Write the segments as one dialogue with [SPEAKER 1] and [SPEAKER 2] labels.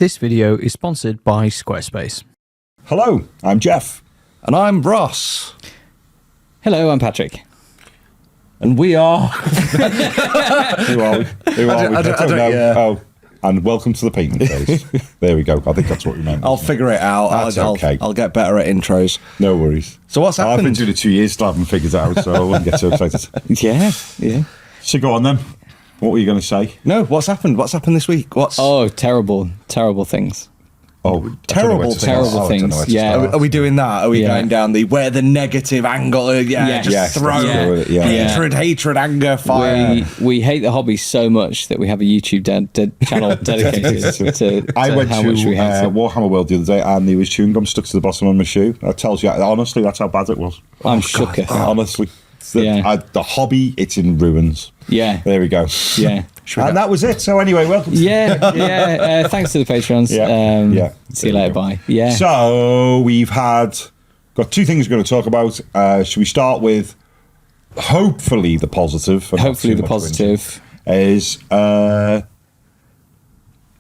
[SPEAKER 1] This video is sponsored by Squarespace.
[SPEAKER 2] Hello, I'm Jeff.
[SPEAKER 3] And I'm Ross.
[SPEAKER 4] Hello, I'm Patrick.
[SPEAKER 3] And we are...
[SPEAKER 2] Who are we? I don't know.
[SPEAKER 3] Yeah.
[SPEAKER 2] Oh, and welcome to the painting phase. There we go. I think that's what we meant.
[SPEAKER 3] I'll figure it out.
[SPEAKER 2] That's okay.
[SPEAKER 3] I'll get better at intros.
[SPEAKER 2] No worries.
[SPEAKER 3] So what's
[SPEAKER 2] I've
[SPEAKER 3] happened?
[SPEAKER 2] been doing it 2 years, still haven't figured it out, so I wouldn't get so excited.
[SPEAKER 3] Yeah.
[SPEAKER 2] So go on then. What were you going to say?
[SPEAKER 3] No, what's happened? What's happened this week?
[SPEAKER 4] Oh, terrible things.
[SPEAKER 2] Oh,
[SPEAKER 3] terrible
[SPEAKER 4] things. Yeah.
[SPEAKER 3] Are we doing that? Are we going down where the negative angle? Throw hatred, anger, fire.
[SPEAKER 4] We hate the hobby so much that we have a YouTube channel dedicated to
[SPEAKER 2] I went
[SPEAKER 4] how
[SPEAKER 2] to
[SPEAKER 4] much we hate it.
[SPEAKER 2] Warhammer World the other day, and there was chewing gum stuck to the bottom of my shoe. That tells you, honestly, that's how bad it was.
[SPEAKER 4] I'm shooketh.
[SPEAKER 2] Honestly.
[SPEAKER 4] Yeah.
[SPEAKER 2] The hobby, it's in ruins.
[SPEAKER 4] Yeah.
[SPEAKER 2] There we go.
[SPEAKER 4] Yeah.
[SPEAKER 2] And that was it. So anyway, welcome.
[SPEAKER 4] Yeah. Thanks to the patrons.
[SPEAKER 2] Yeah.
[SPEAKER 4] See you later. Bye. Yeah.
[SPEAKER 2] So we've got two things we're going to talk about. Should we start with hopefully the positive?
[SPEAKER 4] Hopefully the positive
[SPEAKER 2] is not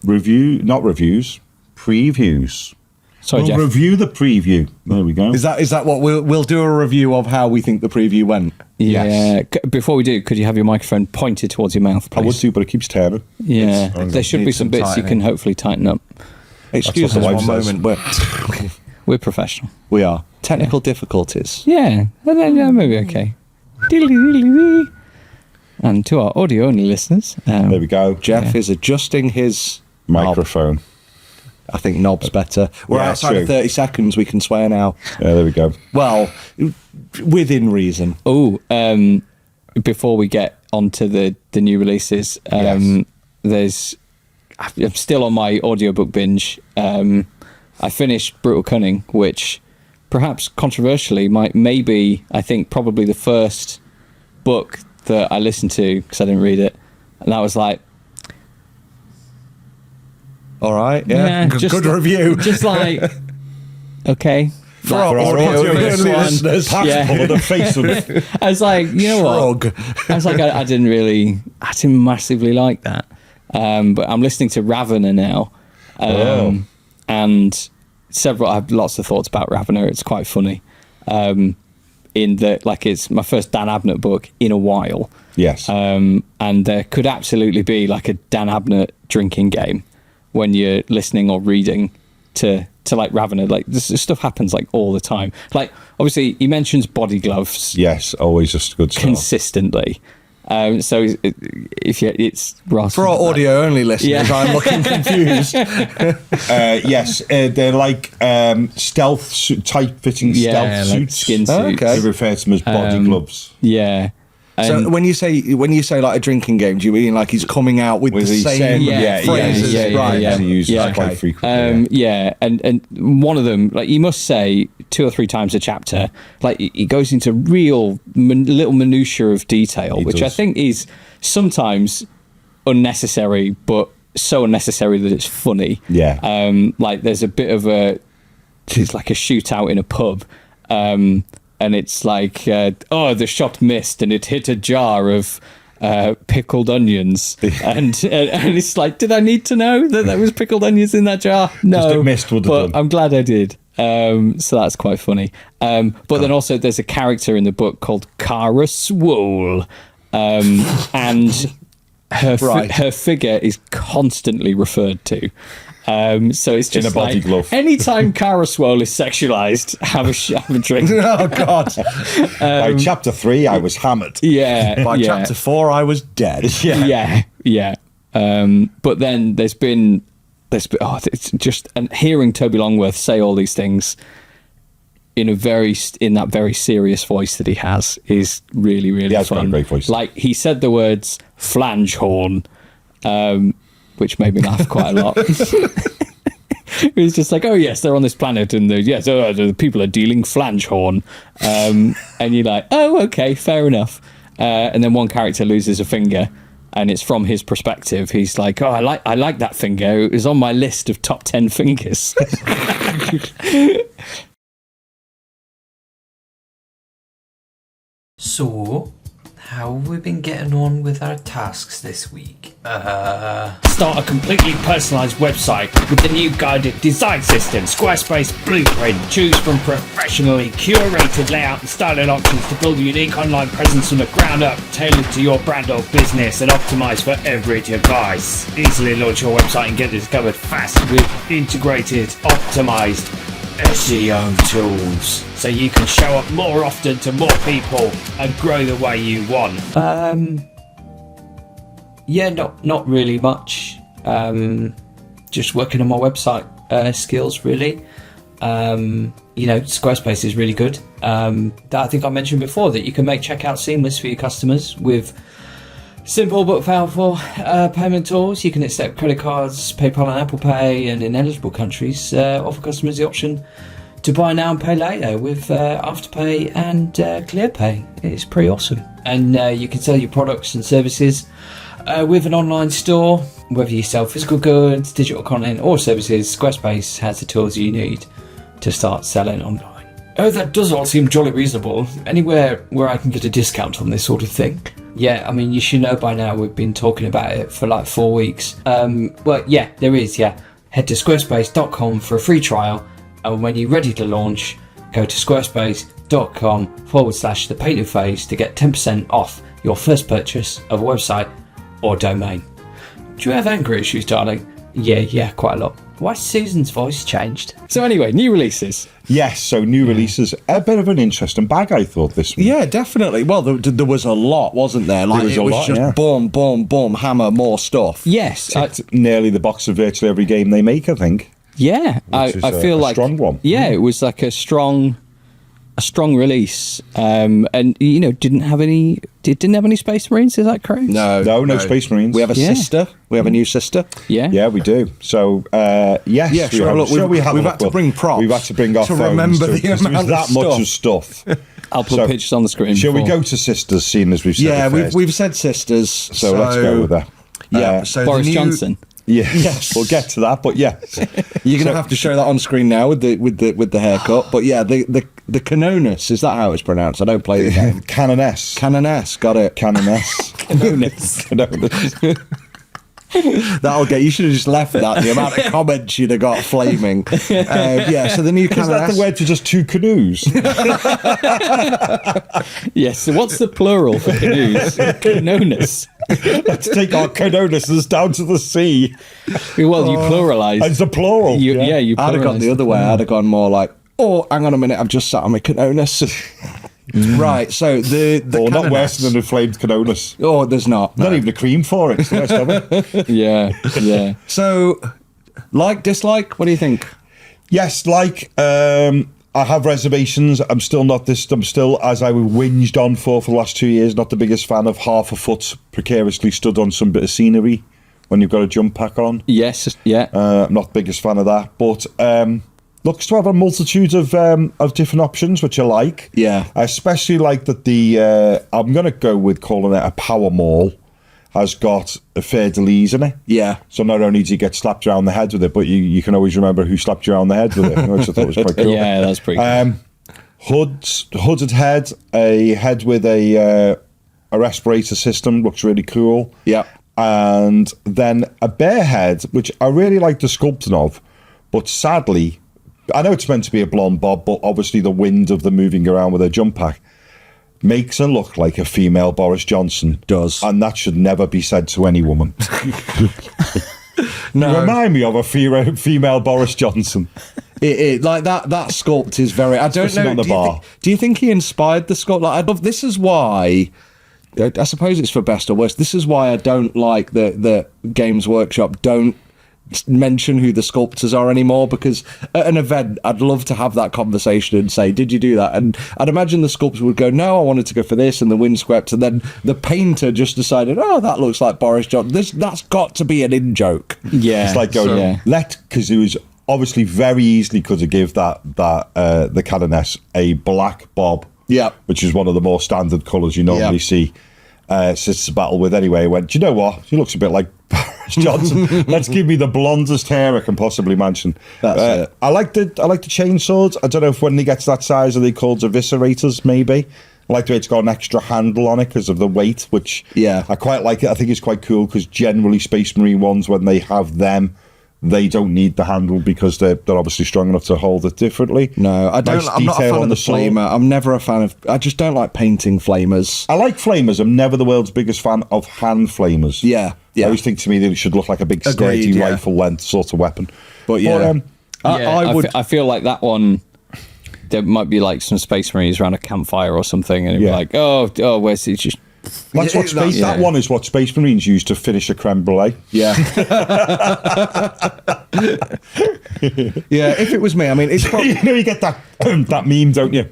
[SPEAKER 2] reviews, previews.
[SPEAKER 4] Sorry,
[SPEAKER 2] we'll
[SPEAKER 4] Jeff.
[SPEAKER 2] review the preview. There we go.
[SPEAKER 3] Is that what we'll do a review of how we think the preview went?
[SPEAKER 4] Yeah.
[SPEAKER 2] Yes.
[SPEAKER 4] Before we do, could you have your microphone pointed towards your mouth, please?
[SPEAKER 2] I would do, but it keeps turning.
[SPEAKER 4] Yeah. There should be some bits you can hopefully tighten up.
[SPEAKER 3] Excuse us one moment.
[SPEAKER 4] We're professional.
[SPEAKER 3] We are. Technical difficulties.
[SPEAKER 4] Yeah, maybe okay. And to our audio-only listeners...
[SPEAKER 2] there we go.
[SPEAKER 3] Jeff is adjusting his...
[SPEAKER 2] microphone.
[SPEAKER 3] I think knob's better. We're outside of 30 seconds, we can swear now.
[SPEAKER 2] Yeah, there we go.
[SPEAKER 3] Well, within reason.
[SPEAKER 4] Oh, before we get onto the new releases, I'm still on my audiobook binge. I finished Brutal Cunning, which perhaps controversially maybe I think probably the first book that I listened to because I didn't read it, and that was like, all right, good review. Just like, okay.
[SPEAKER 3] For our audio listeners,
[SPEAKER 2] pull the face of it.
[SPEAKER 4] I was like, you know what? I was like, I didn't massively like that. But I'm listening to Ravener now. And I have lots of thoughts about Ravener. It's quite funny. In that, like, it's my first Dan Abnett book in a while.
[SPEAKER 2] Yes.
[SPEAKER 4] And there could absolutely be like a Dan Abnett drinking game when you're listening or reading to like Ravener. Like, this stuff happens like all the time. Like, obviously he mentions body gloves.
[SPEAKER 2] Yes, always just good stuff.
[SPEAKER 4] Consistently. So it's Ross.
[SPEAKER 3] For our audio only listeners, I'm looking confused.
[SPEAKER 2] Yes, they're like stealth tight fitting stealth
[SPEAKER 4] like
[SPEAKER 2] suits.
[SPEAKER 4] skin suits.
[SPEAKER 2] They refer to them as body gloves.
[SPEAKER 4] Yeah.
[SPEAKER 3] So when you say like a drinking game, do you mean like he's coming out with the same phrases?
[SPEAKER 2] He uses quite frequently.
[SPEAKER 4] And one of them, like, you must say 2 or 3 times a chapter, like, he goes into real little minutiae of detail, which does. I think is sometimes unnecessary, but so unnecessary that it's funny.
[SPEAKER 2] Yeah.
[SPEAKER 4] Like, there's a bit of it's like a shootout in a pub. And it's like, the shot missed and it hit a jar of pickled onions. and it's like, did I need to know that there was pickled onions in that jar? No.
[SPEAKER 2] Just it missed would have
[SPEAKER 4] but
[SPEAKER 2] done.
[SPEAKER 4] I'm glad I did. So that's quite funny. But then also there's a character in the book called Cara Swole. And her figure is constantly referred to. So it's just
[SPEAKER 2] in a body
[SPEAKER 4] like,
[SPEAKER 2] glove.
[SPEAKER 4] Anytime Cara Swole is sexualized, have a drink.
[SPEAKER 3] Oh God!
[SPEAKER 2] By chapter 3, I was hammered.
[SPEAKER 4] Yeah.
[SPEAKER 3] By chapter 4, I was dead.
[SPEAKER 4] Yeah. But then there's been it's just, and hearing Toby Longworth say all these things in that very serious voice that he has is really, really fun.
[SPEAKER 2] Got a great voice.
[SPEAKER 4] Like, he said the words flange horn, which made me laugh quite a lot. It was just like, oh yes, they're on this planet, and the people are dealing flange horn, and you're like, oh okay, fair enough. And then one character loses a finger, and it's from his perspective. He's like, oh, I like that finger. It was on my list of top 10 fingers.
[SPEAKER 1] So,
[SPEAKER 5] how have we been getting on with our tasks this week?
[SPEAKER 4] Start a completely personalised website with the new guided design system, Squarespace Blueprint. Choose from professionally curated layout and styling options to build a unique online presence from the ground up, tailored to your brand or business and optimised for every device. Easily launch your website and get discovered fast with integrated, optimised SEO tools, so you can show up more often to more people and grow the way you want. Yeah, not really much. Just working on my website skills, really. Squarespace is really good. That I think I mentioned before, that you can make checkout seamless for your customers with simple but powerful payment tools. You can accept credit cards, PayPal and Apple Pay, and in eligible countries offer customers the option to buy now and pay later with Afterpay and ClearPay. It's pretty awesome. And you can sell your products and services with an online store. Whether you sell physical goods, digital content or services, Squarespace has the tools you need to start selling online. Oh, that does all seem jolly reasonable. Anywhere where I can get a discount on this sort of thing? Yeah, I mean, you should know by now we've been talking about it for like 4 weeks. Well, yeah, there is, yeah. Head to squarespace.com for a free trial, and when you're ready to launch, go to squarespace.com/thepaintingphase to get 10% off your first purchase of a website or domain. Do you have anger issues, darling? Yeah, quite a lot. Why Susan's voice changed? So anyway, new releases.
[SPEAKER 2] Yes, so new releases. A bit of an interesting bag, I thought, this week.
[SPEAKER 3] Yeah, definitely. Well, there was a lot, wasn't there? Like, it was just boom, boom, boom, hammer, more stuff.
[SPEAKER 4] Yes.
[SPEAKER 2] It's nearly the box of virtually every game they make, I think.
[SPEAKER 4] Yeah, I feel like
[SPEAKER 2] a strong one.
[SPEAKER 4] Yeah, it was like a strong release, and didn't have any Space Marines. Is that correct?
[SPEAKER 2] No Space Marines.
[SPEAKER 3] We have a sister. We have a new sister.
[SPEAKER 2] Yeah, we do. So yes,
[SPEAKER 3] we've had to bring props.
[SPEAKER 2] We've had to bring our
[SPEAKER 3] to
[SPEAKER 2] phones
[SPEAKER 3] remember the amount
[SPEAKER 2] that
[SPEAKER 3] of
[SPEAKER 2] much of stuff.
[SPEAKER 4] I'll put pictures on the screen.
[SPEAKER 2] Shall we go to sisters, seeing as we've said?
[SPEAKER 3] Yeah,
[SPEAKER 2] it first?
[SPEAKER 3] we've said sisters.
[SPEAKER 2] So let's go with that.
[SPEAKER 3] Yeah, so
[SPEAKER 4] Boris Johnson.
[SPEAKER 2] Yes, we'll get to that, but yeah,
[SPEAKER 3] you're gonna have to show that on screen now with the haircut. But yeah, the Canonus, is that how it's pronounced? I don't play the game.
[SPEAKER 2] Canoness,
[SPEAKER 3] got it.
[SPEAKER 2] Canoness.
[SPEAKER 3] Canonus. That'll get. You should have just left that. The amount of comments you'd have got flaming. Yeah. So the new Canoness. Is
[SPEAKER 2] that the word for just two canoes?
[SPEAKER 4] Yes. So what's the plural for canoes? Canonus.
[SPEAKER 2] Let's take our canonuses down to the sea.
[SPEAKER 4] Well, you pluralise.
[SPEAKER 2] It's a plural.
[SPEAKER 4] You
[SPEAKER 3] I'd have gone the other way. I'd have gone more like, oh, hang on a minute, I've just sat on my Canonus. Right, so the
[SPEAKER 2] not worse than a flamed Canonus.
[SPEAKER 3] Oh, there's not.
[SPEAKER 2] Not even a cream for it. It's the worst of it.
[SPEAKER 4] Yeah.
[SPEAKER 3] So, like, dislike, what do you think?
[SPEAKER 2] Yes, I have reservations. I'm still, as I whinged on for the last 2 years, not the biggest fan of half a foot precariously stood on some bit of scenery when you've got a jump pack on.
[SPEAKER 4] Yes, yeah.
[SPEAKER 2] I'm not the biggest fan of that, but looks to have a multitude of different options, which I like.
[SPEAKER 3] Yeah.
[SPEAKER 2] I especially like that I'm going to go with calling it a power maul, has got a fleur-de-lis in it.
[SPEAKER 3] Yeah.
[SPEAKER 2] So not only do you get slapped around the head with it, but you can always remember who slapped you around the head with it, which I thought was quite cool.
[SPEAKER 4] Yeah, that's pretty cool.
[SPEAKER 2] Hooded head, a head with a respirator system, looks really cool.
[SPEAKER 3] Yeah.
[SPEAKER 2] And then a bear head, which I really like the sculpting of, but sadly, I know it's meant to be a blonde bob, but obviously the wind of the moving around with a jump pack makes her look like a female Boris Johnson.
[SPEAKER 3] Does.
[SPEAKER 2] And that should never be said to any woman.
[SPEAKER 3] No.
[SPEAKER 2] You remind me of a female Boris Johnson.
[SPEAKER 3] It like that sculpt is very. I don't know.
[SPEAKER 2] On the bar.
[SPEAKER 3] Do you think he inspired the sculpt? Like, this is why. I suppose it's for best or worse. This is why I don't like the Games Workshop don't mention who the sculptors are anymore, because at an event I'd love to have that conversation and say, did you do that? And I'd imagine the sculptor would go, no, I wanted to go for this, and the windswept, and then the painter just decided, oh, that looks like Boris Johnson. That's got to be an in-joke.
[SPEAKER 4] Yeah.
[SPEAKER 2] It's like going, because it was obviously very easily could have give the Canoness a black bob, which is one of the more standard colours you normally see Sisters Battle with anyway. Went, do you know what? She looks a bit like Boris Johnson. Let's give me the blondest hair I can possibly mention.
[SPEAKER 3] That's it.
[SPEAKER 2] I like the chainswords. I don't know if when they get to that size are they called eviscerators, maybe. I like the way it's got an extra handle on it because of the weight, which I quite like it. I think it's quite cool because generally Space Marine ones, when they have them, they don't need the handle because they're obviously strong enough to hold it differently.
[SPEAKER 3] No, I don't. I'm not a fan of the flamer. I'm never a fan of. I just don't like painting flamers.
[SPEAKER 2] I like flamers. I'm never the world's biggest fan of hand flamers.
[SPEAKER 3] Yeah.
[SPEAKER 2] I always think to me that it should look like a big sturdy rifle length sort of weapon.
[SPEAKER 3] But
[SPEAKER 4] I feel like that one. There might be like some Space Marines around a campfire or something, and it'd be like, oh, where's it? Just
[SPEAKER 2] that's what that one is. What Space Marines use to finish a creme brulee.
[SPEAKER 3] Yeah, yeah. If it was me, I mean, it's probably
[SPEAKER 2] you get that that meme, don't you?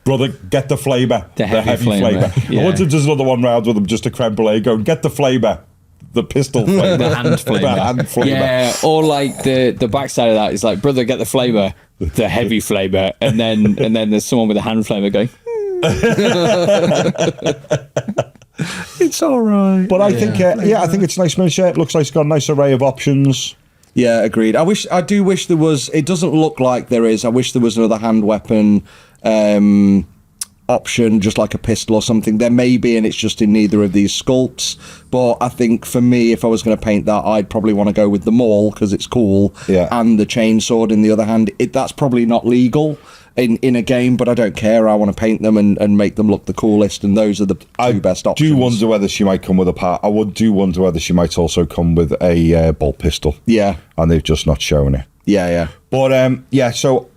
[SPEAKER 2] Brother, get the flavor, the heavy flavor.
[SPEAKER 4] Yeah.
[SPEAKER 2] I wonder if there's another one round with them, just a creme brulee going, get the flavor. The pistol flavor.
[SPEAKER 4] The hand flavor.
[SPEAKER 2] The hand flavor.
[SPEAKER 4] Yeah, or like the backside of that is like, brother, get the flavor, the heavy flavor, and then there's someone with a hand flavor going.
[SPEAKER 3] It's all right.
[SPEAKER 2] But I think I think it's nice miniature. It looks like it's got a nice array of options.
[SPEAKER 3] Yeah, agreed. I do wish there was. It doesn't look like there is. I wish there was another hand weapon option, just like a pistol or something. There may be, and it's just in neither of these sculpts. But I think for me, if I was going to paint that, I'd probably want to go with the maul because it's cool.
[SPEAKER 2] Yeah.
[SPEAKER 3] And the chainsword in the other hand. That's probably not legal in a game, but I don't care. I want to paint them and make them look the coolest, and those are the two best options.
[SPEAKER 2] I do wonder whether she might come with a part. I would do wonder whether she might also come with a bolt pistol.
[SPEAKER 3] Yeah.
[SPEAKER 2] And they've just not shown it.
[SPEAKER 3] Yeah.
[SPEAKER 2] But so.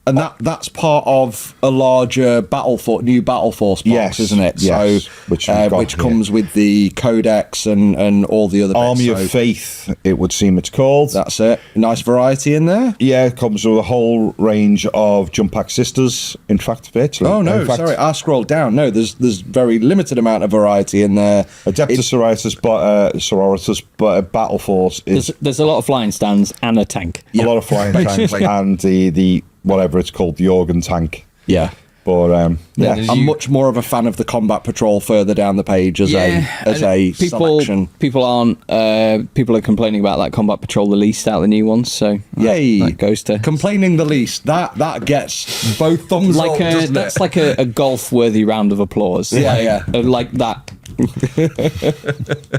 [SPEAKER 3] And that's part of a larger new Battle Force box, isn't it?
[SPEAKER 2] Yes,
[SPEAKER 3] so,
[SPEAKER 2] which
[SPEAKER 3] comes with the Codex and all the other
[SPEAKER 2] Army
[SPEAKER 3] bits.
[SPEAKER 2] of Faith, it would seem it's called.
[SPEAKER 3] That's it. Nice variety in there.
[SPEAKER 2] Yeah, it comes with a whole range of jump pack sisters. In fact, virtually.
[SPEAKER 3] Oh no, sorry, I scrolled down. No, there's very limited amount of variety in there.
[SPEAKER 2] Adeptus Sororitas, but Battle Force is.
[SPEAKER 4] There's a lot of flying stands and a tank.
[SPEAKER 2] A lot of flying tanks and the whatever it's called, the organ tank.
[SPEAKER 3] Yeah.
[SPEAKER 2] But
[SPEAKER 3] I'm much more of a fan of the combat patrol further down the page as a selection.
[SPEAKER 4] People are complaining about that combat patrol the least out of the new ones. So that goes to
[SPEAKER 3] complaining the least. That gets both thumbs up.
[SPEAKER 4] That's like a golf worthy round of applause. Like that.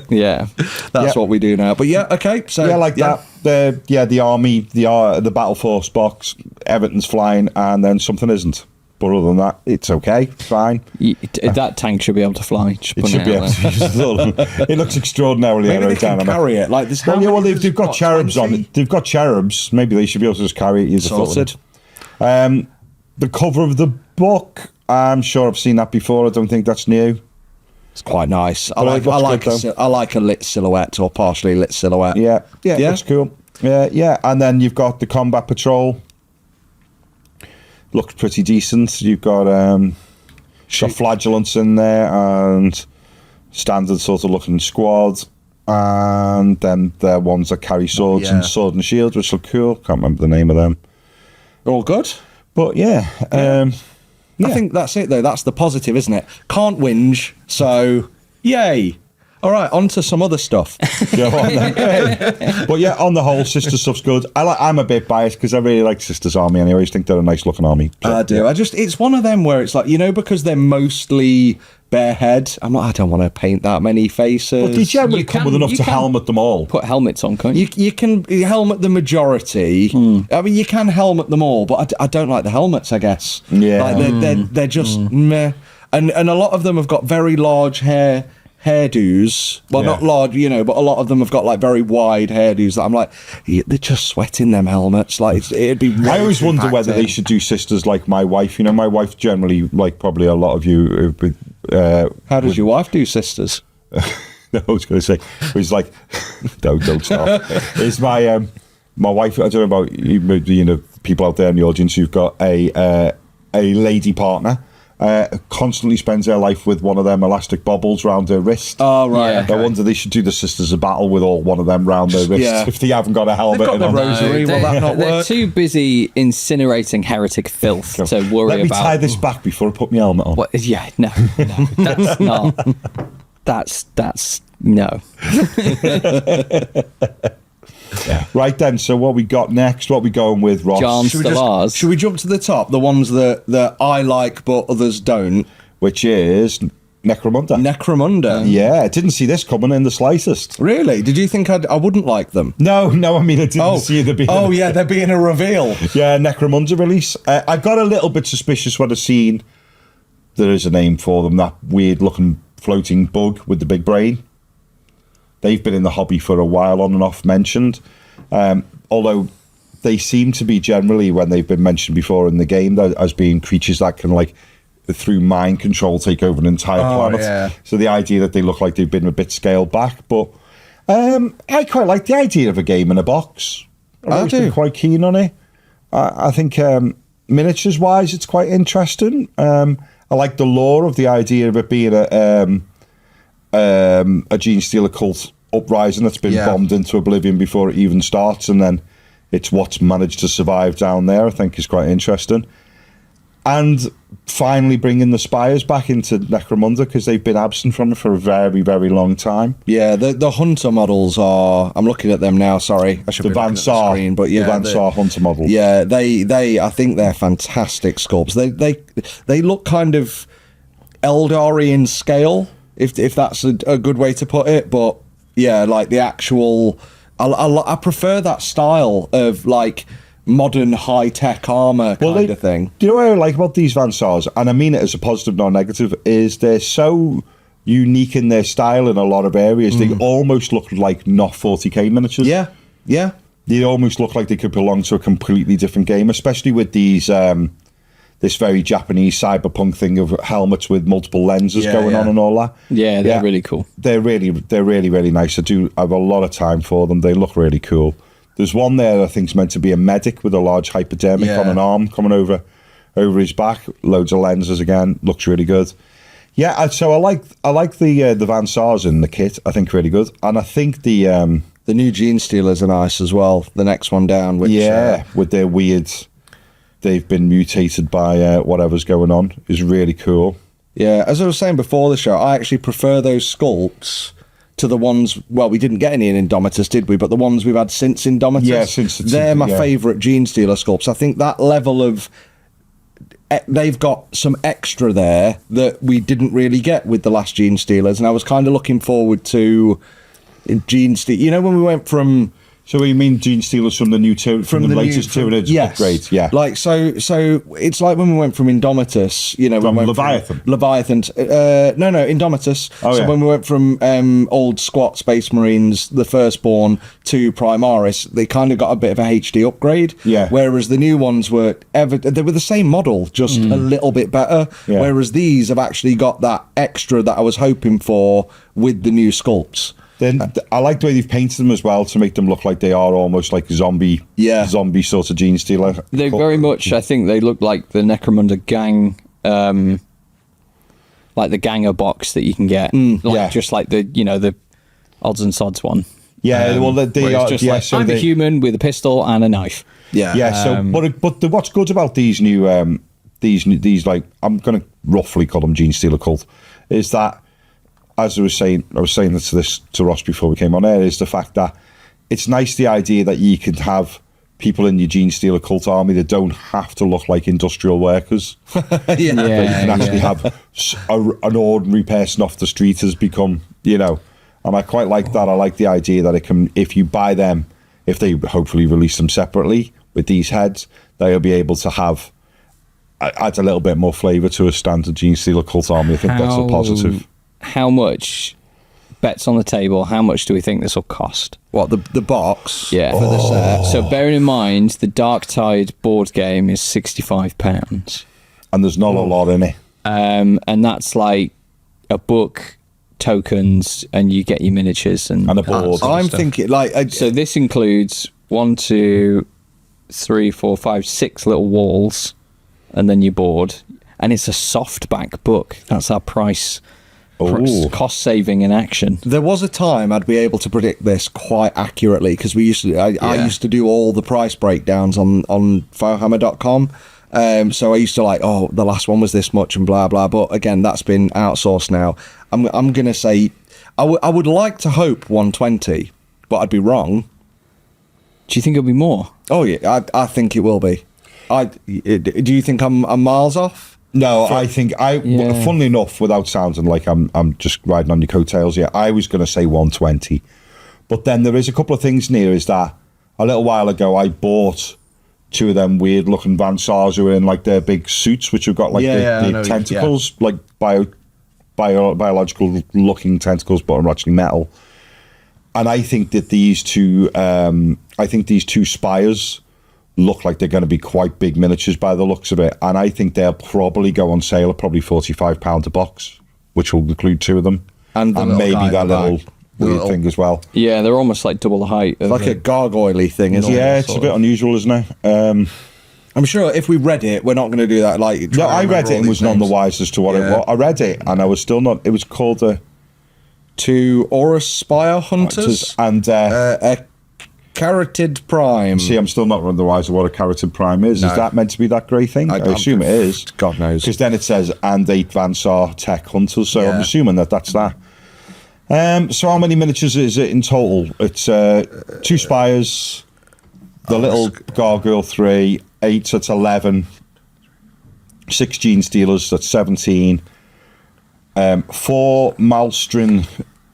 [SPEAKER 4] Yeah,
[SPEAKER 3] that's what we do now. But okay. So
[SPEAKER 2] that. The army, the Battle Force box, everything's flying, and then something isn't. But other than that, it's okay, fine.
[SPEAKER 4] That tank should be able to fly.
[SPEAKER 2] It should be able to. It looks extraordinarily
[SPEAKER 3] maybe they
[SPEAKER 2] aerodynamic.
[SPEAKER 3] Can carry it like this.
[SPEAKER 2] They've got cherubs 20? On it. They've got cherubs. Maybe they should be able to just carry it. Use
[SPEAKER 3] sorted.
[SPEAKER 2] The cover of the book, I'm sure I've seen that before. I don't think that's new.
[SPEAKER 3] It's quite nice. I like a lit silhouette or partially lit silhouette.
[SPEAKER 2] Yeah, that's cool. Yeah, and then you've got the combat patrol. Looks pretty decent. You've got flagellants in there and standard sort of looking squad, and then they're ones that carry swords and sword and shields, which look cool. Can't remember the name of them.
[SPEAKER 3] All good,
[SPEAKER 2] but
[SPEAKER 3] I think that's it though. That's the positive, isn't it? Can't whinge, so yay. All right, on to some other stuff.
[SPEAKER 2] But on the whole, Sister stuff's good. I'm a bit biased because I really like Sister's army anyway. I always think they're a nice looking army. So,
[SPEAKER 3] I do. It's one of them where it's like, because they're mostly bare head. I don't want to paint that many faces.
[SPEAKER 2] But they generally come with enough to helmet them all.
[SPEAKER 4] Put helmets on, can't you?
[SPEAKER 3] You can helmet the majority. I mean, you can helmet them all, but I don't like the helmets, I guess.
[SPEAKER 2] Yeah.
[SPEAKER 3] Like they're just meh. And a lot of them have got very large hairdos. Well, not large, but a lot of them have got like very wide hairdos that I'm like, they're just sweating them helmets. Like it'd be.
[SPEAKER 2] I always wonder whether they should do sisters like my wife. My wife generally, like probably a lot of you.
[SPEAKER 3] How does your wife do sisters?
[SPEAKER 2] No, I was going to say, it's like, don't stop. It's my wife. I don't know about people out there in the audience who've got a lady partner. Constantly spends her life with one of them elastic bobbles round her wrist.
[SPEAKER 3] Oh, right.
[SPEAKER 2] I wonder they should do the Sisters of Battle with all one of them round their wrist if they haven't got a helmet.
[SPEAKER 3] They've got the rosary. Will that not work?
[SPEAKER 4] They're too busy incinerating heretic filth to worry about.
[SPEAKER 2] Let me tie this back before I put my helmet on.
[SPEAKER 4] What? Yeah, no, that's not. That's no.
[SPEAKER 2] Right then, so what we got next? What we going with, Ross?
[SPEAKER 4] John
[SPEAKER 3] Should we,
[SPEAKER 4] Stellars.
[SPEAKER 3] should we jump to the top? The ones that I like but others don't.
[SPEAKER 2] Which is Necromunda.
[SPEAKER 3] Necromunda.
[SPEAKER 2] Yeah, I didn't see this coming in the slightest.
[SPEAKER 3] Really? Did you think I wouldn't like them?
[SPEAKER 2] No, I mean, I didn't see there being...
[SPEAKER 3] Oh, yeah, there being a reveal.
[SPEAKER 2] Yeah, Necromunda release. I got a little bit suspicious when I seen there is a name for them, that weird-looking floating bug with the big brain. They've been in the hobby for a while, on and off mentioned. Although they seem to be generally, when they've been mentioned before in the game, as being creatures that can, like, through mind control, take over an entire planet.
[SPEAKER 3] Yeah.
[SPEAKER 2] So the idea that they look like they've been a bit scaled back. But I quite like the idea of a game in a box. I've always been quite keen on it. I think miniatures-wise, it's quite interesting. I like the lore of the idea of it being a Genestealer cult uprising that's been bombed into oblivion before it even starts, and then it's what's managed to survive down there. I think is quite interesting. And finally bringing the Spires back into Necromunda, because they've been absent from it for a very, very long time.
[SPEAKER 3] Yeah, the Hunter models are... I'm looking at them now, sorry. I should be looking at the screen, but yeah,
[SPEAKER 2] the Van Saar Hunter models.
[SPEAKER 3] Yeah, they I think they're fantastic sculpts. They look kind of Eldari scale, if that's a good way to put it. But yeah, like the actual... I prefer that style of, like, modern high-tech armour kind of thing.
[SPEAKER 2] Do you know what I like about these Van Saars, and I mean it as a positive, not negative, is they're so unique in their style in a lot of areas. They almost look like not 40k miniatures.
[SPEAKER 3] Yeah.
[SPEAKER 2] They almost look like they could belong to a completely different game, especially with these this very Japanese cyberpunk thing of helmets with multiple lenses going on and all that.
[SPEAKER 4] Yeah, they're really cool.
[SPEAKER 2] They're really nice. I do have a lot of time for them. They look really cool. There's one there I think's meant to be a medic with a large hypodermic on an arm coming over his back. Loads of lenses again. Looks really good. Yeah, so I like the Van Saars in the kit. I think really good, and I think the
[SPEAKER 3] new Genestealers are nice as well. The next one down, which
[SPEAKER 2] with their weird, they've been mutated by whatever's going on, is really cool.
[SPEAKER 3] Yeah, as I was saying before the show, I actually prefer those sculpts to the ones, well, we didn't get any in Indomitus, did we? But the ones we've had since Indomitus, they're my favourite Genestealer sculpts. I think that level of... They've got some extra there that we didn't really get with the last Genestealers, and I was kind of looking forward to Genestealers. You know, when we went from...
[SPEAKER 2] So you mean Genestealers from the new from the latest Tyranids upgrades? Yeah.
[SPEAKER 3] Like so it's like when we went from Indomitus, you know,
[SPEAKER 2] from
[SPEAKER 3] we went
[SPEAKER 2] Leviathan.
[SPEAKER 3] No, Indomitus. When we went from old squat Space Marines, the Firstborn, to Primaris, they kind of got a bit of a HD upgrade.
[SPEAKER 2] Yeah.
[SPEAKER 3] Whereas the new ones they were the same model, just a little bit better. Yeah. Whereas these have actually got that extra that I was hoping for with the new sculpts.
[SPEAKER 2] Then I like the way they've painted them as well to make them look like they are almost like zombie sort of Genestealer.
[SPEAKER 4] They very much, I think, they look like the Necromunda gang, like the Ganger box that you can get, just like the odds and sods one.
[SPEAKER 2] Yeah, well, they are.
[SPEAKER 4] Just like, I'm a human with a pistol and a knife.
[SPEAKER 2] Yeah. So, but what's good about these new, these like, I'm going to roughly call them Genestealer cult, is that, as I was saying this to Ross before we came on air, is the fact that it's nice, the idea that you can have people in your Genestealer cult army that don't have to look like industrial workers. That you can actually have an ordinary person off the street has become, and I quite like that. I like the idea that it can, if you buy them, if they hopefully release them separately with these heads, they'll be able to have add a little bit more flavour to a standard Genestealer cult army. I think that's a positive.
[SPEAKER 4] How much, bets on the table, how much do we think this will cost?
[SPEAKER 3] What, the box?
[SPEAKER 4] Yeah. For the set. So bearing in mind, the Darktide board game is £65.
[SPEAKER 2] And there's not a lot in it.
[SPEAKER 4] And that's like a book, tokens, and you get your miniatures and
[SPEAKER 2] a board.
[SPEAKER 3] I'm thinking,
[SPEAKER 4] so this includes 1, 2, 3, 4, 5, 6 little walls, and then your board. And it's a softback book. That's our price. Cost saving in action.
[SPEAKER 3] There was a time I'd be able to predict this quite accurately, because I used to do all the price breakdowns on Firehammer.com. So I used to the last one was this much and blah blah. But again, that's been outsourced now. I'm gonna say I would like to hope 120, but I'd be wrong.
[SPEAKER 4] Do you think it'll be more?
[SPEAKER 3] Oh yeah, I think it will be. Do you think I'm miles off?
[SPEAKER 2] No, I think funnily enough, without sounding like I'm just riding on your coattails, I was going to say 120. But then there is a couple of things near, is that a little while ago I bought 2 of them weird looking Van Sars who are in like their big suits, which have got like the tentacles, like biological looking tentacles, but are actually metal. And I think that these two spires look like they're going to be quite big miniatures by the looks of it. And I think they'll probably go on sale at probably £45 a box, which will include 2 of them. And maybe that little weird thing as well.
[SPEAKER 4] Yeah, they're almost like double the height.
[SPEAKER 3] It's like a gargoyle-y thing, isn't it?
[SPEAKER 2] Yeah, it's a bit unusual, isn't it?
[SPEAKER 3] I'm sure if we read it, we're not going to do that. Like,
[SPEAKER 2] no, I read it and was none the wiser as to what it was. I read it and I was still not. It was called
[SPEAKER 3] To Horus Spire Hunters
[SPEAKER 2] and
[SPEAKER 3] a Carotid Prime.
[SPEAKER 2] See, I'm still not the wiser what a Carotid Prime is. No. Is that meant to be that grey thing? I assume it is.
[SPEAKER 3] God knows.
[SPEAKER 2] Because then it says and 8 Vansar Tech Hunters, so I'm assuming that's that. So how many miniatures is it in total? It's 2 spires, the little gargoyle 3, 8, that's 11, 6 Genestealers, that's 17, 4 Malstrin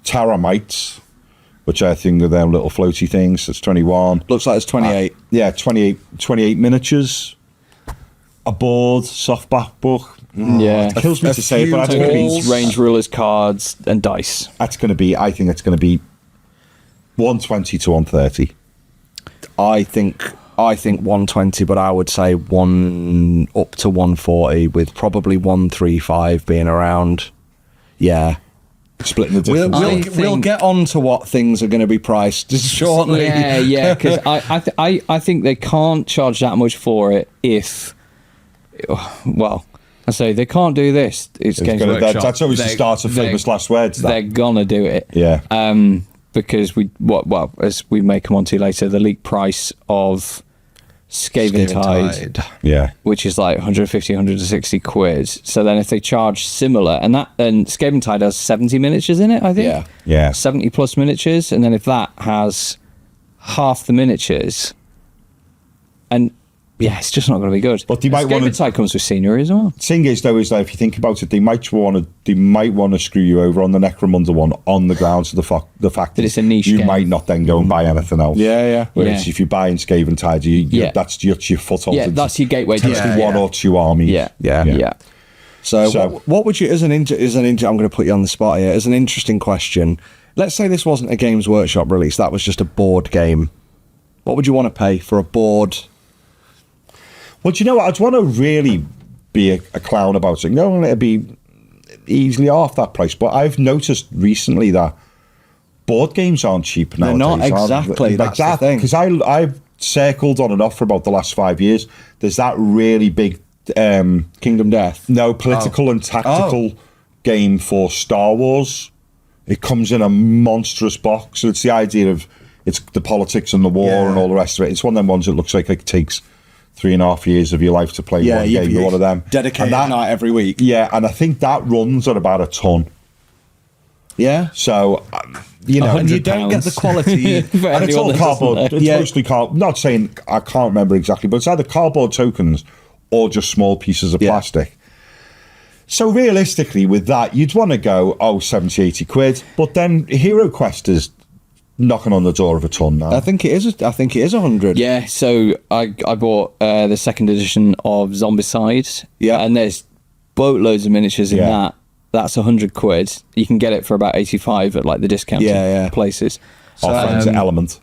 [SPEAKER 2] Taramites, which I think are them little floaty things, that's 21.
[SPEAKER 3] Looks like it's 28.
[SPEAKER 2] 28 miniatures, a board, softback book.
[SPEAKER 4] Yeah,
[SPEAKER 2] it kills me to say it, but that's going to be
[SPEAKER 4] range rulers, cards, and dice.
[SPEAKER 2] That's going to be. I think it's going to be 120 to 130.
[SPEAKER 3] I think 120, but I would say 1 up to 140, with probably 135 being around. Yeah,
[SPEAKER 2] splitting the difference.
[SPEAKER 3] We'll get on to what things are going to be priced shortly.
[SPEAKER 4] Yeah, because I think they can't charge that much for it if. Well, I say they can't do this. It's Games Workshop.
[SPEAKER 2] That's always the start of famous last words.
[SPEAKER 4] They're gonna do it.
[SPEAKER 2] Yeah.
[SPEAKER 4] Because as we may come on to later, the leak price of Skaventide, which is like 150, 160 quid. So then if they charge similar, and Skaventide has 70 miniatures in it, I think.
[SPEAKER 2] Yeah.
[SPEAKER 4] 70 plus miniatures, and then if that has half the miniatures, and it's just not going to be good.
[SPEAKER 2] But they might want
[SPEAKER 4] to. Comes with scenery as well.
[SPEAKER 2] Thing is, though, is that if you think about it, they might want to screw you over on the Necromunda one on the grounds of the fact that
[SPEAKER 4] it's a niche
[SPEAKER 2] you
[SPEAKER 4] game.
[SPEAKER 2] Might not then go and buy anything else. Whereas if you're buying Skaventide, that's just your foot on.
[SPEAKER 4] Yeah, that's your gateway to
[SPEAKER 2] one or 2 armies.
[SPEAKER 4] Yeah.
[SPEAKER 3] So what would you, as an I'm going to put you on the spot here, as an interesting question. Let's say this wasn't a Games Workshop release; that was just a board game. What would you want to pay for a board?
[SPEAKER 2] Well, do you know what? I'd want to really be a clown about it. No, it'd be easily half that price. But I've noticed recently that board games aren't cheap nowadays.
[SPEAKER 3] They're not exactly. That's the thing.
[SPEAKER 2] Because I've circled on and off for about the last 5 years. There's that really big
[SPEAKER 3] Kingdom Death.
[SPEAKER 2] No, political and tactical game for Star Wars. It comes in a monstrous box. So it's the idea of it's the politics and the war and all the rest of it. It's one of them ones that looks like it takes 3.5 years of your life to play one game. You're one of them.
[SPEAKER 3] Dedicated night every week.
[SPEAKER 2] Yeah, and I think that runs at about a ton.
[SPEAKER 3] Yeah.
[SPEAKER 2] So,
[SPEAKER 3] and you don't get the quality.
[SPEAKER 2] And it's all cardboard. It's mostly cardboard. Not saying I can't remember exactly, but it's either cardboard tokens or just small pieces of plastic. So realistically, with that, you'd want to go, 70, 80 quid. But then Hero Quest is knocking on the door of a ton now.
[SPEAKER 3] I think it is 100.
[SPEAKER 4] Yeah, so I bought the 2nd edition of Zombicide.
[SPEAKER 3] Yeah.
[SPEAKER 4] And there's boatloads of miniatures in that. That's 100 quid. You can get it for about 85 at like the discounted places.
[SPEAKER 2] Our friends at Element.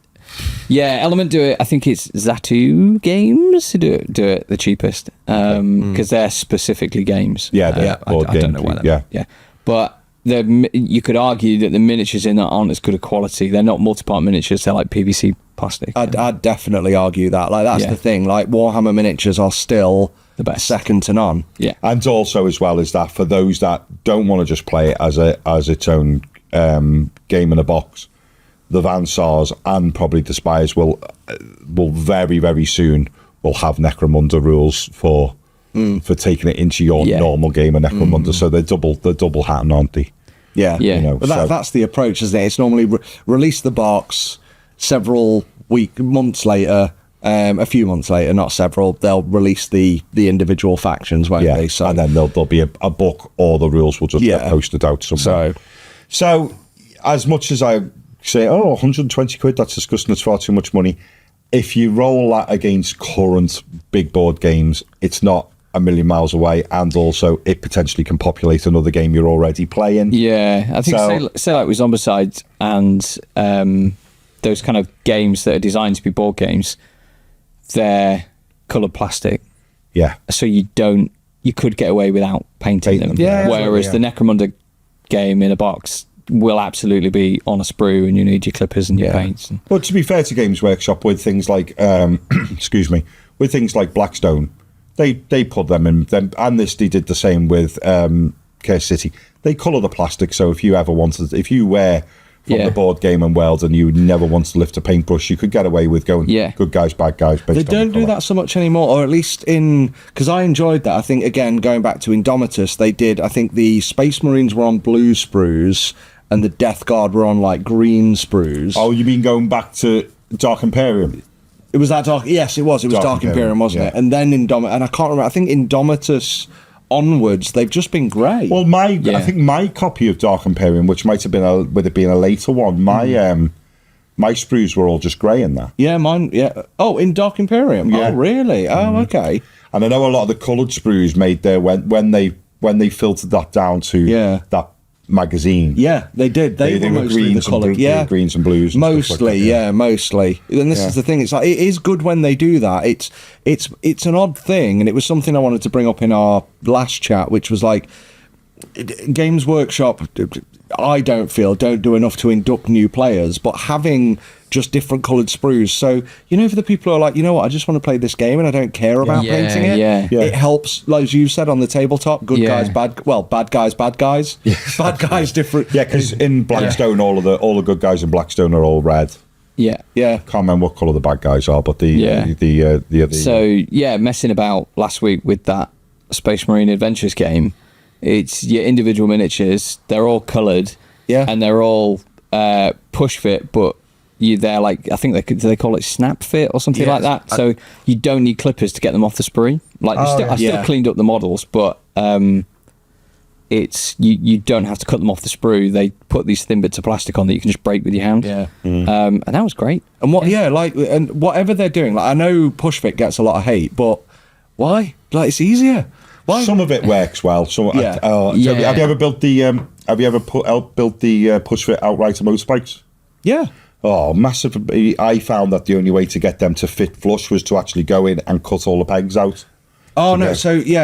[SPEAKER 4] Yeah, Element do it. I think it's Zatu Games who do it the cheapest because they're specifically games.
[SPEAKER 2] Yeah,
[SPEAKER 4] I don't know why. Yeah, but you could argue that the miniatures in that aren't as good a quality. They're not multi-part miniatures. They're like PVC plastic.
[SPEAKER 3] I'd definitely argue that. Like that's the thing. Like Warhammer miniatures are still
[SPEAKER 4] the best,
[SPEAKER 3] second to none.
[SPEAKER 4] Yeah,
[SPEAKER 2] and also as well as that, for those that don't want to just play it as its own game in a box, the Vansars and probably the Spires will very, very soon will have Necromunda rules for taking it into your normal game of Necromunda. So they're double hatting, aren't they?
[SPEAKER 3] Yeah.
[SPEAKER 4] Yeah.
[SPEAKER 3] But that's the approach, isn't it? It's normally release the box, several months later, a few months later, not several, they'll release the individual factions, won't they? So,
[SPEAKER 2] and then there'll be a book, or the rules will just get posted out somewhere. So as much as I say, 120 quid, that's disgusting, it's far too much money. If you roll that against current big board games, it's not a million miles away, and also it potentially can populate another game you're already playing.
[SPEAKER 4] Yeah, I think say like with Zombicide and those kind of games that are designed to be board games, they're coloured plastic.
[SPEAKER 2] Yeah.
[SPEAKER 4] So you could get away without painting them.
[SPEAKER 3] Yeah.
[SPEAKER 4] Whereas the Necromunda game in a box will absolutely be on a sprue, and you need your clippers and your paints.
[SPEAKER 2] But to be fair to Games Workshop, with things like with things like Blackstone, they put them in them, and they did the same with Curse City. They colour the plastic, so if you were from the board gaming world and you never wanted to lift a paintbrush, you could get away with going good guys, bad guys.
[SPEAKER 3] They don't do that so much anymore, or at least because I enjoyed that. I think, again, going back to Indomitus, they did, I think the Space Marines were on blue sprues and the Death Guard were on like green sprues.
[SPEAKER 2] Oh, you mean going back to Dark Imperium?
[SPEAKER 3] It was that dark? Yes, it was. It was Dark Imperium, wasn't it? And then Indomitus, and I can't remember, I think Indomitus onwards, they've just been grey.
[SPEAKER 2] Well, I think my copy of Dark Imperium, which might have been with it being a later one, my sprues were all just grey in that.
[SPEAKER 3] Yeah, mine. Yeah. Oh, in Dark Imperium. Yeah. Oh, really? Oh, okay.
[SPEAKER 2] And I know a lot of the coloured sprues made there when they filtered that down to that magazine.
[SPEAKER 3] Yeah, they did. They were mostly
[SPEAKER 2] greens,
[SPEAKER 3] the colour.
[SPEAKER 2] Greens and blues.
[SPEAKER 3] Mostly, mostly. And this is the thing. It's like, it is good when they do that. It's an odd thing, and it was something I wanted to bring up in our last chat, which was like, Games Workshop, I don't do enough to induct new players, but having just different coloured sprues. So, for the people who are like, you know what, I just want to play this game and I don't care about painting it. Yeah. It helps, like you said on the tabletop, good guys, bad guys. Bad guys different.
[SPEAKER 2] Yeah, because in Blackstone, all the good guys in Blackstone are all red.
[SPEAKER 4] Yeah.
[SPEAKER 2] Can't remember what colour the bad guys are, but the other.
[SPEAKER 4] So messing about last week with that Space Marine Adventures game. It's your individual miniatures. They're all coloured, and they're all push fit, but they're like, I think they call it snap fit or something like that. So you don't need clippers to get them off the sprue. Like I still cleaned up the models, but it's you don't have to cut them off the sprue. They put these thin bits of plastic on that you can just break with your hand. And that was great.
[SPEAKER 3] And and whatever they're doing, like I know push fit gets a lot of hate, but why? Like it's easier. Why?
[SPEAKER 2] Some of it works well. Have you ever built built the push fit outright to motorbikes?
[SPEAKER 3] Yeah.
[SPEAKER 2] Oh, massive! I found that the only way to get them to fit flush was to actually go in and cut all the pegs out.
[SPEAKER 3] Oh no! So with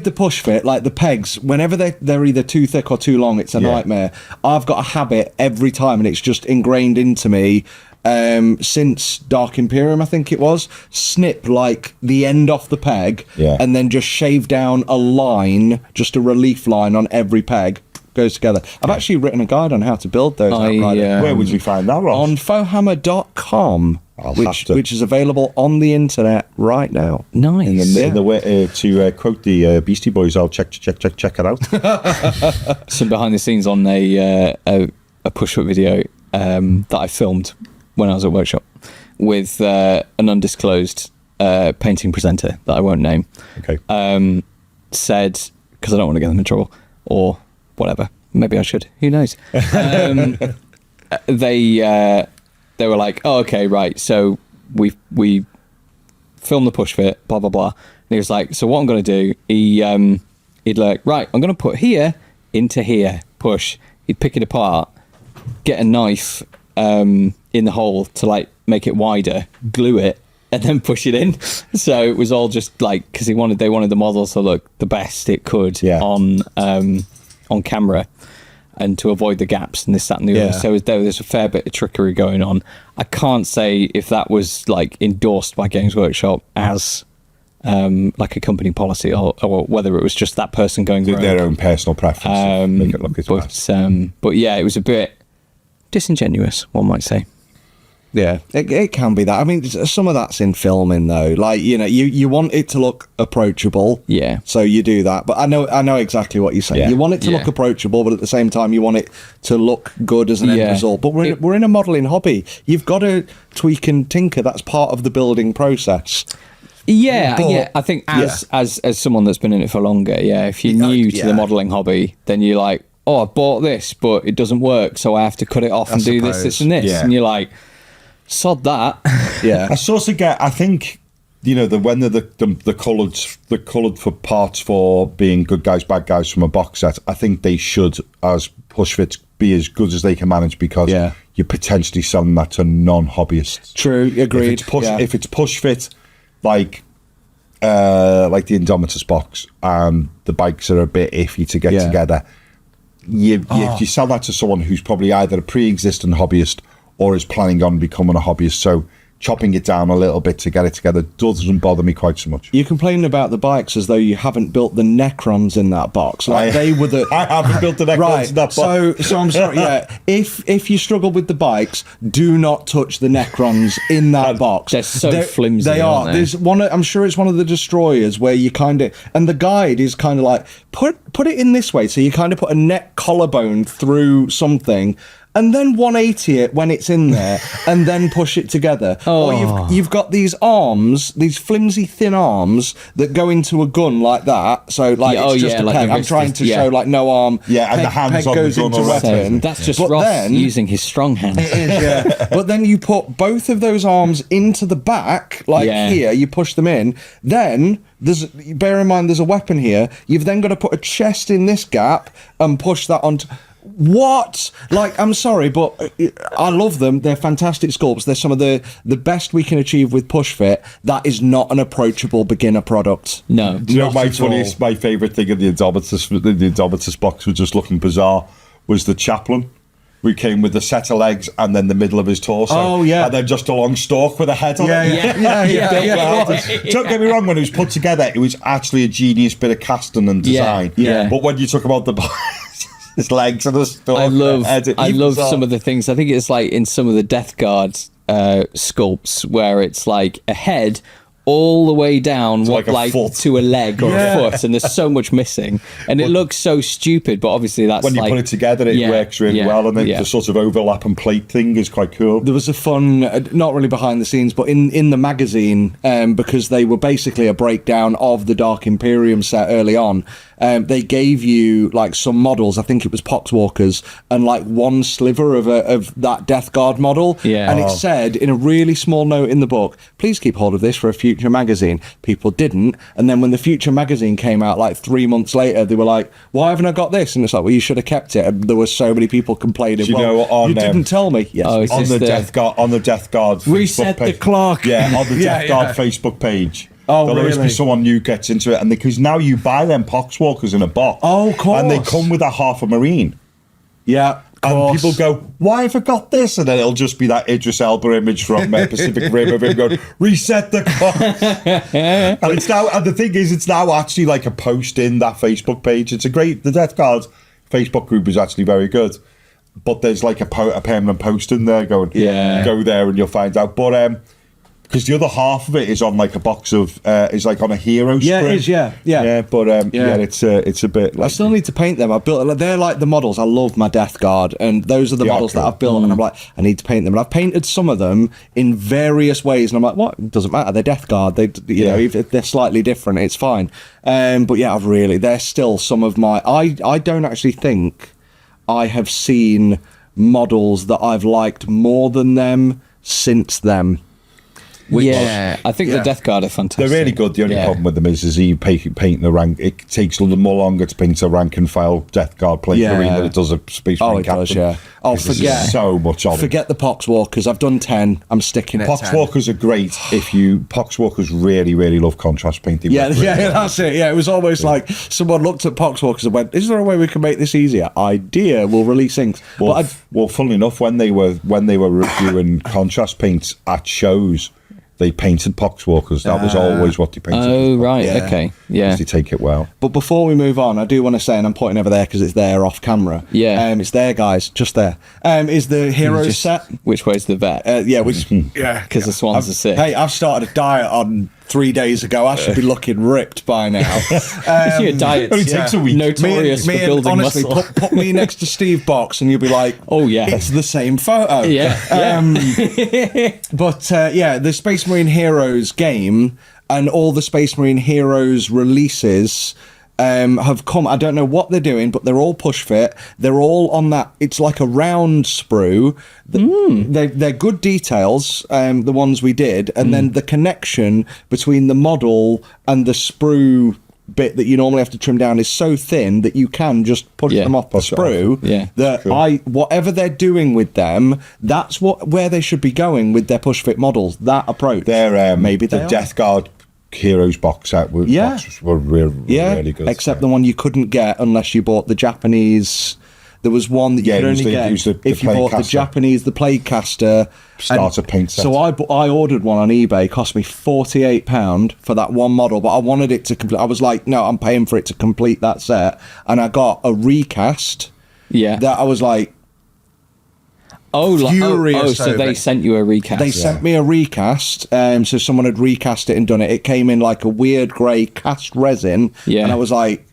[SPEAKER 3] the push fit, like the pegs, whenever they're either too thick or too long, it's a nightmare. I've got a habit every time, and it's just ingrained into me. Since Dark Imperium, I think it was, snip like the end off the peg, and then just shave down a line, just a relief line on every peg. Goes together. I've actually written a guide on how to build those.
[SPEAKER 2] Where would we find that, Ross?
[SPEAKER 3] On fohammer.com, which is available on the internet right now.
[SPEAKER 4] Nice.
[SPEAKER 2] In the way to quote the Beastie Boys, I'll check it out.
[SPEAKER 4] Some behind the scenes on a push-up video that I filmed when I was at Workshop with an undisclosed painting presenter that I won't name.
[SPEAKER 2] Okay.
[SPEAKER 4] Said, because I don't want to get them in trouble, or whatever. Maybe I should. Who knows? They were like, oh, okay, right. So we filmed the push fit, blah, blah, blah. And he was like, so what I'm going to do, he'd like, right, I'm going to put here into here, push. He'd pick it apart, get a knife in the hole to like make it wider, glue it, and then push it in. So it was all just like, because they wanted the model to look the best it could on camera, and to avoid the gaps and this, that, and the other. So there was a fair bit of trickery going on. I can't say if that was like endorsed by Games Workshop as like a company policy, or whether it was just that person going
[SPEAKER 2] their own personal preference. Make it look as best.
[SPEAKER 4] But yeah, it was a bit disingenuous, one might say.
[SPEAKER 3] Yeah, it can be that. I mean, some of that's in filming though. Like, you know, you want it to look approachable.
[SPEAKER 4] Yeah.
[SPEAKER 3] So you do that. But I know exactly what you're saying.
[SPEAKER 2] Yeah.
[SPEAKER 3] You want it to look approachable, but at the same time, you want it to look good as an end result. But we're in a modelling hobby. You've got to tweak and tinker. That's part of the building process.
[SPEAKER 4] Yeah, I think as someone that's been in it for longer, if you're new to the modelling hobby, then you're like, oh, I bought this, but it doesn't work, so I have to cut it off and do this, and this. Yeah. And you're like, sod that. Yeah.
[SPEAKER 2] I sort of get, I think, you know, when the coloured for parts for being good guys, bad guys from a box set, I think they should, as push fits, be as good as they can manage, because you're potentially selling that to non-hobbyists.
[SPEAKER 3] True, agreed.
[SPEAKER 2] If it's push fit, like the Indomitus box, and the bikes are a bit iffy to get together, you sell that to someone who's probably either a pre-existing hobbyist or is planning on becoming a hobbyist. So chopping it down a little bit to get it together doesn't bother me quite so much.
[SPEAKER 3] You're complaining about the bikes as though you haven't built the Necrons in that box. Like they were the.
[SPEAKER 2] I haven't built the Necrons in that box. So
[SPEAKER 3] I'm sorry. Yeah, if you struggle with the bikes, do not touch the Necrons in that box.
[SPEAKER 4] They're so flimsy.
[SPEAKER 3] They are.
[SPEAKER 4] They?
[SPEAKER 3] There's one. I'm sure it's one of the destroyers where you kind of, and the guide is kind of like put it in this way. So you kind of put a neck collarbone through something, and then 180 it when it's in there, and then push it together. Or you've got these arms, these flimsy thin arms that go into a gun like that. So it's just a
[SPEAKER 4] like
[SPEAKER 3] peg. I'm trying to show like no arm.
[SPEAKER 2] Yeah, and the hands on
[SPEAKER 3] goes
[SPEAKER 2] the gun
[SPEAKER 3] into weapon.
[SPEAKER 4] That's just Ross using his strong hand.
[SPEAKER 3] It is, yeah. But then you put both of those arms into the back, here. You push them in. Then bear in mind there's a weapon here. You've then got to put a chest in this gap and push that onto. What? Like, I'm sorry, but I love them. They're fantastic sculpts. They're some of the best we can achieve with push fit. That is not an approachable beginner product.
[SPEAKER 4] No.
[SPEAKER 2] Do you know my favourite thing in the Indomitus box was just looking bizarre was the chaplain. We came with the set of legs and then the middle of his torso.
[SPEAKER 3] Oh, yeah.
[SPEAKER 2] And then just a long stalk with a head on it.
[SPEAKER 3] Yeah.
[SPEAKER 2] Don't get me wrong, when it was put together, it was actually a genius bit of casting and design.
[SPEAKER 3] Yeah.
[SPEAKER 2] But when you talk about his legs and the stalk,
[SPEAKER 4] I love some of the things. I think it's like in some of the Death Guard sculpts where it's like a head all the way down
[SPEAKER 2] like a foot.
[SPEAKER 4] to a leg or a foot, and there's so much missing, and it looks so stupid, but obviously that's
[SPEAKER 2] when you put it together, it works really well, and the sort of overlap and plate thing is quite cool.
[SPEAKER 3] There was a fun, not really behind the scenes, but in the magazine, because they were basically a breakdown of the Dark Imperium set early on. They gave you like some models, I think it was Poxwalkers, and like one sliver of that Death Guard model.
[SPEAKER 4] Yeah.
[SPEAKER 3] And it said in a really small note in the book, please keep hold of this for a future magazine. People didn't. And then when the future magazine came out like 3 months later, they were like, why haven't I got this? And it's like, well, you should have kept it. And there were so many people complaining.
[SPEAKER 2] Do you know,
[SPEAKER 3] you didn't tell me. Yes.
[SPEAKER 2] On the Death Guard
[SPEAKER 3] reset the clock.
[SPEAKER 2] Yeah, on the Death Guard Facebook page. There'll always be someone new gets into it, and because now you buy them Poxwalkers in a box.
[SPEAKER 3] Oh, of course.
[SPEAKER 2] And they come with a half a Marine.
[SPEAKER 3] Yeah.
[SPEAKER 2] And people go, why have I got this? And then it'll just be that Idris Elba image from Pacific Rim of him going, reset the clock. And it's now, and the thing is, it's now actually like a post in that Facebook page. It's the Death Guard Facebook group is actually very good. But there's like a permanent post in there going, go there and you'll find out. But, because the other half of it is on like a box of, is like on a hero sprint.
[SPEAKER 3] Yeah, it is, yeah.
[SPEAKER 2] But it's a bit like...
[SPEAKER 3] I still need to paint them. I built, they're like the models. I love my Death Guard, and those are the models that I've built, and I'm like, I need to paint them. And I've painted some of them in various ways, and I'm like, what? It doesn't matter. They're Death Guard. They, know, if they're slightly different, it's fine. But yeah, they're still some of my... I don't actually think I have seen models that I've liked more than them since them.
[SPEAKER 4] I think the Death Guard are fantastic.
[SPEAKER 2] They're really good. The only problem with them is you paint the rank. It takes a little more longer to paint a rank and file Death Guard plate Marine than it does a Space Marine Captain.
[SPEAKER 3] Forget
[SPEAKER 2] so much on
[SPEAKER 3] Forget the Poxwalkers. I've done 10. I'm sticking at 10.
[SPEAKER 2] Poxwalkers are great. Poxwalkers really, really love contrast painting.
[SPEAKER 3] Yeah, that's it. Yeah, it was almost like someone looked at Poxwalkers and went, "Is there a way we can make this easier?" Idea. We'll release inks.
[SPEAKER 2] Well, funnily enough, when they were reviewing contrast paints at shows. they painted poxwalkers. That was always what they painted.
[SPEAKER 4] Oh, right.
[SPEAKER 3] Yeah.
[SPEAKER 4] Okay. Yeah.
[SPEAKER 2] They take it well.
[SPEAKER 3] But before we move on, I do want to say, and I'm pointing over there because it's there off camera.
[SPEAKER 4] Yeah.
[SPEAKER 3] It's there, guys, just there. Is the Heroes set.
[SPEAKER 4] Which way's the vet?
[SPEAKER 3] Because
[SPEAKER 4] the swans are sick.
[SPEAKER 3] Hey, I've started a diet on 3 days ago. I should be looking ripped by now.
[SPEAKER 4] Your diet's
[SPEAKER 2] only takes a week.
[SPEAKER 4] notorious for building
[SPEAKER 3] honestly,
[SPEAKER 4] muscle.
[SPEAKER 3] put me next to Steve Box and you'll be like,
[SPEAKER 4] Oh, yeah.
[SPEAKER 3] it's the same photo.
[SPEAKER 4] Yeah.
[SPEAKER 3] But the Space Marine Heroes game and all the Space Marine Heroes releases have come. I don't know what they're doing, but they're all push fit. They're all on that. It's like a round sprue. They're good details, the ones we did, and then the connection between the model and the sprue bit that you normally have to trim down is so thin that you can just push them off the sprue. Whatever they're doing with them, that's where they should be going with their push fit models. That approach.
[SPEAKER 2] They're
[SPEAKER 3] maybe
[SPEAKER 2] the
[SPEAKER 3] they are.
[SPEAKER 2] Death Guard Heroes box set were really good.
[SPEAKER 3] Except the one you couldn't get unless you bought the Japanese. There was one that you could only get if you bought the Japanese, the Plaguecaster
[SPEAKER 2] starter paint set.
[SPEAKER 3] So I ordered one on eBay. Cost me £48 for that one model, but I wanted it to complete. I was like, no, I'm paying for it to complete that set, and I got a recast.
[SPEAKER 4] Yeah.
[SPEAKER 3] That I was like,
[SPEAKER 4] furious. So they sent you a recast.
[SPEAKER 3] They sent me a recast. So someone had recast it and done it. It came in like a weird grey cast resin. Yeah. And I was like,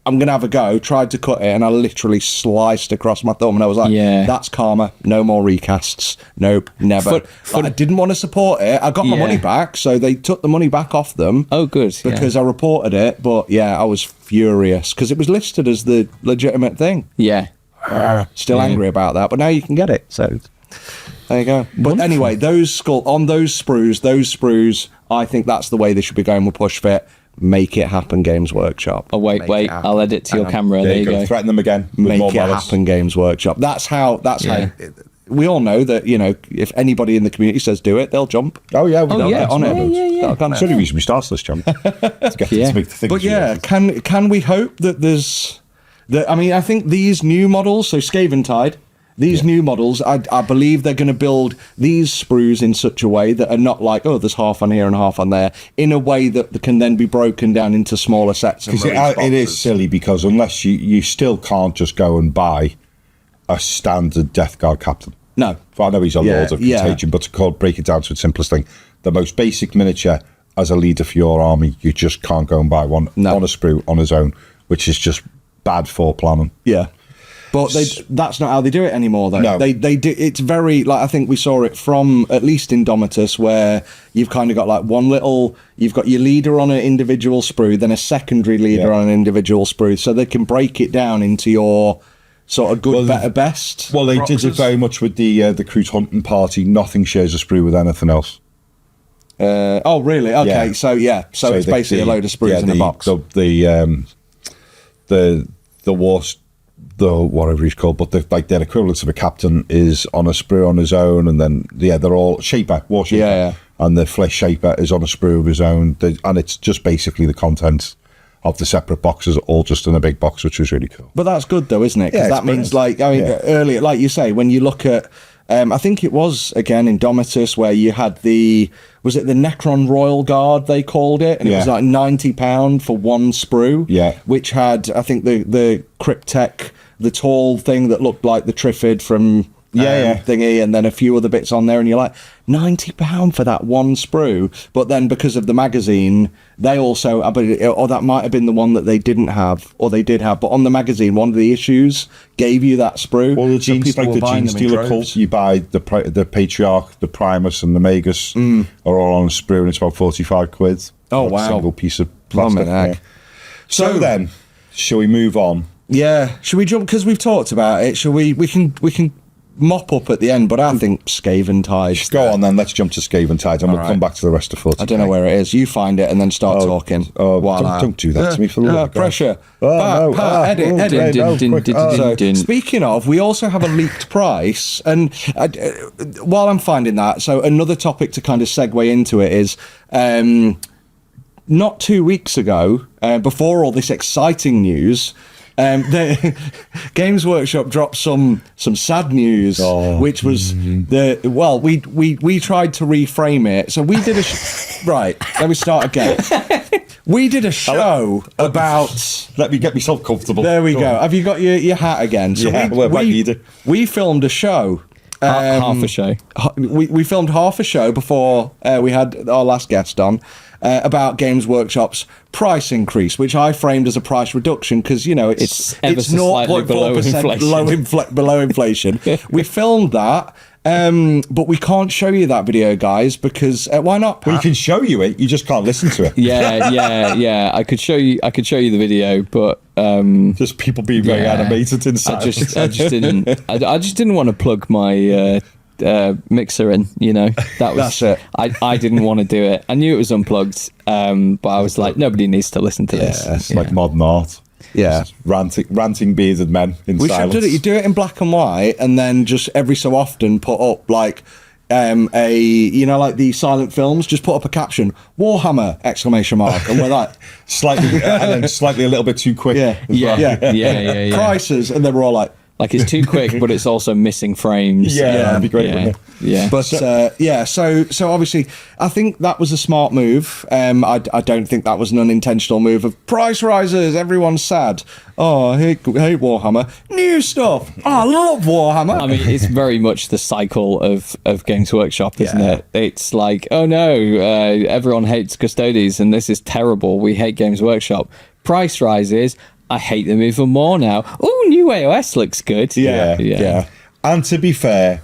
[SPEAKER 3] I'm going to have a go. Tried to cut it and I literally sliced across my thumb. And I was like, that's karma. No more recasts. Nope, never. I didn't want to support it. I got my money back. So they took the money back off them.
[SPEAKER 4] Oh, good.
[SPEAKER 3] Because I reported it. But I was furious because it was listed as the legitimate thing.
[SPEAKER 4] Yeah.
[SPEAKER 3] Still angry about that, but now you can get it. So there you go. But anyway, those sprues, I think that's the way they should be going with push fit. Make it happen, Games Workshop.
[SPEAKER 4] Oh wait, I'll edit to your camera. There you go.
[SPEAKER 2] Threaten them again.
[SPEAKER 3] Make it happen, Games Workshop. That's how. We all know that, if anybody in the community says do it, they'll jump.
[SPEAKER 2] Oh yeah,
[SPEAKER 3] on it.
[SPEAKER 2] Yeah. That's the only reason we started this jump. To get to make the things.
[SPEAKER 3] But can we hope that there's? I think these new models, so Skaventide, new models, I believe they're going to build these sprues in such a way that are not like, there's half on here and half on there, in a way that can then be broken down into smaller sets.
[SPEAKER 2] Because it is silly, because unless you still can't just go and buy a standard Death Guard captain.
[SPEAKER 3] No.
[SPEAKER 2] I know he's a Lord of Contagion, but to break it down to its simplest thing, the most basic miniature as a leader for your army, you just can't go and buy one on a sprue on his own, which is just bad for planning.
[SPEAKER 3] Yeah. But that's not how they do it anymore, though.
[SPEAKER 2] No.
[SPEAKER 3] They do. It's very, I think we saw it from, at least Indomitus, where you've kind of got you've got your leader on an individual sprue, then a secondary leader on an individual sprue, so they can break it down into your sort of good, better, best.
[SPEAKER 2] Well, they did it very much with the Cruise Hunting Party. Nothing shares a sprue with anything else.
[SPEAKER 3] Oh, really? Okay, so it's basically a load of sprues in a box. The whatever he's called, but their equivalent of a captain is on a sprue on his own, and then they're all war shaper, and the flesh shaper is on a sprue of his own, and it's just basically the contents of the separate boxes, all just in a big box, which was really cool. But that's good though, isn't it? Because that means earlier, like you say, when you look at, I think it was again Indomitus where you had was it the Necron Royal Guard they called it, and it was like £90 for one sprue, which had, I think, the Cryptek, the tall thing that looked like the Triffid from thingy, and then a few other bits on there, and you're like, £90 for that one sprue. But then because of the magazine, they also, or that might have been the one that they didn't have, or they did have, but on the magazine, one of the issues gave you that sprue.
[SPEAKER 2] Well, the Genestealer cult, you buy the Patriarch, the Primus, and the Magus are all on a sprue, and it's about £45.
[SPEAKER 3] Oh, wow.
[SPEAKER 2] A single piece of plastic. So then, shall we move on?
[SPEAKER 3] Yeah. Should we jump, because we've talked about it, shall we can mop up at the end, but I think Skaventide.
[SPEAKER 2] Go on then, let's jump to Skaventide, and we'll come back to the rest of 40.
[SPEAKER 3] I don't know where it is. You find it and then start talking.
[SPEAKER 2] Don't do that to me, for the love of God.
[SPEAKER 3] Pressure.
[SPEAKER 2] Edit.
[SPEAKER 3] Speaking of, we also have a leaked price, and while I'm finding that, so another topic to kind of segue into it is, not 2 weeks ago, before all this exciting news, Games Workshop dropped some sad news, which was we tried to reframe it. So we did right. Let me start again. We did a show about.
[SPEAKER 2] Let me get myself comfortable.
[SPEAKER 3] There we go. Have you got your hat again? So we filmed a show.
[SPEAKER 4] Half a show.
[SPEAKER 3] We filmed half a show before we had our last guest on about Games Workshop's price increase, which I framed as a price reduction because, it's 0.4% below inflation. We filmed that. But we can't show you that video, guys, because why not? Pat?
[SPEAKER 2] We can show you it. You just can't listen to it.
[SPEAKER 4] Yeah. I could show you the video, but
[SPEAKER 2] just people being very animated inside.
[SPEAKER 4] I just didn't want to plug my mixer in. That's it. I didn't want to do it. I knew it was unplugged, but I was like, nobody needs to listen to this.
[SPEAKER 2] It's like modern art.
[SPEAKER 3] Yeah,
[SPEAKER 2] ranting bearded men in silence.
[SPEAKER 3] Should do it. You do it in black and white, and then just every so often put up like like the silent films. Just put up a caption: Warhammer ! And we're like
[SPEAKER 2] slightly a little bit too quick.
[SPEAKER 3] Yeah. Prices, and then we're all like
[SPEAKER 4] it's too quick, but it's also missing frames.
[SPEAKER 2] That'd be great, wouldn't it?
[SPEAKER 4] Yeah.
[SPEAKER 3] But so obviously I think that was a smart move. I don't think that was an unintentional move of price rises, everyone's sad. Oh, I hate Warhammer. New stuff. Oh, I love Warhammer.
[SPEAKER 4] I mean, it's very much the cycle of Games Workshop, isn't it? It's like, oh no, everyone hates Custodes and this is terrible. We hate Games Workshop. Price rises. I hate them even more now. Oh, new AOS looks good.
[SPEAKER 2] Yeah. And to be fair,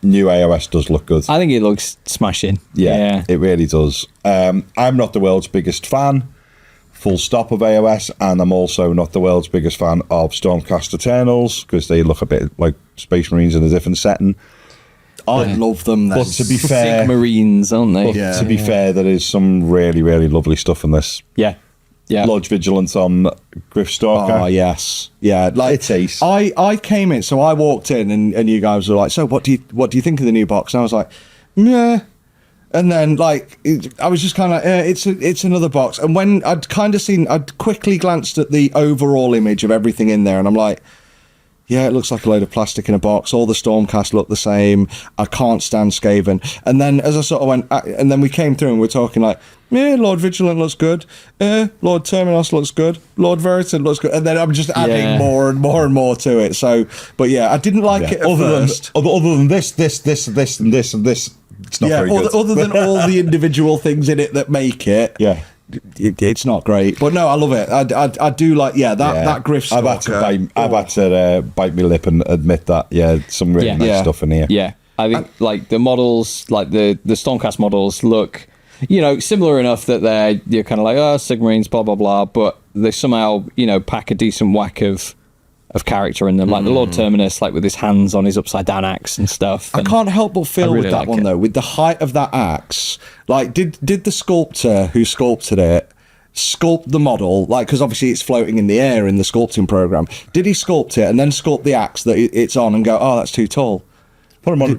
[SPEAKER 2] new AOS does look good.
[SPEAKER 4] I think it looks smashing.
[SPEAKER 2] Yeah, it really does. I'm not the world's biggest fan, full stop, of AOS, and I'm also not the world's biggest fan of Stormcast Eternals because they look a bit like Space Marines in a different setting.
[SPEAKER 3] I love them.
[SPEAKER 2] But to be fair,
[SPEAKER 4] Sigmarines, aren't they?
[SPEAKER 2] To be fair, there is some really, really lovely stuff in this.
[SPEAKER 4] Yeah.
[SPEAKER 2] Lodge Vigilance on Griffstalker.
[SPEAKER 3] Oh, yes. Yeah.
[SPEAKER 2] It's ace.
[SPEAKER 3] I came in, so I walked in and you guys were like, so what do you think of the new box? And I was like, meh. And then I was just kind of it's another box. And when I'd quickly glanced at the overall image of everything in there and I'm like, yeah, it looks like a load of plastic in a box. All the Stormcast look the same. I can't stand Skaven. And then as I sort of went, and then we came through and we're talking like, yeah, Lord Vigilant looks good. Lord Terminus looks good. Lord Veritan looks good. And then I'm just adding more and more and more to it. So, but yeah, I didn't like it at first.
[SPEAKER 2] Other than this, and this. It's not very good.
[SPEAKER 3] Other than all the individual things in it that make it.
[SPEAKER 2] Yeah.
[SPEAKER 3] It's not great, but no, I love it. I do like that Griff.
[SPEAKER 2] I've had to bite my lip and admit that. Yeah, some really nice stuff in here.
[SPEAKER 4] Yeah, I think the models, like the Stormcast models, look similar enough that you're kind of like, oh, Sigmarines, blah blah blah, but they somehow pack a decent whack of character in them, like the Lord Terminus, like with his hands on his upside down axe and stuff.
[SPEAKER 3] I can't help but feel with that one though, with the height of that axe, like did the sculptor who sculpted it sculpt the model, like, because obviously it's floating in the air in the sculpting program, did he sculpt it and then sculpt the axe that it's on and go, oh, that's too tall?
[SPEAKER 2] Put him on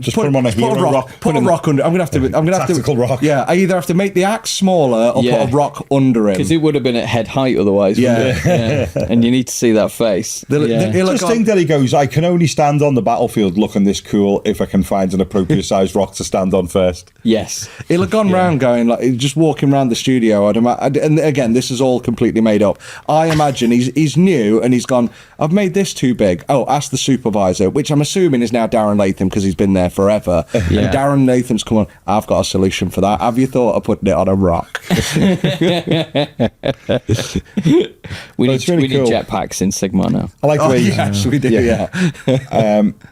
[SPEAKER 2] a hero rock.
[SPEAKER 3] Put a rock under. I'm gonna have to.
[SPEAKER 2] Tactical rock.
[SPEAKER 3] Yeah, I either have to make the axe smaller or put a rock under him
[SPEAKER 4] because it would have been at head height otherwise. Yeah. And you need to see that face.
[SPEAKER 2] Just think that he goes, I can only stand on the battlefield looking this cool if I can find an appropriate sized rock to stand on first.
[SPEAKER 4] Yes,
[SPEAKER 3] he'll have gone round going like just walking around the studio. And again, this is all completely made up. I imagine he's new and he's gone, I've made this too big. Oh, ask the supervisor, which I'm assuming is now Darren Latham because he's been there forever. And Darren Latham's come on, I've got a solution for that. Have you thought of putting it on a rock?
[SPEAKER 4] we need jetpacks in Sigmar now.
[SPEAKER 2] I like the way
[SPEAKER 3] yes, we do.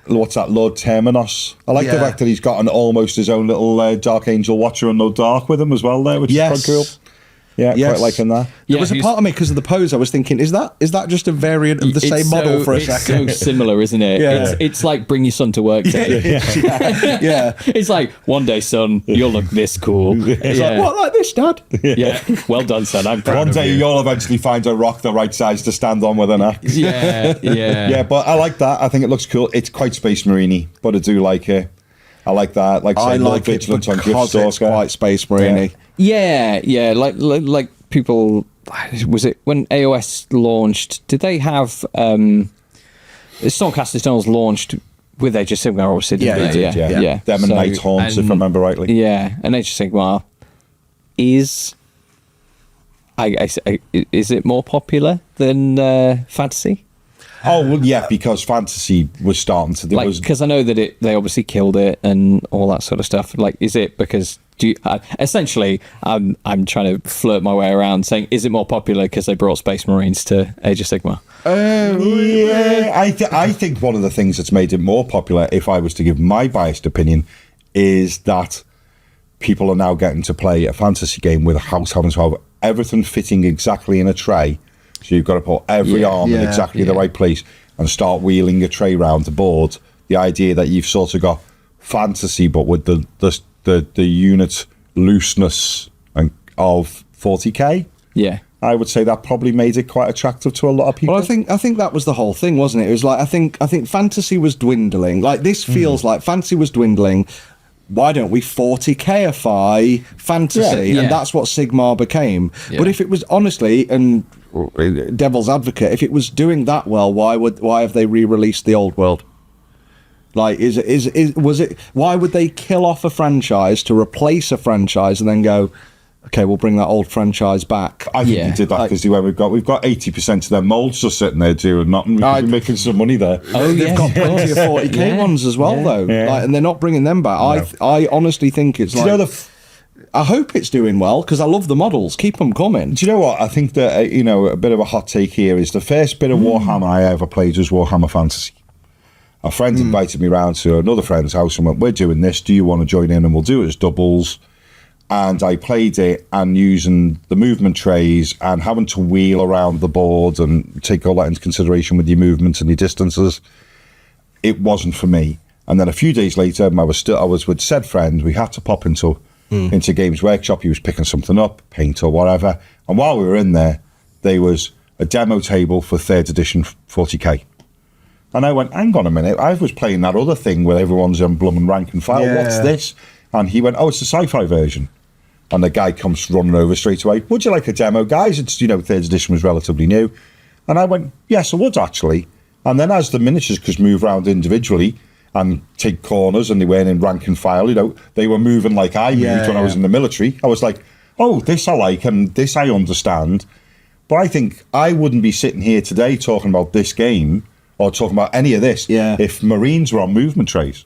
[SPEAKER 2] What's that, Lord Terminus? I like the fact that he's got almost his own little Dark Angel Watcher and No Dark with him as well there, which is quite cool. Yeah, quite liking that.
[SPEAKER 3] There was a part of me, because of the pose, I was thinking, is that just a variant of the same model for a second?
[SPEAKER 4] It's so similar, isn't it?
[SPEAKER 3] Yeah.
[SPEAKER 4] It's like Bring Your Son to Work Day.
[SPEAKER 3] Yeah.
[SPEAKER 4] It's like, one day, son, you'll look this cool.
[SPEAKER 3] It's like, what, like this, Dad?
[SPEAKER 4] Yeah. Well done, son. I'm proud
[SPEAKER 2] One
[SPEAKER 4] of
[SPEAKER 2] day
[SPEAKER 4] you.
[SPEAKER 2] you'll eventually find a rock the right size to stand on with an axe.
[SPEAKER 4] Yeah.
[SPEAKER 2] But I like that. I think it looks cool. It's quite Space Marine-y, but I do like it. I like that. Like,
[SPEAKER 3] I
[SPEAKER 2] like
[SPEAKER 3] it
[SPEAKER 2] Vigilance on
[SPEAKER 3] because it's
[SPEAKER 2] Griffstalker.
[SPEAKER 3] quite Space Marine-y.
[SPEAKER 4] Yeah. Like people was it when AOS launched? Did they have Stormcast Eternals launched with Age of Sigmar? Obviously, didn't they?
[SPEAKER 2] Yeah. Them and Night Haunts, if I remember rightly.
[SPEAKER 4] Yeah, and Age of Sigmar is. Is it more popular than fantasy?
[SPEAKER 2] Oh well, yeah, because fantasy was starting to.
[SPEAKER 4] Because I know that they obviously killed it and all that sort of stuff. Like, is it because essentially I'm trying to flirt my way around saying, is it more popular because they brought Space Marines to Age of Sigmar?
[SPEAKER 2] Yeah, I think one of the things that's made it more popular, if I was to give my biased opinion, is that people are now getting to play a fantasy game with a house having to have everything fitting exactly in a tray. So you've got to put every arm in exactly the right place and start wheeling a tray round the board. The idea that you've sort of got fantasy, but with the unit looseness of 40k.
[SPEAKER 3] Yeah,
[SPEAKER 2] I would say that probably made it quite attractive to a lot of people.
[SPEAKER 3] Well, I think that was the whole thing, wasn't it? It was like I think fantasy was dwindling. Like this feels like fantasy was dwindling. Why don't we 40kify fantasy? And that's what Sigmar became. Yeah. But if it was honestly, and devil's advocate, if it was doing that well, why have they re-released the old world? Like, why would they kill off a franchise to replace a franchise and then go, okay, we'll bring that old franchise back?
[SPEAKER 2] I think they did that because we've got 80% of their molds just sitting there doing nothing. We could be making some money there.
[SPEAKER 3] Oh, they've got plenty of 40k ones as well, though. Like, and they're not bringing them back. No. I honestly think it's I hope it's doing well because I love the models. Keep them coming.
[SPEAKER 2] Do you know what? I think that a bit of a hot take here is the first bit of Warhammer I ever played was Warhammer Fantasy. A friend invited me round to another friend's house and went, "We're doing this. Do you want to join in?" And we'll do it as doubles. And I played it and using the movement trays and having to wheel around the board and take all that into consideration with your movements and your distances. It wasn't for me. And then a few days later, I was with said friend. We had to pop into Games Workshop. He was picking something up, paint or whatever. And while we were in there was a demo table for 3rd edition 40k. And I went, hang on a minute, I was playing that other thing where everyone's on blooming rank and file. Yeah. What's this? And he went, oh, it's a sci-fi version. And the guy comes running over straight away. Would you like a demo, guys? It's, 3rd edition was relatively new. And I went, yes, I would actually. And then as the miniatures could move around individually and take corners and they weren't in rank and file, they were moving like I moved when I was in the military. I was like, oh, this I like and this I understand. But I think I wouldn't be sitting here today talking about this game or talking about any of this if Marines were on movement trays.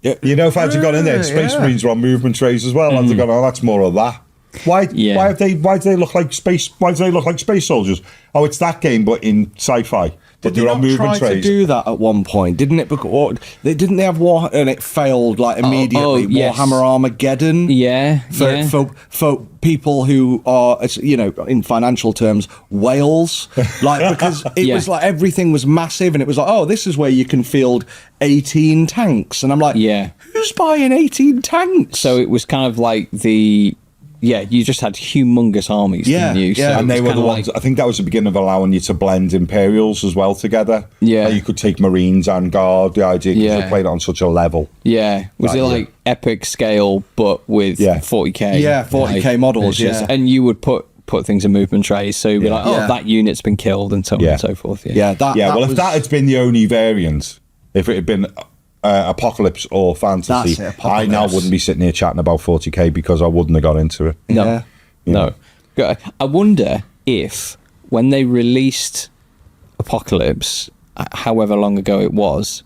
[SPEAKER 2] If I had gone in there, Space Marines were on movement trays as well. I'd have gone, oh, that's more of that. Why do they look like space? Why do they look like space soldiers? Oh, it's that game, but in sci-fi. But
[SPEAKER 3] they're on movement trays. Did they to do that at one point? Didn't it? Didn't they have War and it failed like immediately? Warhammer Armageddon. For people who are, in financial terms, whales. Like because it was like everything was massive, and it was like, oh, this is where you can field 18 tanks, and I'm like, who's buying 18 tanks?
[SPEAKER 4] So it was kind of like you just had humongous armies. Didn't you? So
[SPEAKER 2] and they were the ones. I think that was the beginning of allowing you to blend Imperials as well together. Yeah, you could take Marines and Guard. The idea because they played it on such a level.
[SPEAKER 4] Yeah, was it like epic scale
[SPEAKER 3] but
[SPEAKER 4] with 40k?
[SPEAKER 3] Yeah, 40k models.
[SPEAKER 4] And you would put things in movement trays, so you'd be like, oh, that unit's been killed, and so on and so forth.
[SPEAKER 2] Well, if that had been the only variant, if it had been Apocalypse or Fantasy, I now wouldn't be sitting here chatting about 40k because I wouldn't have got into it.
[SPEAKER 4] No. I wonder if when they released Apocalypse, however long ago it was,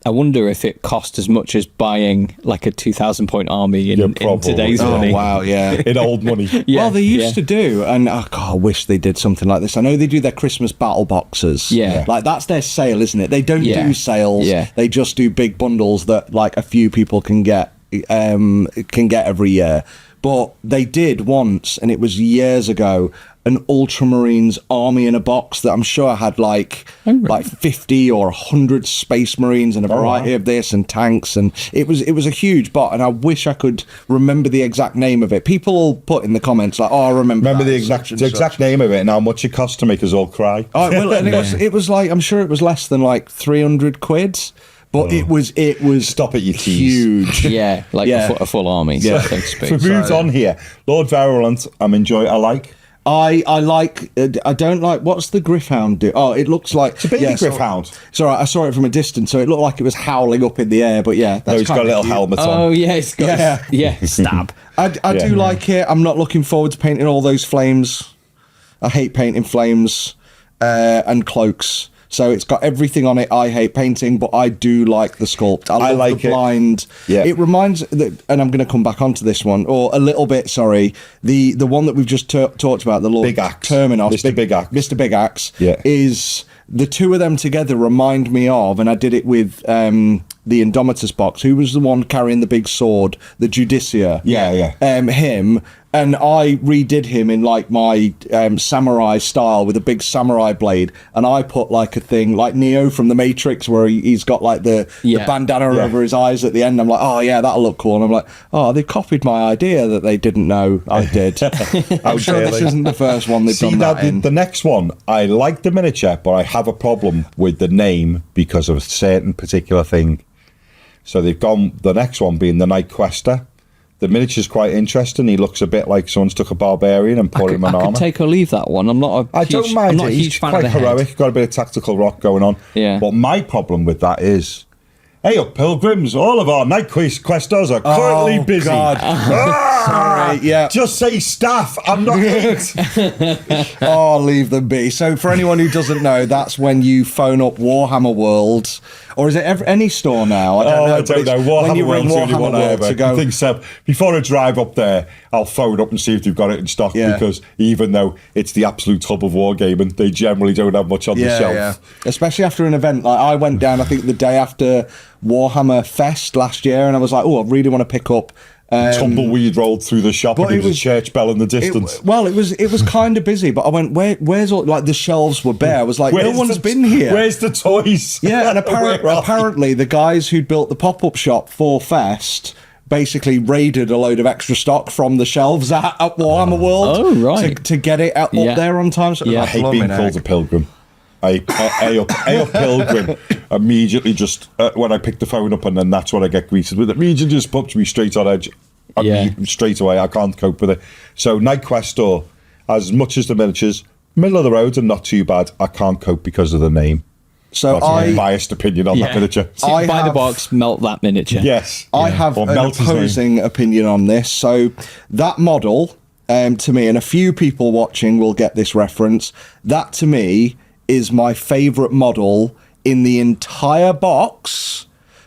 [SPEAKER 4] I wonder if it cost as much as buying like a 2,000 point army in today's money.
[SPEAKER 3] Oh, wow,
[SPEAKER 2] in old money.
[SPEAKER 3] Well, they used to do, and I wish they did something like this. I know they do their Christmas battle boxes. Like that's their sale, isn't it? They don't do sales. They just do big bundles that like a few people can get every year. But they did once, and it was years ago, an Ultramarines army in a box that I'm sure had like 50 or 100 Space Marines and a variety of this and tanks, and it was a huge bot, and I wish I could remember the exact name of it. People will put in the comments like, oh, I remember
[SPEAKER 2] the exact name of it and how much it cost to make us all cry.
[SPEAKER 3] Oh, well, and it was like, I'm sure it was less than like 300 quid. But it was
[SPEAKER 2] Stop it, you tease.
[SPEAKER 3] huge.
[SPEAKER 4] Yeah, like a full army, so to speak.
[SPEAKER 2] So we moved on here. Lord Virulent, I like.
[SPEAKER 3] I like. I don't like. What's the Griffhound do? Oh, it looks like
[SPEAKER 2] It's a baby Griffhound.
[SPEAKER 3] It's all right. I saw it from a distance, so it looked like it was howling up in the air. But yeah, that's
[SPEAKER 2] He's got a little helmet on.
[SPEAKER 4] Oh yeah, it's got stab.
[SPEAKER 3] I do like it. I'm not looking forward to painting all those flames. I hate painting flames and cloaks. So it's got everything on it I hate painting, but I do like the sculpt. I love
[SPEAKER 2] like
[SPEAKER 3] the blind.
[SPEAKER 2] Yeah.
[SPEAKER 3] It reminds, and I'm going to come back onto this one, or a little bit, sorry. The one that we've just talked about, the Lord
[SPEAKER 2] Big Axe.
[SPEAKER 3] Terminos.
[SPEAKER 2] Mr. Big Axe.
[SPEAKER 3] Mr. Big Axe.
[SPEAKER 2] Yeah.
[SPEAKER 3] Is the two of them together remind me of, and I did it with the Indomitus box. Who was the one carrying the big sword? The Judicia.
[SPEAKER 2] Yeah.
[SPEAKER 3] Him. And I redid him in like my samurai style with a big samurai blade, and I put like a thing like Neo from the Matrix where he's got like the bandana over his eyes at the end. I'm like, oh yeah, that'll look cool. And I'm like, oh, they copied my idea that they didn't know I did. I'm sure this isn't the first one they've done that in.
[SPEAKER 2] The next one, I like the miniature, but I have a problem with the name because of a certain particular thing. So they've gone, the next one being the Night Quester. The miniature's quite interesting. He looks a bit like someone's took a barbarian and put him in armor.
[SPEAKER 4] I could take or leave that one. I'm not a
[SPEAKER 2] I
[SPEAKER 4] huge,
[SPEAKER 2] don't mind
[SPEAKER 4] I'm not
[SPEAKER 2] it.
[SPEAKER 4] a huge
[SPEAKER 2] He's
[SPEAKER 4] fan
[SPEAKER 2] quite
[SPEAKER 4] of the
[SPEAKER 2] heroic.
[SPEAKER 4] head.
[SPEAKER 2] Got a bit of tactical rock going on.
[SPEAKER 4] Yeah.
[SPEAKER 2] But my problem with that is, hey up, pilgrims! All of our night questers are currently busy.
[SPEAKER 3] God. Sorry, yeah.
[SPEAKER 2] Just say staff. I'm not it.
[SPEAKER 3] Oh, leave them be. So for anyone who doesn't know, that's when you phone up Warhammer World, or is it any store now? I don't know.
[SPEAKER 2] I don't know. Warhammer World's the only one I ever.
[SPEAKER 3] to go.
[SPEAKER 2] I think so. Before I drive up there, I'll phone up and see if they've got it in stock, because even though it's the absolute hub of wargaming, they generally don't have much on the shelf.
[SPEAKER 3] Yeah. Especially after an event. Like I went down, I think the day after Warhammer Fest last year, and I was like, oh, I really want to pick up.
[SPEAKER 2] Tumbleweed rolled through the shop, and there was a church bell in the distance.
[SPEAKER 3] It was kind of busy, but I went, where's all, like the shelves were bare. I was like, no one's been here.
[SPEAKER 2] Where's the toys?
[SPEAKER 3] Yeah, and apparently the guys who'd built the pop-up shop for Fest basically raided a load of extra stock from the shelves at Warhammer World.
[SPEAKER 4] Oh, right.
[SPEAKER 3] To get it up there on time. So
[SPEAKER 2] I hate being called a pilgrim. A pilgrim immediately just when I pick the phone up, and then that's what I get greeted with. It immediately just puts me straight on edge. Straight away, I can't cope with it. So Night Questor, as much as the miniatures, middle of the road and not too bad, I can't cope because of the name.
[SPEAKER 3] So
[SPEAKER 2] that's my biased opinion on that miniature.
[SPEAKER 4] Buy the box, melt that miniature.
[SPEAKER 2] Yes,
[SPEAKER 3] I have an opposing opinion on this. So that model, to me, and a few people watching will get this reference. That to me is my favourite model in the entire box,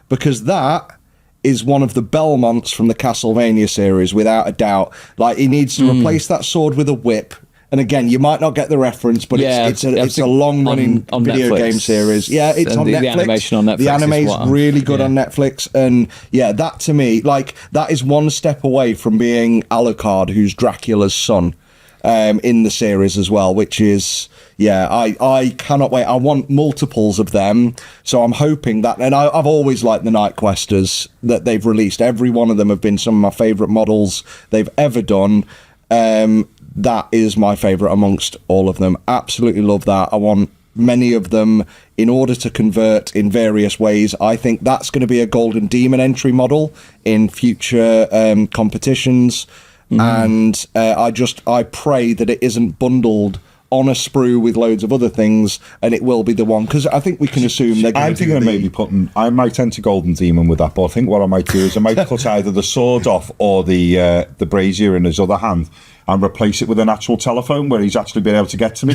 [SPEAKER 3] because that is one of the Belmonts from the Castlevania series, without a doubt. Like, he needs to replace that sword with a whip. And again, you might not get the reference, but it's a long-running video
[SPEAKER 4] Netflix.
[SPEAKER 3] game series. Yeah, it's on Netflix. The animation on Netflix. The anime's really good on Netflix. And yeah, that to me, like, that is one step away from being Alucard, who's Dracula's son, in the series as well, which is... Yeah, I cannot wait. I want multiples of them. So I'm hoping that, and I've always liked the Night Questers that they've released. Every one of them have been some of my favourite models they've ever done. That is my favourite amongst all of them. Absolutely love that. I want many of them in order to convert in various ways. I think that's going to be a Golden Demon entry model in future competitions. And I pray that it isn't bundled on a sprue with loads of other things, and it will be the one, because I think we can assume they're going to
[SPEAKER 2] maybe I might enter Golden Demon with that, but I think what I might do is I might cut either the sword off or the brazier in his other hand and replace it with an actual telephone where he's actually been able to get to me.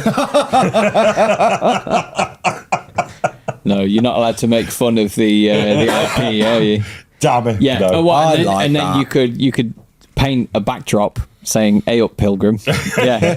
[SPEAKER 4] No, you're not allowed to make fun of the IP, are you?
[SPEAKER 2] Damn it.
[SPEAKER 4] Yeah.
[SPEAKER 2] No.
[SPEAKER 4] And then you could paint a backdrop saying "A up, Pilgrim." Yeah.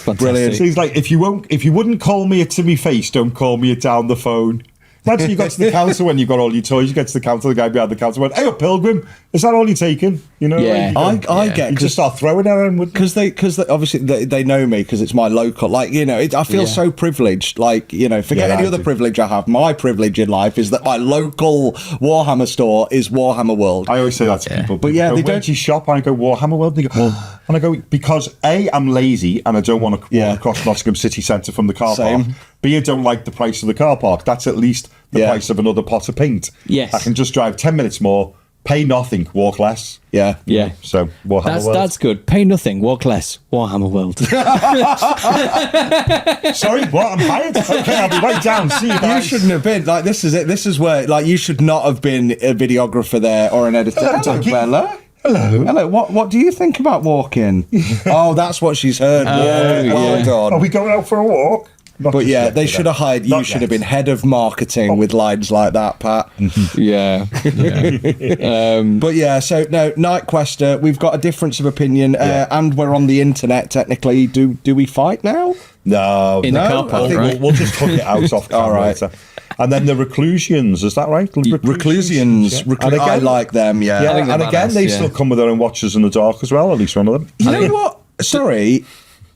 [SPEAKER 3] Brilliant.
[SPEAKER 2] So he's like, if you wouldn't call me it to me face, don't call me it down the phone. Imagine you got to the counter when you got all your toys. You get to the counter, the guy behind the counter went, "Hey up, Pilgrim, is that all you're taking?" You know,
[SPEAKER 4] yeah.
[SPEAKER 3] I get
[SPEAKER 2] you just start throwing at him
[SPEAKER 3] because they obviously they know me because it's my local. Like, you know, I feel so privileged. Like, you know, forget any other privilege I have. My privilege in life is that my local Warhammer store is Warhammer World.
[SPEAKER 2] I always say that to people.
[SPEAKER 3] But yeah,
[SPEAKER 2] where'd you shop? And I go Warhammer World. And they go, And I go, because A, I'm lazy and I don't want to walk across Nottingham City Centre from the car park. B, I don't like the price of the car park. That's at least the price of another pot of paint.
[SPEAKER 4] Yes.
[SPEAKER 2] I can just drive 10 minutes more, pay nothing, walk less.
[SPEAKER 3] Yeah.
[SPEAKER 2] So Warhammer World.
[SPEAKER 4] That's good. Pay nothing, walk less. Warhammer World.
[SPEAKER 2] Sorry, what? I'm hired. Okay, I'll be right down. See you guys.
[SPEAKER 3] You shouldn't have been. Like, this is it. This is where, like, you should not have been a videographer there or an editor.
[SPEAKER 2] Hello,
[SPEAKER 3] Bella.
[SPEAKER 2] Hello.
[SPEAKER 3] Hello. What do you think about walking? Oh, that's what she's heard. Well done.
[SPEAKER 2] Are we going out for a walk?
[SPEAKER 3] But yeah, they should have hired you. Should have been head of marketing with lines like that, Pat.
[SPEAKER 4] Yeah.
[SPEAKER 3] But yeah, so no, Night Quester. We've got a difference of opinion, and we're on the internet. Technically, do we fight now?
[SPEAKER 2] No,
[SPEAKER 4] In the car park, right?
[SPEAKER 2] We'll just hook it out off camera.
[SPEAKER 3] All right.
[SPEAKER 2] Later. And then the Reclusians, is that right?
[SPEAKER 3] Reclusians.
[SPEAKER 2] Yeah. And again,
[SPEAKER 3] I like them. Yeah.
[SPEAKER 2] Yeah,
[SPEAKER 4] think
[SPEAKER 2] and
[SPEAKER 4] they're
[SPEAKER 2] again,
[SPEAKER 4] badass,
[SPEAKER 2] they
[SPEAKER 4] yeah.
[SPEAKER 2] still come with their own watches in the dark as well. At least one of them.
[SPEAKER 3] You know what? Sorry,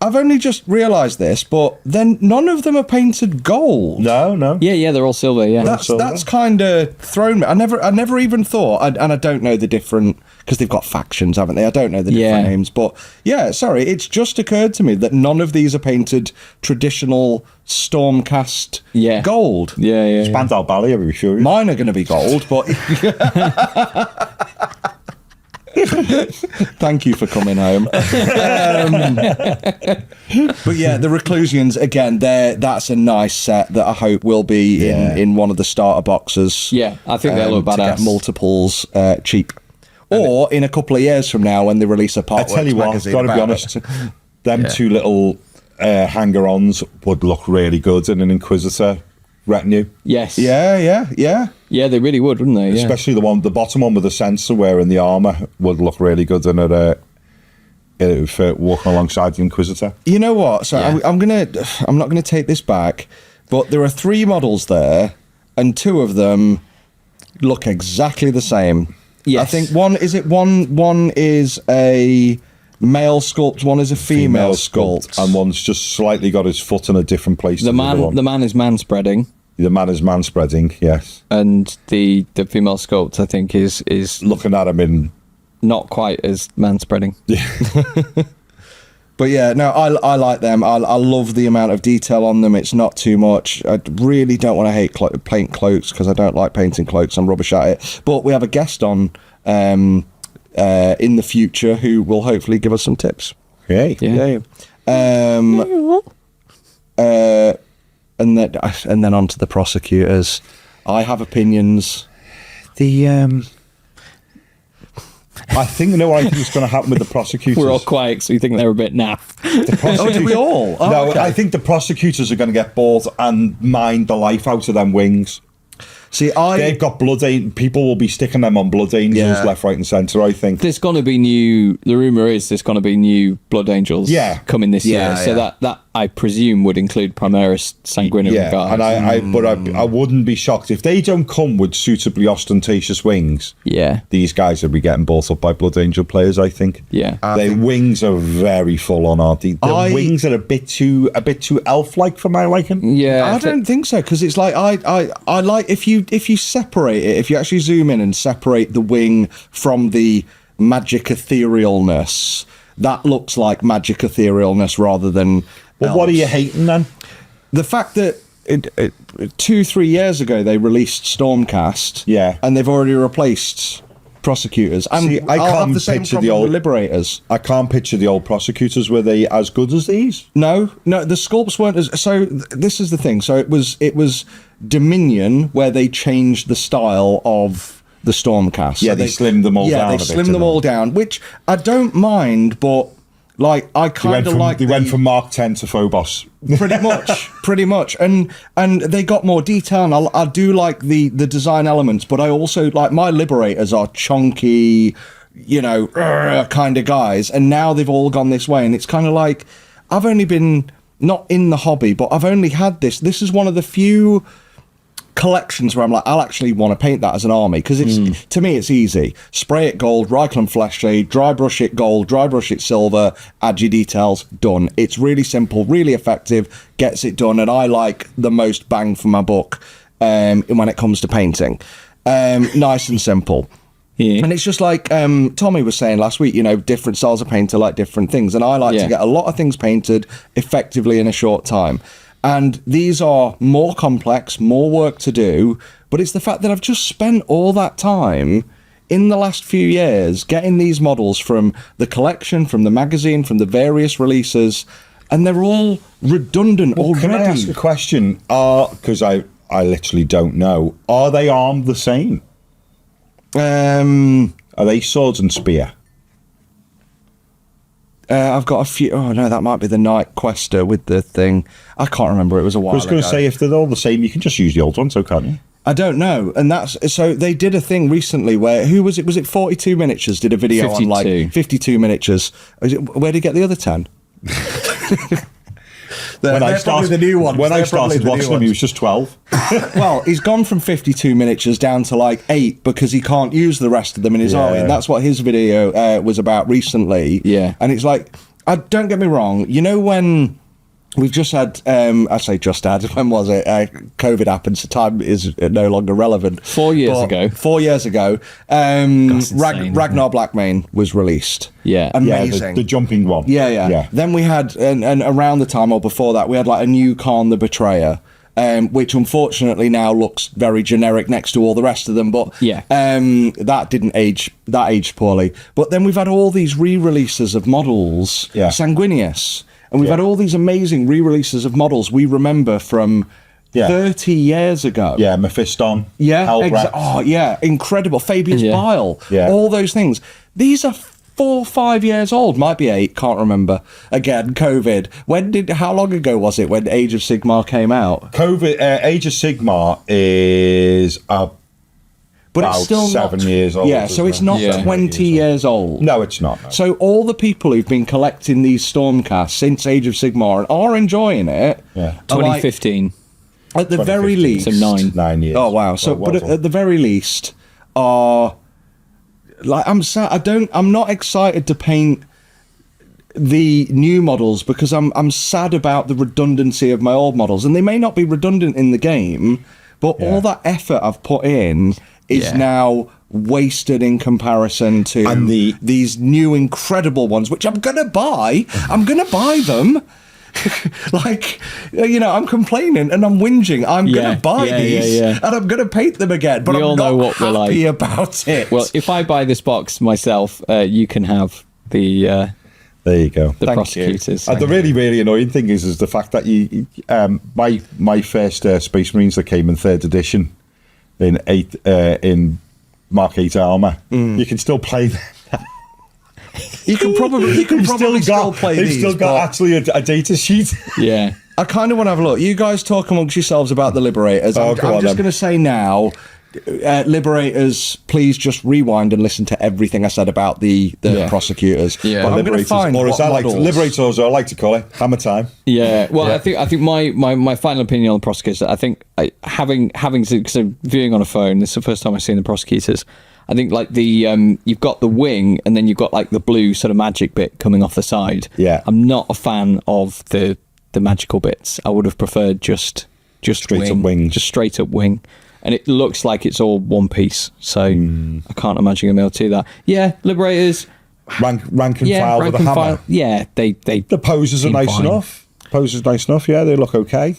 [SPEAKER 3] I've only just realised this, but then none of them are painted gold.
[SPEAKER 2] No.
[SPEAKER 4] Yeah, they're all silver, yeah.
[SPEAKER 3] That's kind of thrown me. I never even thought, and I don't know the different, because they've got factions, haven't they? I don't know the different names, but yeah, sorry, it's just occurred to me that none of these are painted traditional Stormcast gold.
[SPEAKER 4] Yeah.
[SPEAKER 2] Spandau Ballet, are we sure?
[SPEAKER 3] Mine are going to be gold, but thank you for coming home. But yeah, the Reclusians again. That's a nice set that I hope will be in one of the starter boxes.
[SPEAKER 4] Yeah, I think they look
[SPEAKER 3] to
[SPEAKER 4] badass.
[SPEAKER 3] get multiples cheap, or in a couple of years from now when they release a part.
[SPEAKER 2] I tell you what, I've got to be honest. Them two little hanger-ons would look really good in an Inquisitor retinue.
[SPEAKER 4] Yes.
[SPEAKER 3] Yeah.
[SPEAKER 4] Yeah, they really would, wouldn't they? Yeah.
[SPEAKER 2] Especially the bottom one with the sensor wearing the armour would look really good in it. For walking alongside the Inquisitor.
[SPEAKER 3] You know what? So I'm not gonna take this back, but there are 3 models there, and 2 of them look exactly the same.
[SPEAKER 4] Yes.
[SPEAKER 3] I think one is a male sculpt, one is a female sculpt,
[SPEAKER 2] and one's just slightly got his foot in a different place.
[SPEAKER 4] The man is man spreading.
[SPEAKER 2] The man is man spreading, yes.
[SPEAKER 4] And the female sculpt, I think, is
[SPEAKER 2] looking at him in
[SPEAKER 4] not quite as man spreading.
[SPEAKER 3] But yeah, no, I like them. I love the amount of detail on them. It's not too much. I really don't want to paint cloaks because I don't like painting cloaks. I'm rubbish at it. But we have a guest on in the future who will hopefully give us some tips.
[SPEAKER 2] Yay.
[SPEAKER 3] Yeah. And then on to the prosecutors. I have opinions.
[SPEAKER 2] I think what I think is going to happen with the prosecutors.
[SPEAKER 4] We're all quiet, so we think they're a bit naff.
[SPEAKER 3] Oh, did we all? Oh,
[SPEAKER 2] no,
[SPEAKER 3] okay.
[SPEAKER 2] I think the prosecutors are going to get bored and mind the life out of them wings.
[SPEAKER 3] See,
[SPEAKER 2] they've got blood angels. People will be sticking them on blood angels left, right, and centre. I think
[SPEAKER 4] there's going to be new. The rumor is there's going to be new blood angels. coming this year. So that I presume would include Primaris Sanguinary guards.
[SPEAKER 2] And I wouldn't be shocked if they don't come with suitably ostentatious wings.
[SPEAKER 4] Yeah,
[SPEAKER 2] these guys will be getting bought up by blood angel players. I think.
[SPEAKER 4] Yeah,
[SPEAKER 2] their wings are very full on, aren't they? Their wings are a bit too elf-like for my liking.
[SPEAKER 4] Yeah,
[SPEAKER 3] I don't think so, because it's like I like if you separate it, if you actually zoom in and separate the wing from the magic etherealness, that looks like magic etherealness rather than.
[SPEAKER 2] Well, what are you hating then?
[SPEAKER 3] The fact that 2-3 years ago they released Stormcast, and they've already replaced prosecutors. And
[SPEAKER 2] see, I can't picture the old
[SPEAKER 3] liberators.
[SPEAKER 2] I can't picture the old prosecutors. Were they as good as these?
[SPEAKER 3] No, the sculpts weren't as. So this is the thing. So it was Dominion where they changed the style of the Stormcast.
[SPEAKER 2] Yeah, so they slimmed them all down.
[SPEAKER 3] Yeah, they slimmed them all down, which I don't mind, but. Like I kind of like
[SPEAKER 2] they went from Mark 10 to Phobos,
[SPEAKER 3] pretty much, and they got more detail. And I do like the design elements, but I also like my liberators are chunky, kind of guys, and now they've all gone this way, and it's kind of like I've only been not in the hobby, but I've only had this. This is one of the few collections where I'm like, I'll actually want to paint that as an army, because it's to me it's easy. Spray it gold, Reikland flesh shade, dry brush it gold, dry brush it silver, add your details, done. It's really simple, really effective, gets it done, and I like the most bang for my buck when it comes to painting. Nice and simple.
[SPEAKER 4] Yeah.
[SPEAKER 3] And it's just like Tommy was saying last week, different styles of painter like different things. And I like to get a lot of things painted effectively in a short time. And these are more complex, more work to do. But it's the fact that I've just spent all that time in the last few years getting these models from the collection, from the magazine, from the various releases, and they're all redundant already.
[SPEAKER 2] Can I ask a question? Because I literally don't know. Are they armed the same? Are they swords and spear?
[SPEAKER 3] I've got a few. Oh no, that might be the Night Quester with the thing. I can't remember. It was a while ago.
[SPEAKER 2] I was going to say, if they're all the same, you can just use the old ones, can't you?
[SPEAKER 3] I don't know. And that's so they did a thing recently where who was it? Was it 42 Miniatures did a video
[SPEAKER 4] 52.
[SPEAKER 3] on like 52 miniatures? Where did he get the other 10?
[SPEAKER 2] When I started watching him, he was just 12.
[SPEAKER 3] Well, he's gone from 52 miniatures down to like 8 because he can't use the rest of them in his army. And that's what his video was about recently.
[SPEAKER 4] Yeah.
[SPEAKER 3] And it's like, don't get me wrong. When we've just had, when was it? COVID happened, so time is no longer relevant.
[SPEAKER 4] 4 years ago.
[SPEAKER 3] 4 years ago. Ragnar Blackmane was released.
[SPEAKER 4] Yeah.
[SPEAKER 3] Amazing.
[SPEAKER 2] The jumping one.
[SPEAKER 3] Yeah. Then we had, and around the time or before that, we had like a new Khan the Betrayer. Which unfortunately now looks very generic next to all the rest of them, but that didn't age. That aged poorly. But then we've had all these re-releases of models, Sanguinius, and we've had all these amazing re-releases of models we remember from 30 years ago.
[SPEAKER 2] Yeah, Mephiston.
[SPEAKER 3] Yeah, incredible. Fabius Bile.
[SPEAKER 2] Yeah.
[SPEAKER 3] All those things. These are 4 or 5 years old, might be 8, can't remember. Again, COVID. How long ago was it when Age of Sigmar came out?
[SPEAKER 2] Age of Sigmar is
[SPEAKER 3] but it's still
[SPEAKER 2] 7 years old.
[SPEAKER 3] Yeah, so it's not 20 years old.
[SPEAKER 2] No, it's not. No.
[SPEAKER 3] So all the people who've been collecting these Stormcasts since Age of Sigmar and are enjoying it.
[SPEAKER 2] Yeah.
[SPEAKER 4] 2015.
[SPEAKER 3] At the very least.
[SPEAKER 4] So
[SPEAKER 2] 9 years.
[SPEAKER 3] Oh wow. So but at the very least are like I'm sad. I'm not excited to paint the new models because I'm sad about the redundancy of my old models, and they may not be redundant in the game, but all that effort I've put in is now wasted in comparison to these new incredible ones, which I'm gonna buy. I'm gonna buy them. I'm complaining and I'm whinging. I'm gonna buy these and I'm gonna paint them again, but I'm not happy about it.
[SPEAKER 4] Well, if I buy this box myself, you can have the
[SPEAKER 2] there you go.
[SPEAKER 4] The prosecutors.
[SPEAKER 2] The really, really annoying thing is the fact that my first Space Marines that came in 3rd edition in Mark 8 armor, you can still play them.
[SPEAKER 3] You can probably still play these.
[SPEAKER 2] They've still got actually a data sheet.
[SPEAKER 4] Yeah.
[SPEAKER 3] I kind of want to have a look. You guys talk amongst yourselves about the Liberators. I'm just going to say now, Liberators, please just rewind and listen to everything I said about the prosecutors.
[SPEAKER 4] Yeah.
[SPEAKER 3] But I'm going to find
[SPEAKER 2] or as Liberators, I like to call it, hammer time.
[SPEAKER 4] Yeah. Well, I think my final opinion on the prosecutors. I think having viewing on a phone. This is the first time I've seen the prosecutors. I think like the you've got the wing and then you've got like the blue sort of magic bit coming off the side.
[SPEAKER 2] Yeah.
[SPEAKER 4] I'm not a fan of the magical bits. I would have preferred just
[SPEAKER 2] straight up wing.
[SPEAKER 4] Just straight up wing. And it looks like it's all one piece. So I can't imagine them able to do that. Yeah, Liberators.
[SPEAKER 2] Rank and file with a hammer.
[SPEAKER 4] Yeah,
[SPEAKER 2] the poses are nice enough. Poses nice enough, yeah, they look okay.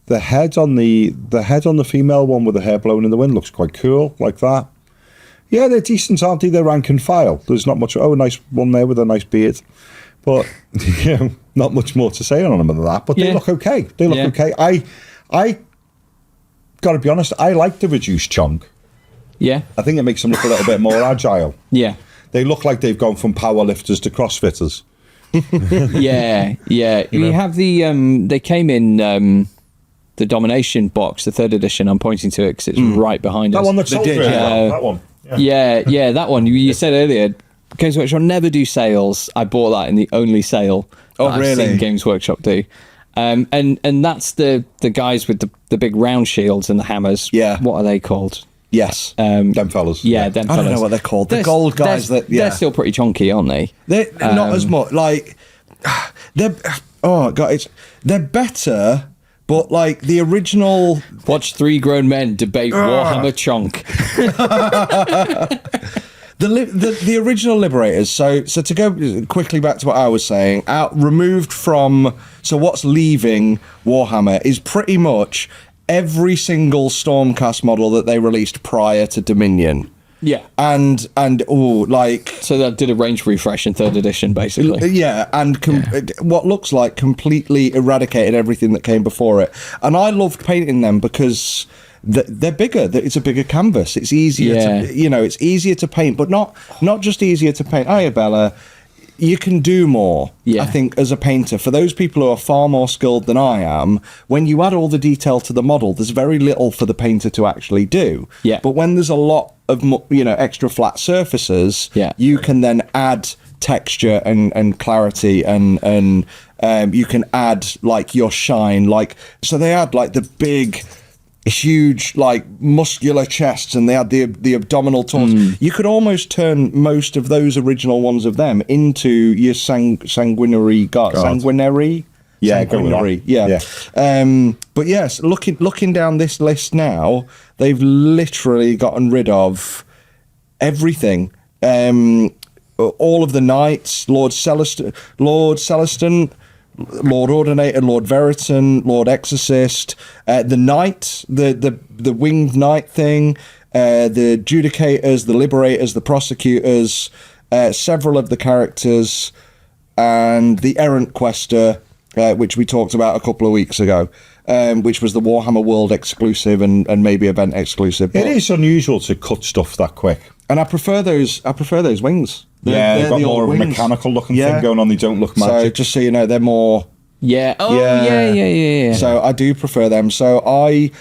[SPEAKER 2] The head on the female one with the hair blowing in the wind looks quite cool, like that. Yeah, they're decent, aren't they? They're rank and file. There's not much. Oh, a nice one there with a nice beard, but not much more to say on them than that. But they look okay. They look okay. I got to be honest. I like the reduced chunk. Yeah, I think it makes them look a little bit more agile.
[SPEAKER 4] Yeah,
[SPEAKER 2] they look like they've gone from power lifters to crossfitters.
[SPEAKER 4] yeah. You have the. They came in. The Domination box, the 3rd edition, I'm pointing to it because it's right behind us.
[SPEAKER 2] That one that's sold really well. That one.
[SPEAKER 4] Yeah, that one. You said earlier, Games Workshop never do sales. I bought that in the only sale I've seen Games Workshop do. And that's the guys with the big round shields and the hammers. Yeah. What are they called?
[SPEAKER 3] Yes.
[SPEAKER 2] Them fellas.
[SPEAKER 4] Yeah, them fellas.
[SPEAKER 3] I don't know what they're called. The gold guys
[SPEAKER 4] they're still pretty chunky, aren't they?
[SPEAKER 3] They're not as much. Like, they're better. But like the original,
[SPEAKER 4] Watch three grown men debate Warhammer Chonk.
[SPEAKER 3] the original Liberators. So to go quickly back to what I was saying, removed from. So what's leaving Warhammer is pretty much every single Stormcast model that they released prior to Dominion.
[SPEAKER 4] Yeah.
[SPEAKER 3] And like...
[SPEAKER 4] So that did a range refresh in 3rd edition, basically.
[SPEAKER 3] Yeah, and what looks like completely eradicated everything that came before it. And I loved painting them because they're bigger. It's a bigger canvas. It's easier to, it's easier to paint, but not just easier to paint. Hiya, Bella. You can do more, I think, as a painter. For those people who are far more skilled than I am, when you add all the detail to the model, there's very little for the painter to actually do.
[SPEAKER 4] Yeah.
[SPEAKER 3] But when there's a lot of, extra flat surfaces, you can then add texture and clarity and you can add, like, your shine. Like, so they add, like, the big... huge, like, muscular chests, and they had the abdominal torso. You could almost turn most of those original ones of them into your sanguinary god. Sanguinary?
[SPEAKER 2] Yeah,
[SPEAKER 3] sanguinary. Yeah. But yes, looking down this list now, they've literally gotten rid of everything. All of the knights, Lord Celestin, Lord Ordinator, Lord Veritan, Lord Exorcist, the Knight, the winged knight thing, the Judicators, the Liberators, the Prosecutors, several of the characters, and the Errant Quester, which we talked about a couple of weeks ago, which was the Warhammer World exclusive and maybe event exclusive.
[SPEAKER 2] It is unusual to cut stuff that quick.
[SPEAKER 3] And I prefer those wings.
[SPEAKER 2] They've got more of a mechanical looking thing going on. They don't look magic.
[SPEAKER 3] So just so you know, they're more...
[SPEAKER 4] Yeah. Oh, yeah.
[SPEAKER 3] So I do prefer them. So I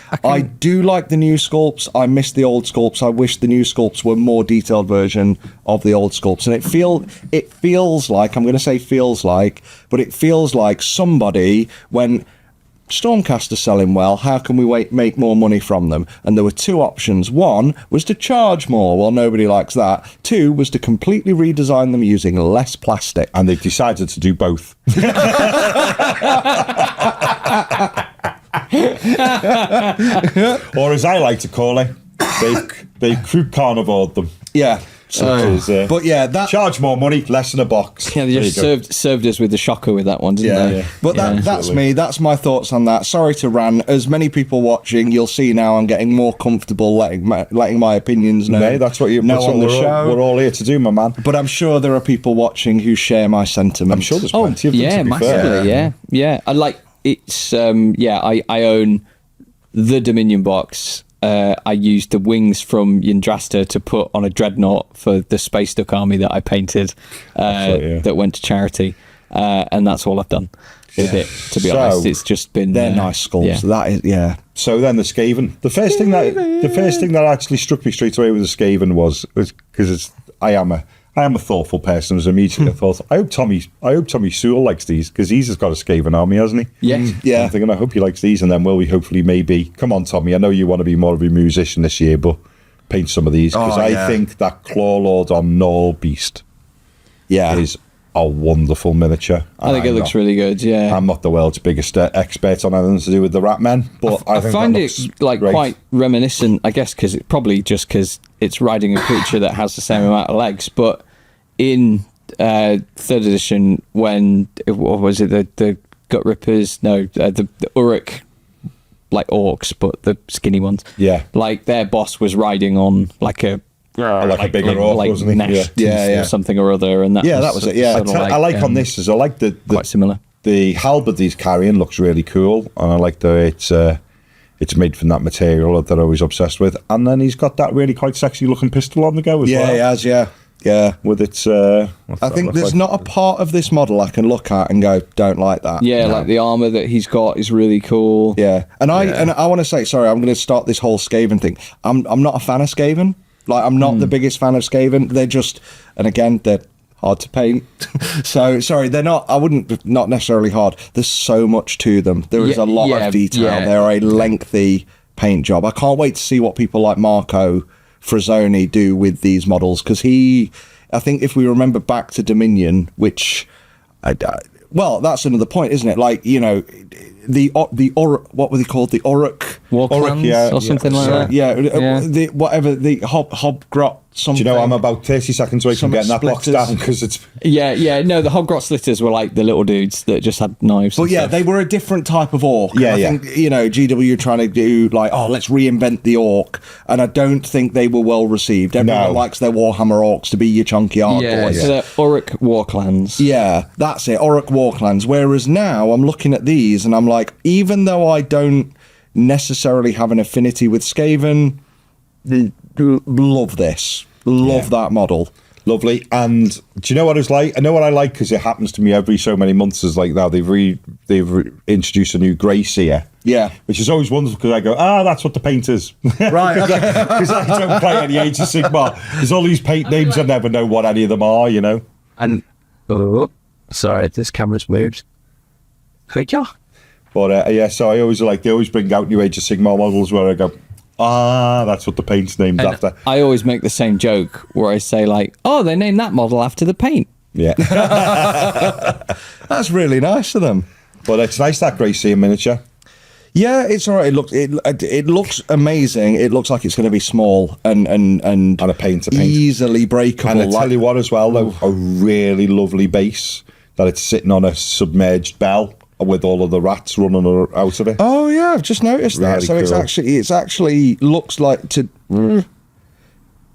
[SPEAKER 3] do like the new sculpts. I miss the old sculpts. I wish the new sculpts were more detailed version of the old sculpts. And it feels like, I'm going to say feels like, but it feels like somebody, when Stormcast are selling well, how can we make more money from them? And there were two options. One was to charge more. Well, nobody likes that. Two was to completely redesign them using less plastic.
[SPEAKER 2] And they've decided to do both. Or as I like to call it, they've croup carnivored them.
[SPEAKER 3] Yeah.
[SPEAKER 2] But yeah, charge more money, less in a box.
[SPEAKER 4] Yeah, they just served us with the shocker with that one, didn't they?
[SPEAKER 2] Yeah.
[SPEAKER 3] But that's me. That's my thoughts on that. Sorry to rant. As many people watching, you'll see now I'm getting more comfortable letting my opinions know.
[SPEAKER 2] No, that's what on the show. We're all here to do, my man.
[SPEAKER 3] But I'm sure there are people watching who share my sentiments.
[SPEAKER 2] I'm sure there's plenty of them.
[SPEAKER 4] Yeah,
[SPEAKER 2] to be
[SPEAKER 4] massively.
[SPEAKER 2] fair.
[SPEAKER 4] Yeah. I like it's. I own the Dominion box. I used the wings from Yndrasta to put on a dreadnought for the Space Duck army that I painted that went to charity, and that's all I've done with it. To be honest, it's just been
[SPEAKER 3] they're nice sculpts.
[SPEAKER 4] Yeah.
[SPEAKER 2] So then the Skaven. The first thing that actually struck me straight away with the Skaven was because I am a thoughtful person. As immediately I thought, I hope Tommy Sewell likes these, because he's got a Skaven army, hasn't he?
[SPEAKER 4] Yes.
[SPEAKER 3] Yeah.
[SPEAKER 2] I'm thinking, I hope he likes these, and then will we hopefully maybe, come on Tommy, I know you want to be more of a musician this year, but paint some of these, because I think that Claw Lord on Gnoll Beast is a wonderful miniature.
[SPEAKER 4] I think it looks really good. Yeah,
[SPEAKER 2] I'm not the world's biggest expert on anything to do with the Rat Men, but I think
[SPEAKER 4] find
[SPEAKER 2] it
[SPEAKER 4] like
[SPEAKER 2] great.
[SPEAKER 4] quite reminiscent, I guess, because it's riding a creature that has the same amount of legs. But in 3rd edition, when what was it, the Gut Rippers? No, the Uruk, like orcs, but the skinny ones.
[SPEAKER 2] Yeah,
[SPEAKER 4] like their boss was riding on like a
[SPEAKER 2] bigger orc, wasn't he?
[SPEAKER 4] Or something or other, and
[SPEAKER 2] that was it. Yeah, I like on this is I like the
[SPEAKER 4] quite similar.
[SPEAKER 2] The halberd he's carrying looks really cool, and I like that it's made from that material that I'm always obsessed with. And then he's got that really quite sexy looking pistol on the go as well.
[SPEAKER 3] Yeah, he has. Yeah,
[SPEAKER 2] with its.
[SPEAKER 3] I think there's not a part of this model I can look at and go, don't like that.
[SPEAKER 4] Yeah, like the armor that he's got is really cool.
[SPEAKER 3] Yeah, and I want to say, sorry, I'm going to start this whole Skaven thing. I'm not a fan of Skaven. Like, I'm not the biggest fan of Skaven. They're just, and again, they're hard to paint. So sorry, they're not. Not necessarily hard. There's so much to them. There is a lot of detail. They're a lengthy paint job. I can't wait to see what people like Marco Frazzoni do with these models, because I think if we remember back to Dominion, which well, that's another point, isn't it? Like, what were they called? The Orc
[SPEAKER 4] Warclans or something like that.
[SPEAKER 3] Yeah, the Hobgrot something.
[SPEAKER 2] Do you know, I'm about 30 seconds away from getting that box down because it's...
[SPEAKER 4] No, the Hobgrot Slitters were like the little dudes that just had knives.
[SPEAKER 3] But
[SPEAKER 4] stuff.
[SPEAKER 3] they were a different type of orc.
[SPEAKER 2] Yeah,
[SPEAKER 3] I think, GW trying to do like, let's reinvent the orc. And I don't think they were well received. Everyone likes their Warhammer orcs to be your chunky hardcore.
[SPEAKER 4] So they're Orc Warclans.
[SPEAKER 3] Yeah, that's it, Orc Warclans. Whereas now I'm looking at these and I'm like, even though I don't necessarily have an affinity with Skaven, love this. Love that model.
[SPEAKER 2] Lovely. And do you know what it's like? I know what I like because it happens to me every so many months. Is like now they've introduced a new grey seer.
[SPEAKER 3] Yeah.
[SPEAKER 2] Which is always wonderful because I go, that's what the paint is.
[SPEAKER 3] Right, okay.
[SPEAKER 2] Because I don't play any Age of Sigmar. There's all these paint names, I never know what any of them are, you know?
[SPEAKER 1] And, sorry, this camera's moved. Quicker.
[SPEAKER 2] But, so I always they always bring out new Age of Sigmar models where I go, that's what the paint's named after.
[SPEAKER 4] I always make the same joke where I say like, they named that model after the paint.
[SPEAKER 2] Yeah.
[SPEAKER 3] That's really nice of them.
[SPEAKER 2] But it's nice, that grey seer miniature.
[SPEAKER 3] Yeah, it's all right. It looks amazing. It looks like it's going to be small and
[SPEAKER 2] a paint
[SPEAKER 3] easily breakable.
[SPEAKER 2] And I tell you what as well, though, a really lovely base that it's sitting on a submerged bell with all of the rats running out of it.
[SPEAKER 3] Oh yeah, I've just noticed that.
[SPEAKER 2] Really
[SPEAKER 3] So
[SPEAKER 2] cool.
[SPEAKER 3] it's actually looks like to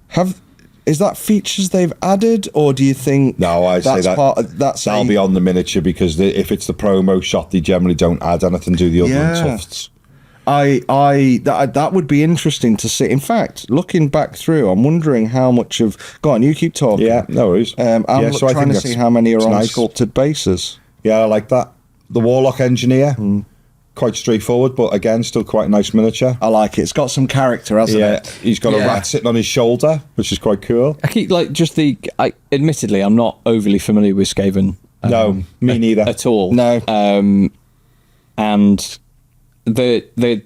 [SPEAKER 3] have. Is that features they've added, or do you think?
[SPEAKER 2] No, I say that that'll be on the miniature because if it's the promo shot, they generally don't add anything to the other tufts.
[SPEAKER 3] That would be interesting to see. In fact, looking back through, I'm wondering how much of. Go on, you keep talking.
[SPEAKER 2] Yeah, no worries.
[SPEAKER 3] I'm
[SPEAKER 2] so
[SPEAKER 3] trying to see how many are on sculpted bases.
[SPEAKER 2] Yeah, I like that. The Warlock Engineer, quite straightforward, but again, still quite a nice miniature.
[SPEAKER 3] I like it. It's got some character, hasn't it?
[SPEAKER 2] He's got a rat sitting on his shoulder, which is quite cool.
[SPEAKER 4] I keep admittedly, I'm not overly familiar with Skaven.
[SPEAKER 2] No, me neither.
[SPEAKER 4] At all.
[SPEAKER 3] No.
[SPEAKER 4] And the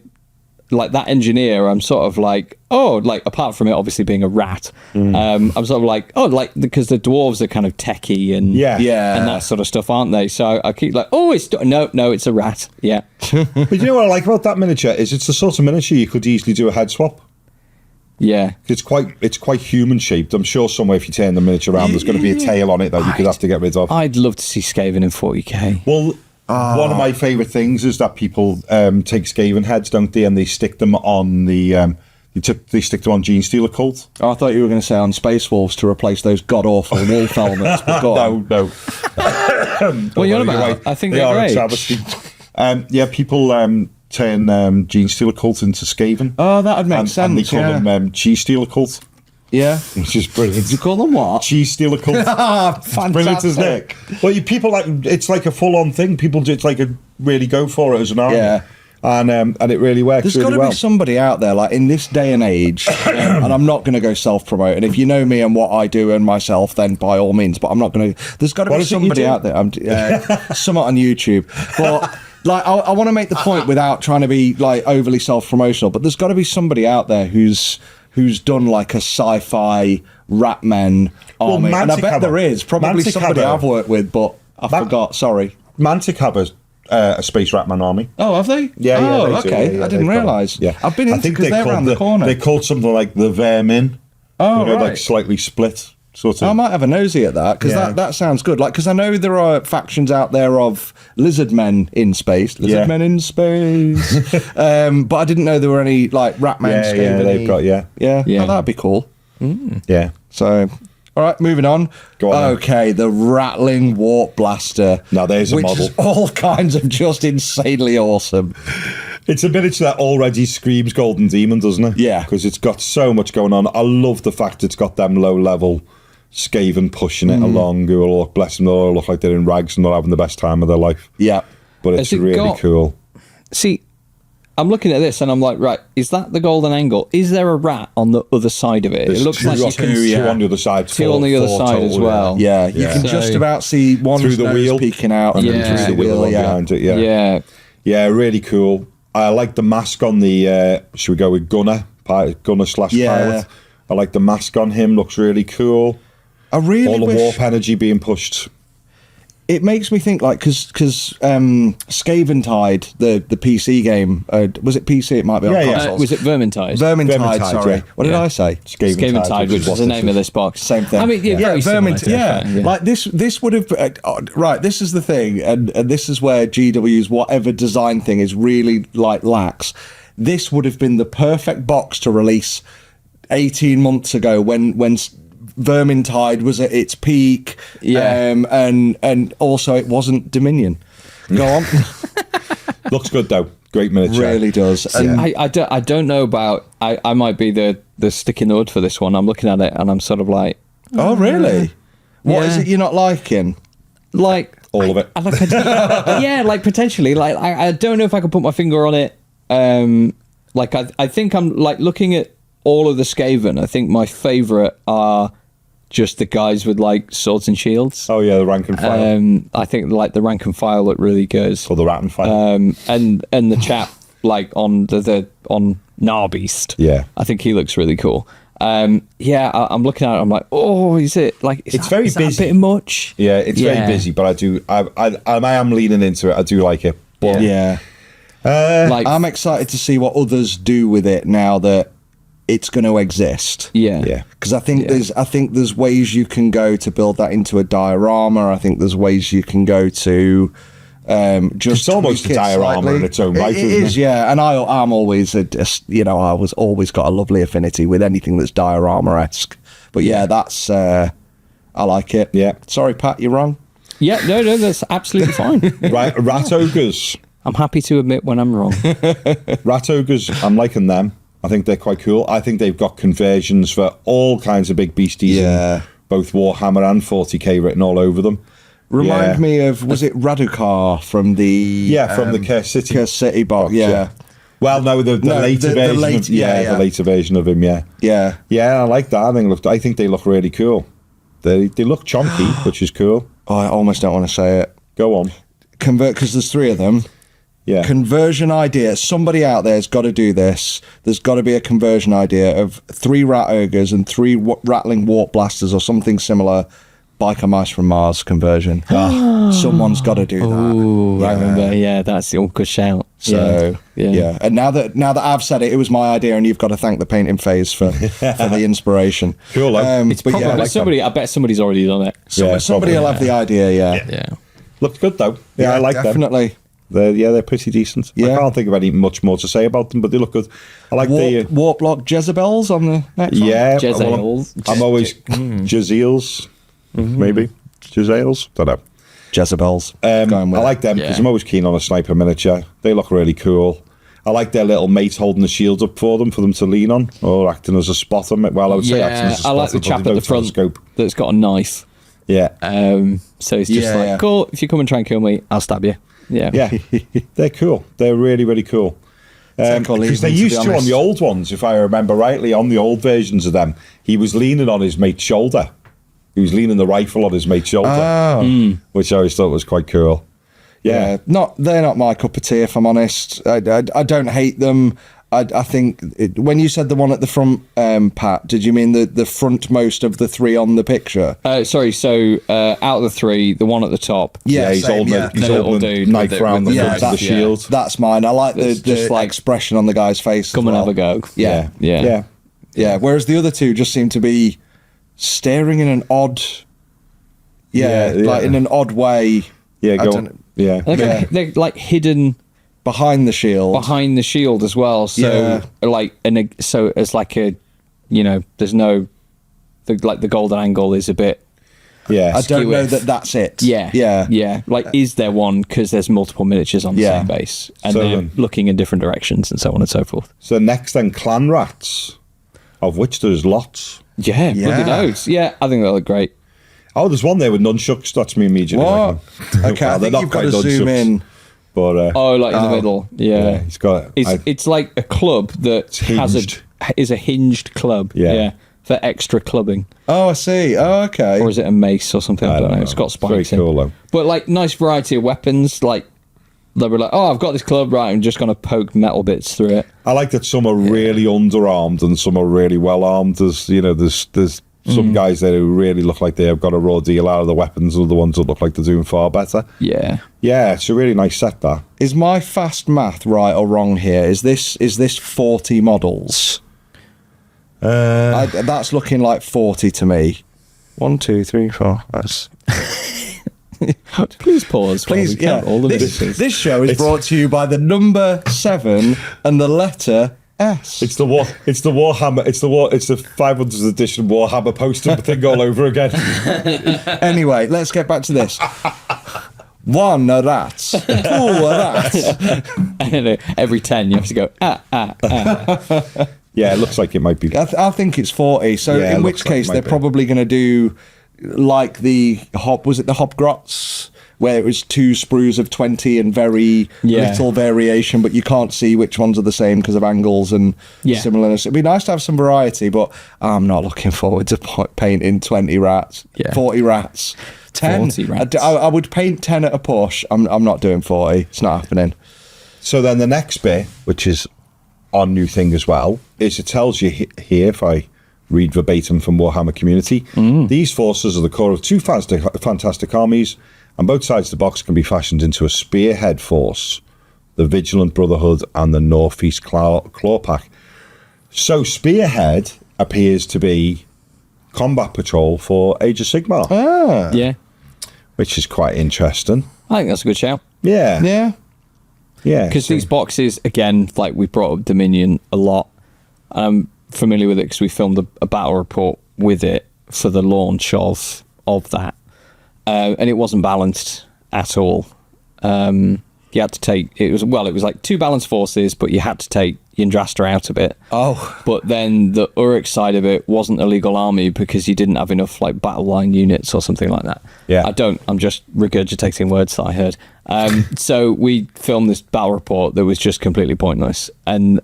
[SPEAKER 4] like that engineer, I'm sort of like, apart from it obviously being a rat, I'm sort of like, because the dwarves are kind of techie and and that sort of stuff, aren't they? So I keep like, it's a rat. Yeah.
[SPEAKER 2] But you know what I like about that miniature is it's the sort of miniature you could easily do a head swap.
[SPEAKER 4] Yeah.
[SPEAKER 2] It's quite human shaped. I'm sure somewhere if you turn the miniature around, there's going to be a tail on it that you could have to get rid of.
[SPEAKER 4] I'd love to see Skaven in 40k.
[SPEAKER 2] Well, one of my favourite things is that people take Skaven heads, don't they, and they stick them on the they stick them on Genestealer Cult.
[SPEAKER 3] Oh, I thought you were going to say on Space Wolves to replace those god awful wolf helmets. But go on.
[SPEAKER 2] No.
[SPEAKER 4] What are you on about? I think they're great.
[SPEAKER 2] People turn Genestealer Cult into Skaven.
[SPEAKER 3] Oh, that would make sense.
[SPEAKER 2] And they call them Cheese Stealer Cult.
[SPEAKER 3] Yeah,
[SPEAKER 2] which is brilliant.
[SPEAKER 3] You call them what?
[SPEAKER 2] Cheese Stealer Cult.
[SPEAKER 3] Fantastic.
[SPEAKER 2] Brilliant, isn't it? Well, people it's like a full-on thing. People just really go for it as an army. Yeah. And it really works.
[SPEAKER 3] There's
[SPEAKER 2] really
[SPEAKER 3] got to be somebody out there, like in this day and age, and I'm not going to go self-promote. And if you know me and what I do and myself, then by all means. But I'm not going to. There's got to be somebody out there. Somewhat on YouTube, but. Like I want to make the point without trying to be like overly self-promotional, but there's got to be somebody out there who's done like a sci-fi Ratmen army, and I bet there is probably somebody I've worked with, but I forgot. Sorry,
[SPEAKER 2] Mantic have a space Ratman army.
[SPEAKER 3] Oh, have they?
[SPEAKER 2] Yeah.
[SPEAKER 3] Oh, okay. I didn't realise.
[SPEAKER 2] Yeah,
[SPEAKER 3] I've been into because they're around the corner.
[SPEAKER 2] They're called something like the Vermin.
[SPEAKER 3] Oh, right.
[SPEAKER 2] Like slightly split. Sort of.
[SPEAKER 3] I might have a nosy at that because that sounds good. Like, because I know there are factions out there of lizard men in space, men in space. But I didn't know there were any like Ratman.
[SPEAKER 2] Yeah, they've got yeah.
[SPEAKER 3] Oh, that'd be cool.
[SPEAKER 2] Yeah.
[SPEAKER 3] So, all right, moving on.
[SPEAKER 2] Go on.
[SPEAKER 3] Okay, the rattling warp blaster.
[SPEAKER 2] Now there's a model.
[SPEAKER 3] Which is all kinds of just insanely awesome.
[SPEAKER 2] It's a miniature that already screams Golden Demon, doesn't it?
[SPEAKER 3] Yeah.
[SPEAKER 2] Because it's got so much going on. I love the fact it's got them low-level Skaven pushing it along, who all bless them, they all look like they're in rags and they're having the best time of their life.
[SPEAKER 3] Yeah.
[SPEAKER 2] But it's really cool.
[SPEAKER 4] See, I'm looking at this and I'm like, right, is that the golden angle? Is there a rat on the other side of it?
[SPEAKER 2] There's
[SPEAKER 4] it looks like you can
[SPEAKER 2] two on the other side.
[SPEAKER 4] Two on the other side as well.
[SPEAKER 3] Yeah, you can just about see one
[SPEAKER 2] through the wheel
[SPEAKER 3] peeking out and then through the wheel
[SPEAKER 2] behind it. Yeah, really cool. I like the mask on the. Should we go with Gunner /pilot? I like the mask on him. Looks really cool.
[SPEAKER 3] I really
[SPEAKER 2] all the
[SPEAKER 3] wish
[SPEAKER 2] warp energy being pushed.
[SPEAKER 3] it makes me think like because Skaventide, the PC game, was it PC? It might be on consoles.
[SPEAKER 4] Was it Vermintide?
[SPEAKER 3] Vermintide, sorry.
[SPEAKER 2] yeah.
[SPEAKER 3] What did I say?
[SPEAKER 4] Skaventide, which is the name of this box.
[SPEAKER 3] Same thing.
[SPEAKER 4] I mean, very similar,
[SPEAKER 3] Vermintide. Yeah. Like this would have right. This is the thing, and this is where GW's whatever design thing is really like lax. This would have been the perfect box to release 18 months ago when Vermintide was at its peak, and also it wasn't Dominion. Go on.
[SPEAKER 2] Looks good though. Great miniature.
[SPEAKER 3] Really does. And
[SPEAKER 4] I don't know about. I might be the stick in the wood for this one. I'm looking at it and I'm sort of like,
[SPEAKER 3] oh really? What is it you're not liking?
[SPEAKER 4] Like
[SPEAKER 2] all of it.
[SPEAKER 4] Like potentially. Like I don't know if I can put my finger on it. Like I think I'm like looking at all of the Skaven. I think my favourite are just the guys with like swords and shields.
[SPEAKER 2] Oh yeah, the rank and file.
[SPEAKER 4] I think like the rank and file look really good.
[SPEAKER 2] Or the rat and file.
[SPEAKER 4] And the chap like on the on Narbeast.
[SPEAKER 2] Yeah,
[SPEAKER 4] I think he looks really cool. I'm looking at it. I'm like, oh, is it like?
[SPEAKER 2] It's very busy.
[SPEAKER 4] That a bit much?
[SPEAKER 2] Yeah, it's very busy, but I am leaning into it. I do like it. But
[SPEAKER 3] like I'm excited to see what others do with it now that it's going to exist.
[SPEAKER 4] Yeah.
[SPEAKER 3] Because I think there's ways you can go to build that into a diorama. I think there's ways you can go to just.
[SPEAKER 2] It's almost a diorama
[SPEAKER 3] slightly.
[SPEAKER 2] in its own right.
[SPEAKER 3] It is, yeah. And I'm always I was always got a lovely affinity with anything that's diorama-esque. But that's I like it.
[SPEAKER 2] Yeah.
[SPEAKER 3] Sorry, Pat, you're wrong.
[SPEAKER 4] Yeah, no, that's absolutely fine.
[SPEAKER 2] Right, rat ogres.
[SPEAKER 4] I'm happy to admit when I'm wrong.
[SPEAKER 2] Rat ogres, I'm liking them. I think they're quite cool. I think they've got conversions for all kinds of big beasties.
[SPEAKER 3] Yeah.
[SPEAKER 2] Both Warhammer and 40k written all over them.
[SPEAKER 3] Remind me of, was it Radukar from the...
[SPEAKER 2] from the Curse City.
[SPEAKER 3] Curse City box, yeah.
[SPEAKER 2] Well, no, the later version. The later version of him, yeah.
[SPEAKER 3] Yeah.
[SPEAKER 2] Yeah, I like that. I think they look really cool. They look chunky, which is cool.
[SPEAKER 3] Oh, I almost don't want to say it.
[SPEAKER 2] Go on.
[SPEAKER 3] Convert, because there's 3 of them.
[SPEAKER 2] Yeah.
[SPEAKER 3] Conversion idea. Somebody out there has got to do this. There's got to be a conversion idea of 3 rat ogres and 3 rattling warp blasters or something similar. Biker Mice from Mars conversion. Someone's got to do that.
[SPEAKER 4] Ooh, I remember. That's the good shout.
[SPEAKER 3] So yeah. And now that I've said it, it was my idea, and you've got to thank the painting phase for the inspiration.
[SPEAKER 2] Cool.
[SPEAKER 4] It's probably I bet somebody's already done it.
[SPEAKER 3] Somebody will have the idea. Yeah.
[SPEAKER 2] Looks good though. Yeah, I like
[SPEAKER 3] definitely.
[SPEAKER 2] them. They're pretty decent.
[SPEAKER 3] Yeah.
[SPEAKER 2] I can't think of any much more to say about them, but they look good. I like the
[SPEAKER 3] warp block Jezebels on the next one.
[SPEAKER 4] Jezebels.
[SPEAKER 2] I'm always Jezels, maybe Jezels. Don't know.
[SPEAKER 3] Jezebels.
[SPEAKER 2] I like them because I'm always keen on a sniper miniature. They look really cool. I like their little mate holding the shields up for them to lean on, or acting as a spotter. Well, I would say acting as a spotter.
[SPEAKER 4] I like the chap at the front that's got a knife.
[SPEAKER 2] Yeah.
[SPEAKER 4] So it's just cool. If you come and try and kill me, I'll stab you. Yeah.
[SPEAKER 2] They're cool. They're really, really cool. Because they used to on the old ones, if I remember rightly, on the old versions of them, he was leaning on his mate's shoulder. He was leaning the rifle on his mate's shoulder, which I always thought was quite cool. Yeah.
[SPEAKER 3] They're not my cup of tea, if I'm honest. I don't hate them. I think when you said the one at the front, Pat, did you mean the frontmost of the 3 on the picture?
[SPEAKER 4] Sorry, so out of the 3, the one at the top.
[SPEAKER 3] Yeah,
[SPEAKER 2] he's holding
[SPEAKER 4] dude
[SPEAKER 2] knife around the shield.
[SPEAKER 3] That's mine. I like the expression on the guy's face.
[SPEAKER 4] Come and have a go.
[SPEAKER 3] Yeah. Whereas the other 2 just seem to be staring in an odd, like in an odd way.
[SPEAKER 2] Yeah,
[SPEAKER 4] they're like hidden
[SPEAKER 3] behind the shield
[SPEAKER 4] as well. So so it's like a, there's no, the golden angle is a bit.
[SPEAKER 2] Yeah,
[SPEAKER 3] I don't know that's it.
[SPEAKER 4] Yeah. Like, is there one? Because there's multiple miniatures on the same base, and they're looking in different directions, and so on and so forth.
[SPEAKER 2] So next, then, clan rats, of which there's lots.
[SPEAKER 4] Yeah, bloody loads. Yeah, I think they look great.
[SPEAKER 2] Oh, there's one there with nunchucks. That's me immediately.
[SPEAKER 3] What? Okay, I think you've got to zoom in.
[SPEAKER 2] But
[SPEAKER 4] like in the middle. Yeah,
[SPEAKER 2] he's got.
[SPEAKER 4] It's like a club that is a hinged club.
[SPEAKER 2] Yeah.
[SPEAKER 4] For extra clubbing.
[SPEAKER 3] Oh, I see. Oh, okay.
[SPEAKER 4] Or is it a mace or something? I don't know. It's got spikes.
[SPEAKER 2] Very cool though.
[SPEAKER 4] But like nice variety of weapons. Like they were like, oh, I've got this club, right? I'm just gonna poke metal bits through it.
[SPEAKER 2] I like that some are really underarmed and some are really well armed. There's some guys there who really look like they have got a raw deal out of the weapons, are the ones that look like they're doing far better.
[SPEAKER 4] Yeah.
[SPEAKER 2] Yeah, it's a really nice set, that.
[SPEAKER 3] Is my fast math right or wrong here? Is this 40 models? That's looking like 40 to me. 1, 2, 3, 4. That's...
[SPEAKER 4] Please pause.
[SPEAKER 3] Please,
[SPEAKER 4] while we count all the
[SPEAKER 3] this,
[SPEAKER 4] miniatures.
[SPEAKER 3] this show is brought to you by the number 7 and the letter S.
[SPEAKER 2] It's the Warhammer. It's the 500th edition Warhammer poster thing all over again.
[SPEAKER 3] Anyway, let's get back to this. 1 a rat, 2 a rat.
[SPEAKER 4] Every 10 you have to go
[SPEAKER 2] Yeah, it looks like it might be.
[SPEAKER 3] I think it's 40. So
[SPEAKER 2] Yeah,
[SPEAKER 3] in
[SPEAKER 2] it
[SPEAKER 3] which
[SPEAKER 2] looks like
[SPEAKER 3] case
[SPEAKER 2] it might
[SPEAKER 3] they're
[SPEAKER 2] be.
[SPEAKER 3] probably going to do like the was it the Hobgrots, where it was 2 sprues of 20 and very little variation, but you can't see which ones are the same because of angles and similarness. It'd be nice to have some variety, but I'm not looking forward to painting 20 rats, 40 rats. 10.
[SPEAKER 4] 40 rats.
[SPEAKER 3] I would paint 10 at a push. I'm not doing 40. It's not happening.
[SPEAKER 2] So then the next bit, which is on new thing as well, is it tells you here, if I read verbatim from Warhammer Community, these forces are the core of 2 fantastic armies, and both sides of the box can be fashioned into a Spearhead force, the Vigilant Brotherhood and the Northeast Claw Pack. So Spearhead appears to be combat patrol for Age of Sigmar.
[SPEAKER 4] Yeah.
[SPEAKER 2] Which is quite interesting.
[SPEAKER 4] I think that's a good shout.
[SPEAKER 2] Yeah.
[SPEAKER 3] Yeah.
[SPEAKER 2] Yeah.
[SPEAKER 4] Because these boxes, again, like we brought up Dominion a lot. I'm familiar with it because we filmed a battle report with it for the launch of that. And it wasn't balanced at all. You had to take, it was like 2 balanced forces, but you had to take Yndrasta out of it.
[SPEAKER 3] Oh.
[SPEAKER 4] But then the Uruk side of it wasn't a legal army because you didn't have enough like battle line units or something like that.
[SPEAKER 2] Yeah.
[SPEAKER 4] I'm just regurgitating words that I heard. So we filmed this battle report that was just completely pointless. And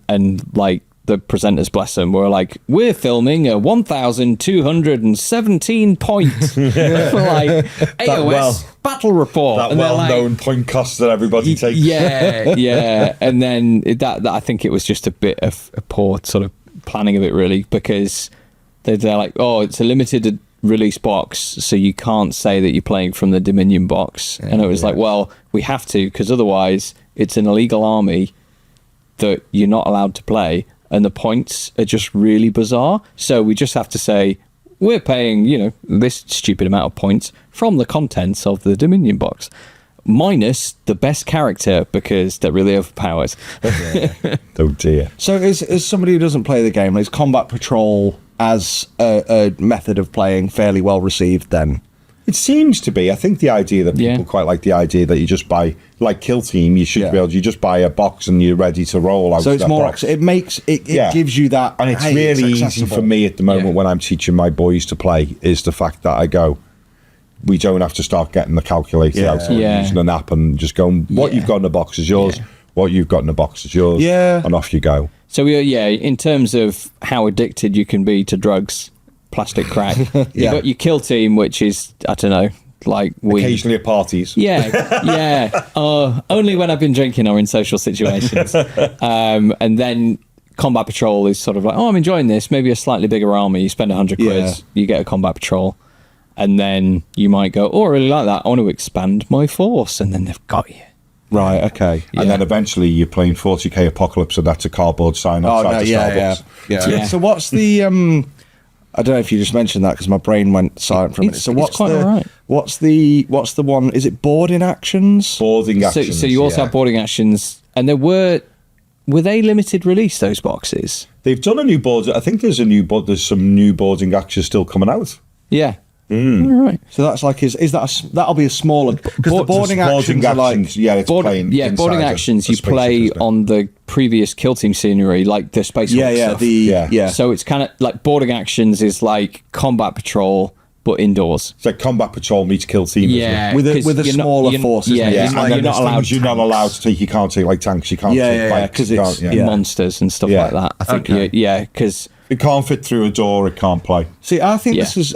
[SPEAKER 4] like the presenters, bless them, were like, we're filming a 1,217 point like AOS battle report.
[SPEAKER 2] That
[SPEAKER 4] And they're
[SPEAKER 2] well-known point cost that everybody takes.
[SPEAKER 4] Yeah. And then that I think it was just a bit of a poor sort of planning of it, really, because they're like, oh, it's a limited release box, so you can't say that you're playing from the Dominion box. And it was like, well, we have to, because otherwise it's an illegal army that you're not allowed to play, and the points are just really bizarre. So we just have to say, we're paying, this stupid amount of points from the contents of the Dominion box, minus the best character, because they're really overpowered.
[SPEAKER 2] Oh dear.
[SPEAKER 3] So is somebody who doesn't play the game, is combat patrol as a method of playing fairly well received then?
[SPEAKER 2] It seems to be. I think the idea that people quite like the idea that you just buy, like Kill Team, you should be able to, you just buy a box and you're ready to roll out.
[SPEAKER 3] So it's
[SPEAKER 2] that
[SPEAKER 3] more,
[SPEAKER 2] box.
[SPEAKER 3] it makes, it gives you that.
[SPEAKER 2] And it's
[SPEAKER 3] hey,
[SPEAKER 2] really easy
[SPEAKER 3] accessible.
[SPEAKER 2] for me at the moment when I'm teaching my boys to play, is the fact that I go, we don't have to start getting the calculator out or using an app and just going, what you've got in the box is yours, what you've got in the box is yours, and off you go.
[SPEAKER 4] So in terms of how addicted you can be to drugs, plastic crack, you got your Kill Team, which is, I don't know, like
[SPEAKER 2] occasionally at parties.
[SPEAKER 4] Only when I've been drinking or in social situations. And then Combat Patrol is sort of like, oh, I'm enjoying this, maybe a slightly bigger army, you spend 100 quid, you get a Combat Patrol, and then you might go, oh, I really like that, I want to expand my force, and then they've got you.
[SPEAKER 3] Right, okay.
[SPEAKER 2] And then eventually you're playing 40k Apocalypse, and that's a cardboard sign outside the Starbucks.
[SPEAKER 3] So what's the I don't know if you just mentioned that because my brain went silent for a minute. So what's what's the one? Is it boarding actions?
[SPEAKER 2] Boarding actions.
[SPEAKER 4] So you also have boarding actions, and were they limited release, those boxes?
[SPEAKER 2] They've done a new board. I think there's some new boarding actions still coming out.
[SPEAKER 4] Yeah. All right.
[SPEAKER 3] So that's like that'll be a smaller, because the boarding actions are like
[SPEAKER 4] boarding actions you play on the previous Kill Team scenery, like the space stuff. So it's kind of like boarding actions is like Combat Patrol but indoors.
[SPEAKER 2] It's like Combat Patrol meets Kill Team,
[SPEAKER 3] with a smaller force.
[SPEAKER 4] You're not allowed
[SPEAKER 2] to take. You can't take like tanks. You can't take bikes.
[SPEAKER 3] Because it's
[SPEAKER 4] monsters and stuff like that. I think because
[SPEAKER 2] it can't fit through a door. It can't play.
[SPEAKER 3] See, I think this is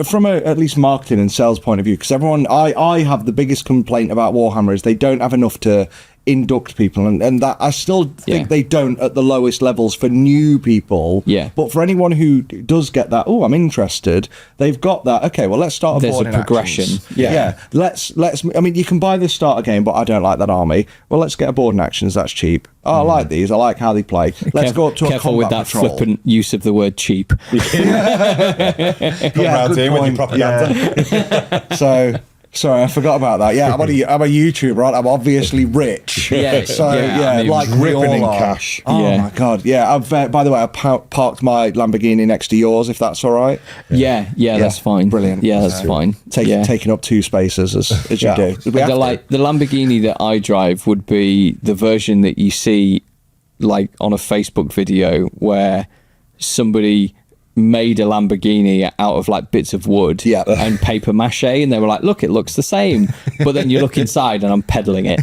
[SPEAKER 3] from at least marketing and sales point of view, because I have the biggest complaint about Warhammer is they don't have enough to induct people, and that I still think they don't at the lowest levels for new people.
[SPEAKER 4] Yeah.
[SPEAKER 3] But for anyone who does get that, oh, I'm interested, they've got that. Okay, well, let's start.
[SPEAKER 4] There's a progression.
[SPEAKER 3] Yeah. Let's. I mean, you can buy this starter game, but I don't like that army. Well, let's get a board and actions. That's cheap. Oh, I like these. I like how they play. Let's go up to a
[SPEAKER 4] careful
[SPEAKER 3] combat
[SPEAKER 4] with that
[SPEAKER 3] patrol.
[SPEAKER 4] flippant use of the word cheap.
[SPEAKER 2] Come round
[SPEAKER 3] good
[SPEAKER 2] here with your
[SPEAKER 3] point.
[SPEAKER 2] propaganda.
[SPEAKER 3] So. Sorry, I forgot about that. Yeah, I'm a YouTuber, right? I'm obviously rich.
[SPEAKER 4] Yeah,
[SPEAKER 3] So,
[SPEAKER 4] I mean,
[SPEAKER 3] like we
[SPEAKER 2] dripping
[SPEAKER 3] all
[SPEAKER 2] in
[SPEAKER 3] are.
[SPEAKER 2] cash.
[SPEAKER 3] Oh,
[SPEAKER 4] Yeah.
[SPEAKER 3] my God. Yeah, I've, by the way, I parked my Lamborghini next to yours, if that's all right.
[SPEAKER 4] Yeah, that's fine.
[SPEAKER 3] Brilliant.
[SPEAKER 4] Yeah, that's fine.
[SPEAKER 3] Taking up 2 spaces, as you do. We have to.
[SPEAKER 4] The Lamborghini that I drive would be the version that you see like on a Facebook video where somebody made a Lamborghini out of like bits of wood and paper mache, and they were like, look, it looks the same, but then you look inside and I'm peddling it.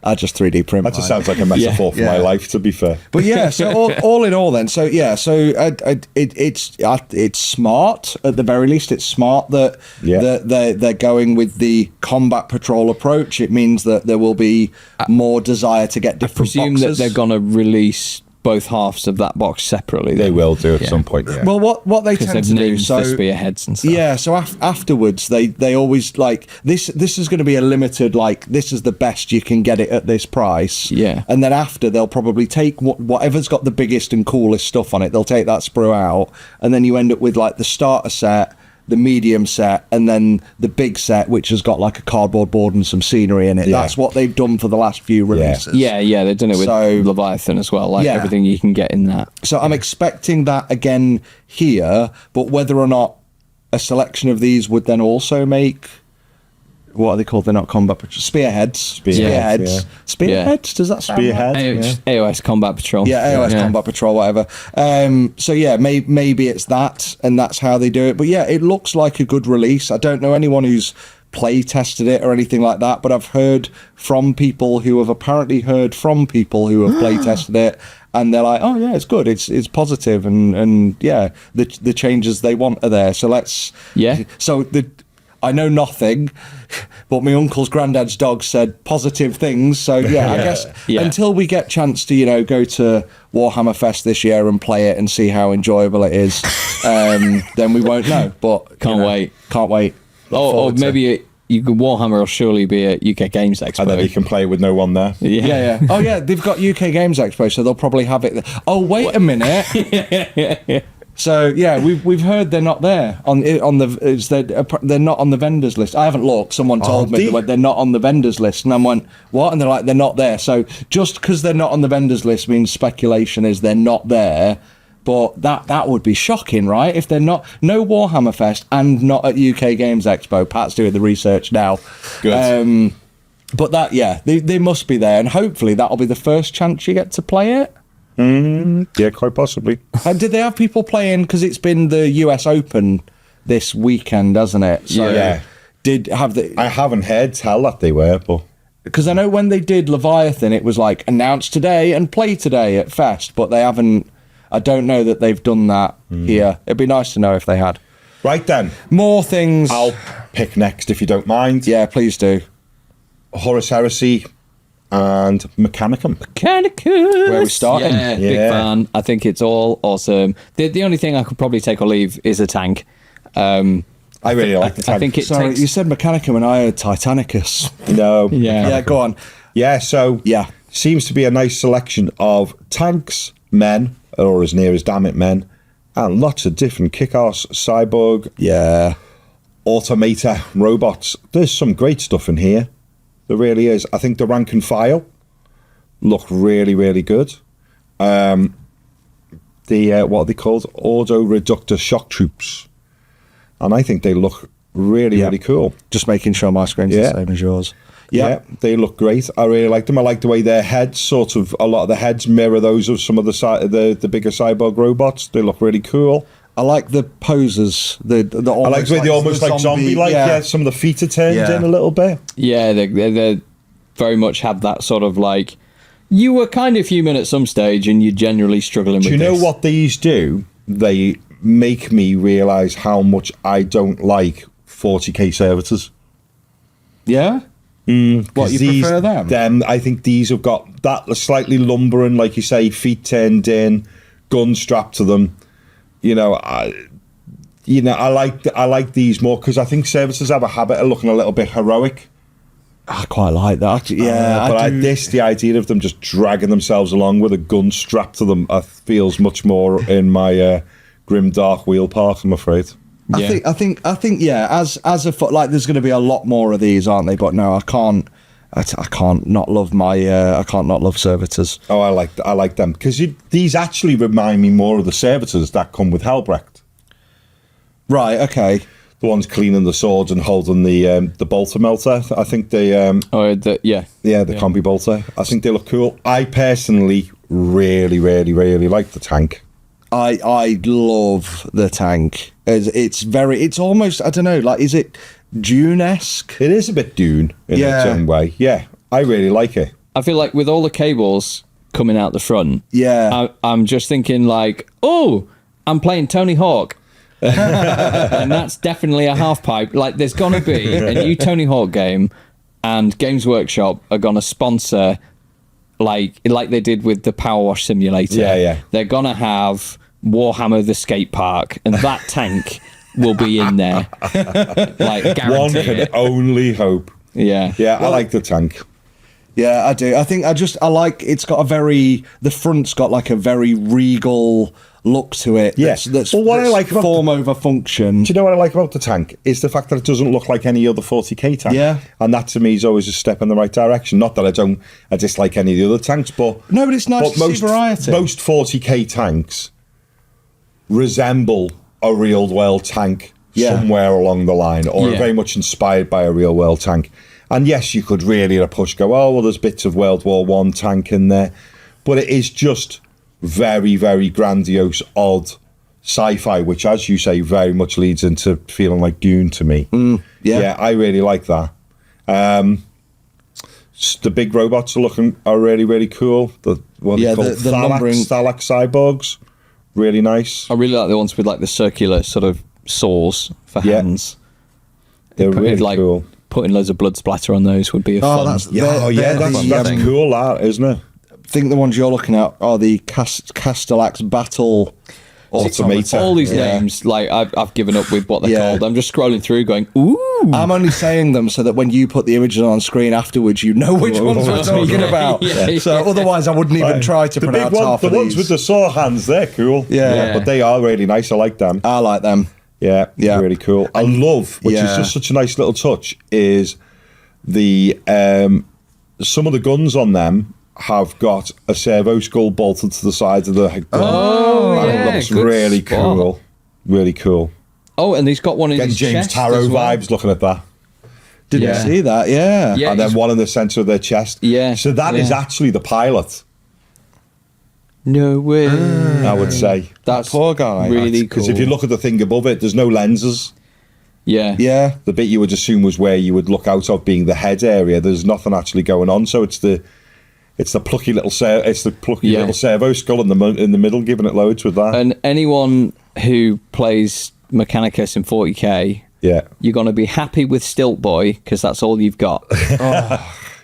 [SPEAKER 3] I just 3D print
[SPEAKER 2] That just
[SPEAKER 3] mine.
[SPEAKER 2] sounds like a metaphor for my life, to be fair.
[SPEAKER 3] But yeah, so all in all, then, it's smart at the very least. It's smart that they're going with the combat patrol approach. It means that there will be more desire to get different
[SPEAKER 4] Presume
[SPEAKER 3] boxes.
[SPEAKER 4] that they're gonna release both halves of that box separately.
[SPEAKER 2] They will do at some point, yeah.
[SPEAKER 3] Well, what they
[SPEAKER 4] because
[SPEAKER 3] tend
[SPEAKER 4] they've
[SPEAKER 3] to do,
[SPEAKER 4] named
[SPEAKER 3] so
[SPEAKER 4] the spearheads and stuff.
[SPEAKER 3] yeah, so afterwards they always like this is going to be a limited, like, this is the best you can get it at this price.
[SPEAKER 4] Yeah.
[SPEAKER 3] And then after, they'll probably take whatever's got the biggest and coolest stuff on it, they'll take that sprue out, and then you end up with like the starter set, the medium set, and then the big set, which has got like a cardboard board and some scenery in it.
[SPEAKER 2] Yeah.
[SPEAKER 3] That's what they've done for the last few releases.
[SPEAKER 4] Yeah, they've done it with
[SPEAKER 3] So-
[SPEAKER 4] Leviathan as well, like everything you can get in that.
[SPEAKER 3] So I'm expecting that again here, but whether or not a selection of these would then also make, what are they called? They're not combat patrols. Spearheads.
[SPEAKER 2] Spearheads, yeah.
[SPEAKER 3] Spearheads? Does that sound
[SPEAKER 2] Spearhead.
[SPEAKER 3] right?
[SPEAKER 4] AOS Combat Patrol.
[SPEAKER 3] Yeah, AOS Combat Patrol, whatever. So yeah, maybe it's that, and that's how they do it. But yeah, it looks like a good release. I don't know anyone who's play tested it or anything like that, but I've heard from people who have apparently heard from people who have play tested it, and they're like, oh yeah, it's good, it's positive, and yeah, the changes they want are there. So let's so I know nothing, but my uncle's granddad's dog said positive things. So yeah, I guess until we get chance to go to Warhammer Fest this year and play it and see how enjoyable it is, then we won't know. But
[SPEAKER 4] Can't wait. Or maybe you can, Warhammer will surely be at UK Games Expo.
[SPEAKER 2] And then you can play with no one there.
[SPEAKER 3] Yeah. Oh yeah, they've got UK Games Expo, so they'll probably have it there. Oh wait a minute. So yeah, we've heard they're not there on the they're not on the vendors list. I haven't looked. Someone told me they're not on the vendors list, and I went, what? And they're like, they're not there. So just because they're not on the vendors list means speculation is they're not there. But that would be shocking, right? If they're not, no Warhammer Fest and not at UK Games Expo. Pat's doing the research now.
[SPEAKER 2] Good.
[SPEAKER 3] But they must be there, and hopefully that'll be the first chance you get to play it.
[SPEAKER 2] Yeah, quite possibly.
[SPEAKER 3] Did they have people playing? Because it's been the US Open this weekend, hasn't it? So
[SPEAKER 2] Yeah. I haven't heard tell that they were, but
[SPEAKER 3] because I know when they did Leviathan, it was like announced today and play today at Fest, but they haven't. I don't know that they've done that here. It'd be nice to know if they had.
[SPEAKER 2] right then.
[SPEAKER 3] More things.
[SPEAKER 2] I'll pick next if you don't mind.
[SPEAKER 3] Yeah, please do.
[SPEAKER 2] Horus Heresy and Mechanicum.
[SPEAKER 4] Mechanicum.
[SPEAKER 3] Where we starting?
[SPEAKER 4] Yeah, big
[SPEAKER 2] Yeah.
[SPEAKER 4] fan. I think it's all awesome. The only thing I could probably take or leave is a tank.
[SPEAKER 2] I really like the tank.
[SPEAKER 4] I think it
[SPEAKER 3] Sorry,
[SPEAKER 4] takes...
[SPEAKER 3] you said Mechanicum and I heard Titanicus.
[SPEAKER 2] No.
[SPEAKER 3] Yeah, go on.
[SPEAKER 2] Yeah, so
[SPEAKER 3] Yeah.
[SPEAKER 2] seems to be a nice selection of tanks, men, or as near as damn it men, and lots of different kick-ass, cyborg,
[SPEAKER 3] Yeah.
[SPEAKER 2] automator, robots. There's some great stuff in here. There really is. I think the rank and file look really, really good. The what are they called? Auto Reductor Shock Troops. And I think they look really, really cool.
[SPEAKER 3] Just making sure my screen's the same as yours.
[SPEAKER 2] Yeah, they look great. I really like them. I like the way their heads a lot of the heads mirror those of some of the bigger cyborg robots. They look really cool.
[SPEAKER 3] I like the poses. The
[SPEAKER 2] I like the way they almost like zombie like. Yeah, some of the feet are turned in a little bit.
[SPEAKER 4] Yeah, they very much have that sort of like, you were kind of human at some stage and you're generally struggling with
[SPEAKER 2] Do you know
[SPEAKER 4] this.
[SPEAKER 2] what these do? They make me realise how much I don't like 40k servitors.
[SPEAKER 3] Yeah? What, you prefer them?
[SPEAKER 2] I think these have got that slightly lumbering, like you say, feet turned in, gun strapped to them. I like these more because I think services have a habit of looking a little bit heroic.
[SPEAKER 3] I quite like that. Actually,
[SPEAKER 2] The idea of them just dragging themselves along with a gun strapped to them, feels much more in my grim dark wheel park, I'm afraid.
[SPEAKER 3] Yeah. I think, as a there's going to be a lot more of these, aren't they? But no, I can't not love I can't not love servitors.
[SPEAKER 2] Oh, I like them because these actually remind me more of the servitors that come with Helbrecht.
[SPEAKER 3] Right. Okay.
[SPEAKER 2] The ones cleaning the swords and holding the bolter melter. I think they combi bolter. I think they look cool. I personally really, really, really like the tank.
[SPEAKER 3] I love the tank. It's almost, I don't know, like, is it Dune-esque?
[SPEAKER 2] It is a bit Dune in its own way. Yeah, I really like it.
[SPEAKER 4] I feel like with all the cables coming out the front, I'm just thinking like, oh, I'm playing Tony Hawk. And that's definitely a half pipe. Like, there's gonna be a new Tony Hawk game, and Games Workshop are gonna sponsor like they did with the Power Wash Simulator.
[SPEAKER 2] Yeah.
[SPEAKER 4] They're gonna have Warhammer the skate park, and that tank will be in there. Like, guarantee
[SPEAKER 2] One can
[SPEAKER 4] it.
[SPEAKER 2] only hope.
[SPEAKER 4] Yeah.
[SPEAKER 2] I like the tank.
[SPEAKER 3] Yeah, I do. I think I like, it's got the front's got like a very regal look to it.
[SPEAKER 2] Yeah.
[SPEAKER 3] That's
[SPEAKER 2] what I like about
[SPEAKER 3] form over function.
[SPEAKER 2] Do you know what I like about the tank? Is the fact that it doesn't look like any other 40k tank.
[SPEAKER 3] Yeah.
[SPEAKER 2] And that to me is always a step in the right direction. Not that I dislike any of the other tanks, but
[SPEAKER 3] No, but it's nice to see variety.
[SPEAKER 2] Most 40k tanks resemble a real world tank somewhere along the line, or are very much inspired by a real world tank. And yes, you could really at a push go, oh, well, there's bits of World War I tank in there. But it is just very, very grandiose, odd sci-fi, which, as you say, very much leads into feeling like Dune to me. Yeah, I really like that. The big robots are really, really cool. The Thalak cyborgs, really nice.
[SPEAKER 4] I really like the ones with like the circular sort of saws for hands.
[SPEAKER 2] They're really cool.
[SPEAKER 4] Putting loads of blood splatter on those would be a fun.
[SPEAKER 2] That's cool, that, isn't it?
[SPEAKER 3] I think the ones you're looking at are the Castellax Battle Automator.
[SPEAKER 4] All these names, like, I've given up with what they're called. I'm just scrolling through going, ooh.
[SPEAKER 3] I'm only saying them so that when you put the images on screen afterwards, you know which ones we're talking about. So otherwise I wouldn't even try to pronounce half of these.
[SPEAKER 2] The ones with the saw hands, they're cool.
[SPEAKER 3] Yeah.
[SPEAKER 2] But they are really nice. I like them.
[SPEAKER 3] I like them.
[SPEAKER 2] Yeah, really cool. I love, which is just such a nice little touch, is the some of the guns on them have got a servo skull bolted to the side of the gun. It looks really cool. Really cool.
[SPEAKER 4] Oh, and he's got one in his
[SPEAKER 2] James
[SPEAKER 4] chest
[SPEAKER 2] Tarrow
[SPEAKER 4] as well.
[SPEAKER 2] vibes looking at that.
[SPEAKER 3] Didn't see that,
[SPEAKER 4] Yeah,
[SPEAKER 2] and then one in the centre of their chest.
[SPEAKER 4] Yeah.
[SPEAKER 2] So that is actually the pilot,
[SPEAKER 4] no way.
[SPEAKER 2] I would say.
[SPEAKER 4] That's
[SPEAKER 3] poor guy.
[SPEAKER 4] really cool.
[SPEAKER 2] Because if you look at the thing above it, there's no lenses.
[SPEAKER 3] Yeah.
[SPEAKER 2] The bit you would assume was where you would look out of being the head area. There's nothing actually going on. So it's the plucky little little servo skull in the middle, giving it loads with that.
[SPEAKER 4] And anyone who plays Mechanicus in 40k, you're going to be happy with Stilt Boy because that's all you've got.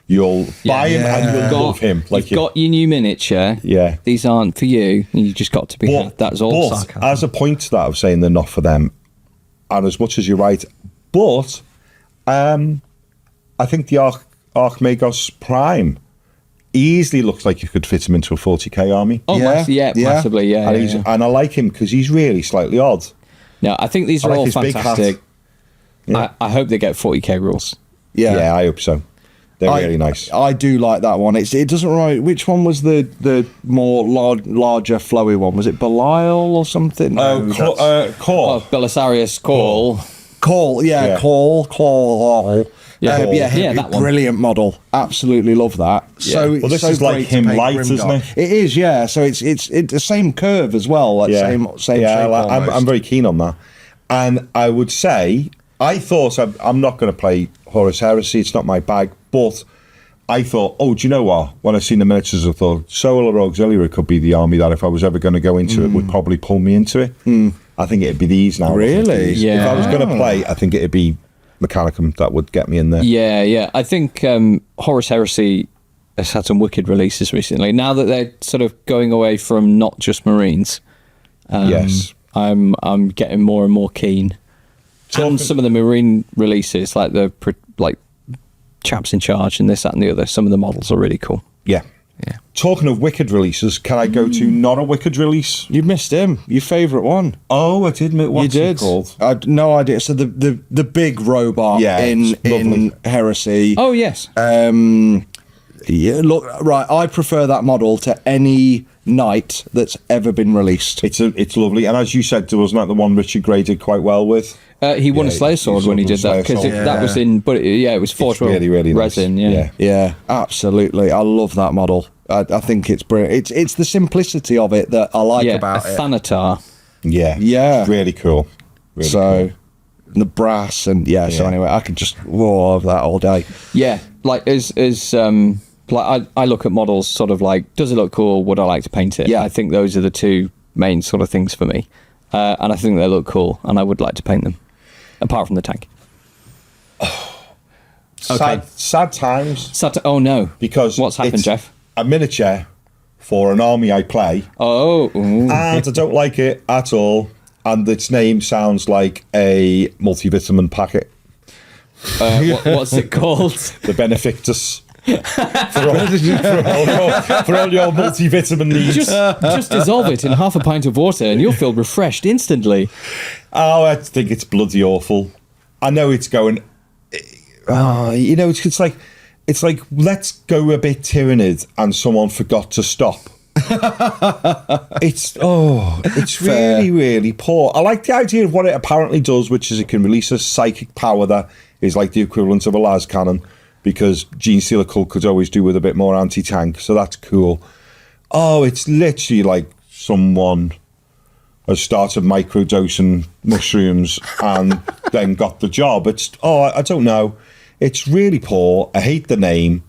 [SPEAKER 2] You'll buy him and you'll love him.
[SPEAKER 4] You've got your new miniature.
[SPEAKER 2] Yeah.
[SPEAKER 4] These aren't for you. You just got to be happy. That's all.
[SPEAKER 2] But as a point to that of saying they're not for them, and as much as you're right, but I think the Archmagos Prime easily looks like you could fit him into a 40k army.
[SPEAKER 4] Oh, massively,
[SPEAKER 2] And I like him because he's really slightly odd.
[SPEAKER 4] No, I think these are all fantastic. I hope they get 40k rules.
[SPEAKER 2] Yeah, I hope so. They're really nice.
[SPEAKER 3] I do like that one. It doesn't remind. Which one was the more larger, flowy one? Was it Belial or something?
[SPEAKER 2] Call.
[SPEAKER 4] Belisarius Call.
[SPEAKER 3] Call. Yeah. Call.
[SPEAKER 4] That one.
[SPEAKER 3] Brilliant model. Absolutely love that.
[SPEAKER 4] Yeah.
[SPEAKER 3] So
[SPEAKER 2] well, this is like him light, isn't it?
[SPEAKER 3] It is, yeah. So it's the same curve as well. Like same shape.
[SPEAKER 2] I'm very keen on that. And I would say, I thought I'm not going to play Horus Heresy. It's not my bag. But I thought, do you know what? When I seen the miniatures, I thought Solar Auxiliary could be the army that if I was ever going to go into it, would probably pull me into it. I think it'd be these now.
[SPEAKER 3] Really?
[SPEAKER 2] Yeah. If I was going to play, I think it'd be mechanicum that would get me in there.
[SPEAKER 4] Yeah. I think Horus Heresy has had some wicked releases recently. Now that they're sort of going away from not just Marines,
[SPEAKER 2] Yes.
[SPEAKER 4] I'm getting more and more keen. And some of the Marine releases, like like chaps in charge and this, that, and the other. Some of the models are really cool.
[SPEAKER 2] Yeah.
[SPEAKER 4] Yeah.
[SPEAKER 2] Talking of wicked releases, can I go to not a wicked release?
[SPEAKER 3] You missed him. Your favourite one.
[SPEAKER 2] Oh, I did. What's
[SPEAKER 3] You did.
[SPEAKER 2] it called?
[SPEAKER 3] I had no idea. So the big robot
[SPEAKER 2] Yeah,
[SPEAKER 3] in
[SPEAKER 2] it's lovely.
[SPEAKER 3] Heresy.
[SPEAKER 4] Oh yes.
[SPEAKER 3] Yeah, look, right. I prefer that model to any knight that's ever been released.
[SPEAKER 2] It's lovely, and as you said, wasn't that the one Richard Gray did quite well with?
[SPEAKER 4] He won a
[SPEAKER 2] Yeah,
[SPEAKER 4] Slayer Sword
[SPEAKER 2] he's
[SPEAKER 4] when he
[SPEAKER 2] won
[SPEAKER 4] did that
[SPEAKER 2] Slayer
[SPEAKER 4] because
[SPEAKER 2] Sword.
[SPEAKER 4] that was in, but it was forged with
[SPEAKER 2] really, really nice.
[SPEAKER 4] resin. Yeah.
[SPEAKER 3] Yeah, absolutely. I love that model. I think it's brilliant. It's the simplicity of it that I like
[SPEAKER 4] Yeah,
[SPEAKER 3] about
[SPEAKER 4] a
[SPEAKER 3] it.
[SPEAKER 4] Thanatar.
[SPEAKER 2] Yeah,
[SPEAKER 3] Yeah.
[SPEAKER 2] really cool. Really
[SPEAKER 3] So
[SPEAKER 2] cool.
[SPEAKER 3] the brass and so
[SPEAKER 2] Yeah.
[SPEAKER 3] anyway, I could just roar over that all day.
[SPEAKER 4] Yeah, like like I look at models sort of like, does it look cool? Would I like to paint it?
[SPEAKER 3] Yeah.
[SPEAKER 4] I think those are the two main sort of things for me, and I think they look cool, and I would like to paint them. Apart from the tank.
[SPEAKER 2] Sad times
[SPEAKER 4] Oh no!
[SPEAKER 2] because
[SPEAKER 4] What's happened,
[SPEAKER 2] it's
[SPEAKER 4] Jeff?
[SPEAKER 2] A miniature for an army I play,
[SPEAKER 4] Oh, ooh.
[SPEAKER 2] and I don't like it at all. And its name sounds like a multivitamin packet.
[SPEAKER 4] What's it called?
[SPEAKER 2] The Benefactus. for all your multivitamin needs.
[SPEAKER 4] Just dissolve it in half a pint of water, and you'll feel refreshed instantly.
[SPEAKER 2] Oh, I think it's bloody awful. I know it's going. It's like let's go a bit tyrannid, and someone forgot to stop. It's
[SPEAKER 3] Fair.
[SPEAKER 2] really, really poor. I like the idea of what it apparently does, which is it can release a psychic power that is like the equivalent of a las cannon, because Genestealer Cult could always do with a bit more anti-tank, so that's cool. Oh, it's literally like someone has started microdosing mushrooms and then got the job. I don't know. It's really poor. I hate the name.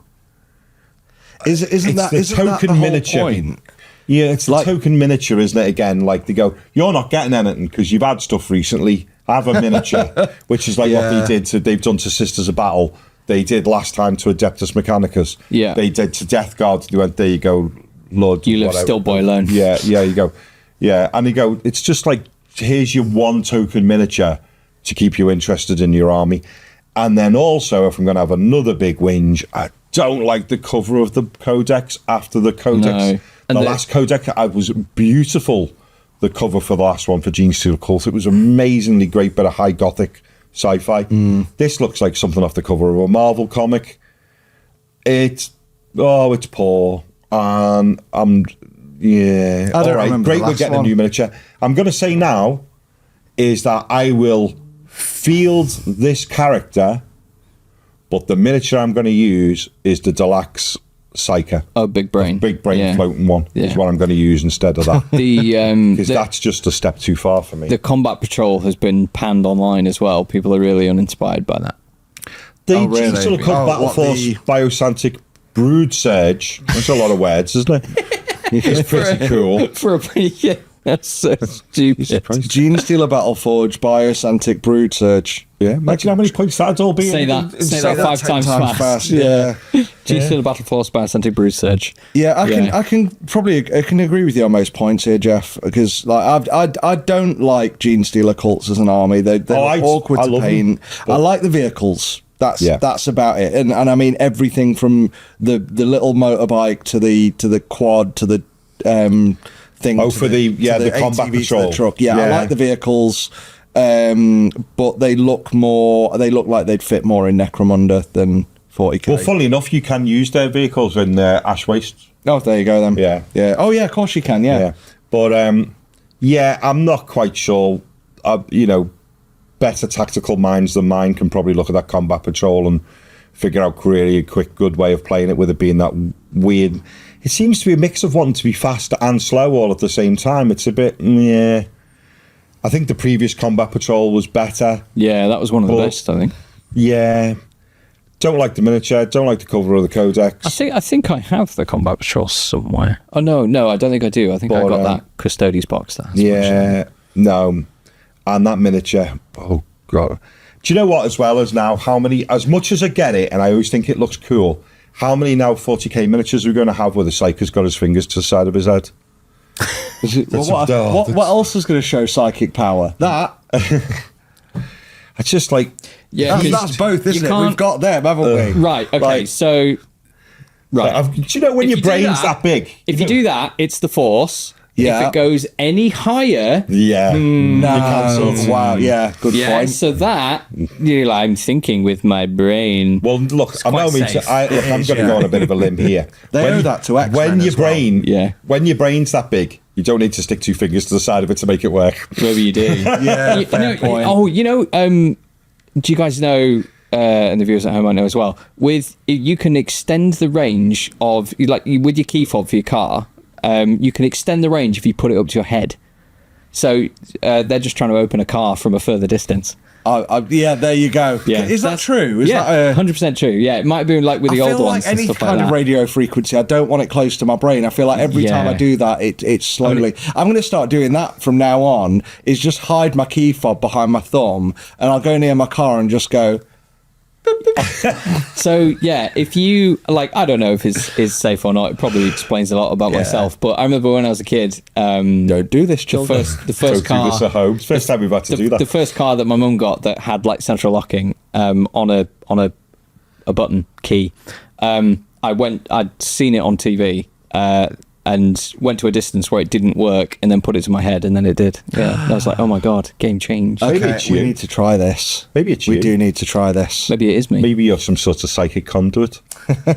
[SPEAKER 3] Isn't
[SPEAKER 2] It's
[SPEAKER 3] that
[SPEAKER 2] the
[SPEAKER 3] isn't that
[SPEAKER 2] token
[SPEAKER 3] the whole
[SPEAKER 2] miniature.
[SPEAKER 3] point?
[SPEAKER 2] Yeah, it's the
[SPEAKER 3] Like-
[SPEAKER 2] token miniature, isn't it? Again, like they go, you're not getting anything because you've had stuff recently. Have a miniature, which is like what
[SPEAKER 3] Yeah.
[SPEAKER 2] they've done to Sisters of Battle. They did last time to Adeptus Mechanicus.
[SPEAKER 4] Yeah.
[SPEAKER 2] They did to Death Guard. They went, there you go, Lord.
[SPEAKER 4] You live
[SPEAKER 2] whatever.
[SPEAKER 4] still boy alone.
[SPEAKER 2] Yeah, you go. Yeah, and you go, it's just like, here's your one token miniature to keep you interested in your army. And then also, if I'm going to have another big whinge, I don't like the cover of the Codex after the Codex.
[SPEAKER 4] No. And
[SPEAKER 2] The
[SPEAKER 4] the-
[SPEAKER 2] last Codex, I was beautiful. The cover for the last one for Genestealer Cult. It was amazingly great, bit of high gothic sci-fi. This looks like something off the cover of a Marvel comic. It's poor. And
[SPEAKER 3] I don't
[SPEAKER 2] all right,
[SPEAKER 3] remember
[SPEAKER 2] great.
[SPEAKER 3] the
[SPEAKER 2] We're
[SPEAKER 3] last
[SPEAKER 2] getting
[SPEAKER 3] one.
[SPEAKER 2] a new miniature. I'm going to say now is that I will field this character, but the miniature I'm going to use is the Deluxe Psyker.
[SPEAKER 4] Oh, big brain.
[SPEAKER 2] Big brain
[SPEAKER 4] Yeah.
[SPEAKER 2] floating one is
[SPEAKER 4] Yeah.
[SPEAKER 2] what I'm going to use instead of that. Because
[SPEAKER 4] The
[SPEAKER 2] that's just a step too far for me.
[SPEAKER 4] the combat patrol has been panned online as well. People are really uninspired by that.
[SPEAKER 2] The
[SPEAKER 3] Oh, really?
[SPEAKER 2] Genestealer Cult
[SPEAKER 3] Oh,
[SPEAKER 2] Battle
[SPEAKER 3] what,
[SPEAKER 2] Force
[SPEAKER 3] the-
[SPEAKER 2] Biosantic Brood Surge. That's a lot of words, isn't it? It's pretty cool.
[SPEAKER 4] For a yeah, that's so stupid.
[SPEAKER 3] Genestealer Battleforge, Biosantic Brood Surge.
[SPEAKER 2] Yeah, imagine how many points that'd all be.
[SPEAKER 4] Say that 5
[SPEAKER 3] 10
[SPEAKER 4] times fast.
[SPEAKER 3] Yeah.
[SPEAKER 4] Genestealer Battle Force by Scientific Brood Surge.
[SPEAKER 3] Yeah, I
[SPEAKER 4] Yeah.
[SPEAKER 3] can agree with you on most points here, Jeff. Because like I don't like Genestealer cults as an army. They're awkward
[SPEAKER 2] I
[SPEAKER 3] to
[SPEAKER 2] love them,
[SPEAKER 3] paint.
[SPEAKER 2] but-
[SPEAKER 3] I like the vehicles.
[SPEAKER 2] Yeah.
[SPEAKER 3] That's about it. And I mean everything from the little motorbike to the quad to the thing.
[SPEAKER 2] Oh,
[SPEAKER 3] to
[SPEAKER 2] for the combat
[SPEAKER 3] ATV to
[SPEAKER 2] patrol.
[SPEAKER 3] the truck. Yeah, I
[SPEAKER 2] Yeah.
[SPEAKER 3] like the vehicles. But they look like they'd fit more in Necromunda than 40k.
[SPEAKER 2] Well, funnily enough, you can use their vehicles in Ash Waste.
[SPEAKER 3] Oh, there you go then.
[SPEAKER 2] Yeah.
[SPEAKER 3] Yeah. Oh, yeah, of course you can, yeah.
[SPEAKER 2] Yeah. But, I'm not quite sure. Better tactical minds than mine can probably look at that combat patrol and figure out really a quick, good way of playing it with it being that weird. It seems to be a mix of wanting to be fast and slow all at the same time. It's a bit, yeah. I think the previous combat patrol was better.
[SPEAKER 4] Yeah, that was one of the
[SPEAKER 2] Well-
[SPEAKER 4] best, I think.
[SPEAKER 2] Yeah. Don't like the miniature. Don't like the cover of the Codex.
[SPEAKER 4] I think I have the combat patrol somewhere. Oh no, I don't think I do. I think I
[SPEAKER 2] But,
[SPEAKER 4] got that Custodes box. That has
[SPEAKER 2] Yeah, no, and that miniature. Oh god, Do you know what, as well as now, how many, as much as I get it, and I always think it looks cool, how many now 40k miniatures are we going to have where the psychic has got his fingers to the side of his head?
[SPEAKER 3] What else is going to show psychic power? That.
[SPEAKER 2] It's just like...
[SPEAKER 4] Yeah,
[SPEAKER 3] that's both, isn't it? We've got them, haven't we?
[SPEAKER 4] Right, okay, so... Right.
[SPEAKER 2] Do you know when your brain's that big?
[SPEAKER 4] If you do that, it's the Force.
[SPEAKER 3] Yeah.
[SPEAKER 4] If it goes any higher...
[SPEAKER 2] Yeah.
[SPEAKER 3] No. Wow, yeah, good point.
[SPEAKER 4] So that, I'm thinking with my brain...
[SPEAKER 2] Well, look, I'm
[SPEAKER 5] quite
[SPEAKER 2] going
[SPEAKER 5] safe.
[SPEAKER 2] to go on a bit of a limb here.
[SPEAKER 3] They owe that to X-Men
[SPEAKER 2] when your
[SPEAKER 3] as well.
[SPEAKER 2] brain, when your brain's that big, you don't need to stick 2 fingers to the side of it to make it work.
[SPEAKER 4] Maybe you do.
[SPEAKER 3] Yeah, fair point.
[SPEAKER 4] Do you guys know, and the viewers at home might know as well, you can extend the range of, with your key fob for your car, you can extend the range if you put it up to your head. So they're just trying to open a car from a further distance.
[SPEAKER 3] Yeah, there you go.
[SPEAKER 4] Yeah,
[SPEAKER 3] is that true? Is
[SPEAKER 4] yeah,
[SPEAKER 3] that
[SPEAKER 4] 100% true. Yeah, it might be like with the old ones and
[SPEAKER 3] any
[SPEAKER 4] stuff
[SPEAKER 3] kind
[SPEAKER 4] like
[SPEAKER 3] of
[SPEAKER 4] that.
[SPEAKER 3] radio frequency, I don't want it close to my brain. I feel like every time I do that, it's slowly. I'm going to start doing that from now on. Is just hide my key fob behind my thumb, and I'll go near my car and just go.
[SPEAKER 4] So yeah, if you I don't know if it's is safe or not. It probably explains a lot about myself. But I remember when I was a kid,
[SPEAKER 3] Don't do this, children.
[SPEAKER 4] the first car.
[SPEAKER 2] Do this at home. It's the first time we've had to do that.
[SPEAKER 4] The first car that my mum got that had central locking on a button key. I'd seen it on TV and went to a distance where it didn't work, and then put it to my head, and then it did. Yeah, and I was like, oh my god, game changed.
[SPEAKER 3] Okay, we need to try this.
[SPEAKER 2] Maybe it's
[SPEAKER 3] We
[SPEAKER 2] you.
[SPEAKER 3] do need to try this.
[SPEAKER 4] Maybe it is me.
[SPEAKER 2] Maybe you're some sort of psychic conduit.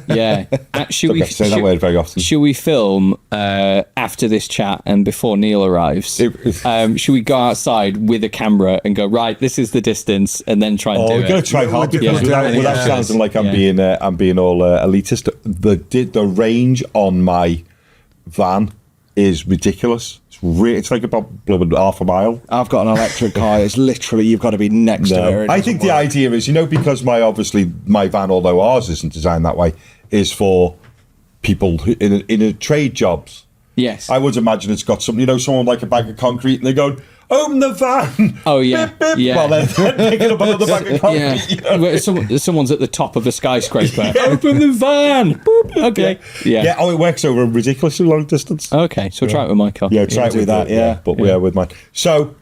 [SPEAKER 4] Yeah. Should
[SPEAKER 2] Don't get to say that word very often.
[SPEAKER 4] Should we film after this chat and before Neil arrives? Should we go outside with a camera and go, right, this is the distance, and then try and do it?
[SPEAKER 2] We're going to try hard because without sounding like I'm being all elitist. The range on my van is ridiculous. It's like about half a mile.
[SPEAKER 3] I've got an electric car. It's literally, you've got to be next to it.
[SPEAKER 2] I think the idea is, because my van, although ours isn't designed that way, is for people in a trade jobs.
[SPEAKER 4] Yes.
[SPEAKER 2] I would imagine it's got something, someone like a bag of concrete, and they go, open the van.
[SPEAKER 4] Oh, yeah.
[SPEAKER 2] Bip, bip.
[SPEAKER 4] Yeah.
[SPEAKER 2] Well, they're picking up another bag of concrete.
[SPEAKER 4] Yeah. Where someone's at the top of a skyscraper. Open the van. Boop. Okay. Yeah.
[SPEAKER 2] Oh, it works over a ridiculously long distance.
[SPEAKER 4] Okay, so try it with my car.
[SPEAKER 2] Yeah, try it with that. Yeah, but we are with mine. So,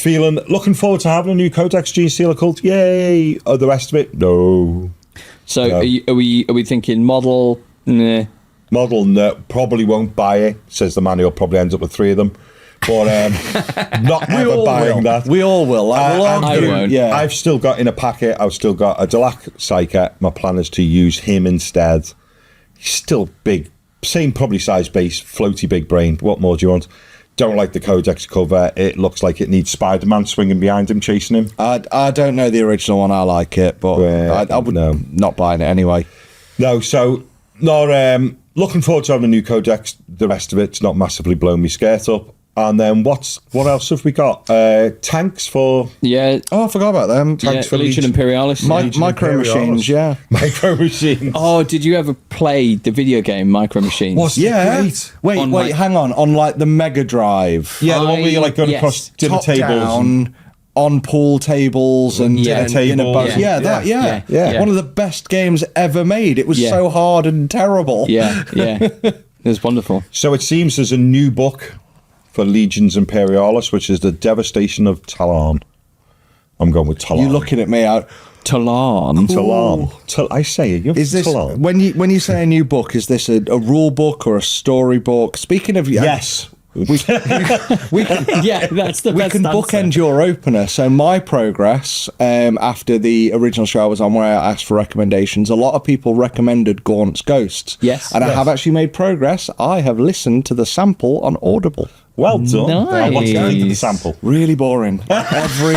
[SPEAKER 2] looking forward to having a new Codex Genestealer cult. Yay! The rest of it, no.
[SPEAKER 4] So, are we thinking model? Nah.
[SPEAKER 2] Model, no, probably won't buy it. Says the man who'll probably end up with 3 of them. But not ever buying that.
[SPEAKER 3] We all will.
[SPEAKER 4] I won't.
[SPEAKER 3] Yeah.
[SPEAKER 2] I've still got in a packet, I've still got a Delac Psyker. My plan is to use him instead. He's still big, same probably size base, floaty big brain. What more do you want? Don't like the Codex cover. It looks like it needs Spider-Man swinging behind him, chasing him.
[SPEAKER 3] I don't know the original one. I like it, but I would not buying it anyway.
[SPEAKER 2] No, so looking forward to having a new Codex. The rest of it's not massively blown me skirt up. And then what else have we got? Tanks for...
[SPEAKER 4] Yeah.
[SPEAKER 3] Oh, I forgot about them.
[SPEAKER 2] Tanks for
[SPEAKER 4] Legion Imperialis.
[SPEAKER 3] Micro machines, yeah.
[SPEAKER 2] Micro machines.
[SPEAKER 4] Oh, did you ever play the video game Micro Machines?
[SPEAKER 3] Great. Wait, hang on. On the Mega Drive.
[SPEAKER 2] Yeah, the one where you're going across dinner
[SPEAKER 3] Top
[SPEAKER 2] tables.
[SPEAKER 3] Down, on pool tables and
[SPEAKER 2] dinner tables.
[SPEAKER 3] Yeah. One of the best games ever made. It was so hard and terrible.
[SPEAKER 4] Yeah. It was wonderful.
[SPEAKER 2] So it seems there's a new book for Legions Imperialis, which is the devastation of Talon. I'm going with Talon.
[SPEAKER 3] You looking at me out.
[SPEAKER 4] Talon.
[SPEAKER 2] Talon. I say it.
[SPEAKER 3] Is this
[SPEAKER 2] Talon.
[SPEAKER 3] when you say a new book? Is this a rule book or a story book? Speaking of
[SPEAKER 2] Yes.
[SPEAKER 3] we can
[SPEAKER 4] that's the
[SPEAKER 3] we
[SPEAKER 4] best
[SPEAKER 3] can
[SPEAKER 4] answer.
[SPEAKER 3] bookend your opener. So my progress after the original show I was on, where I asked for recommendations, a lot of people recommended Gaunt's Ghosts.
[SPEAKER 4] Yes.
[SPEAKER 3] And I have actually made progress. I have listened to the sample on Audible.
[SPEAKER 2] Well done.
[SPEAKER 4] Nice.
[SPEAKER 2] What's the link to the sample?
[SPEAKER 3] Really boring. Every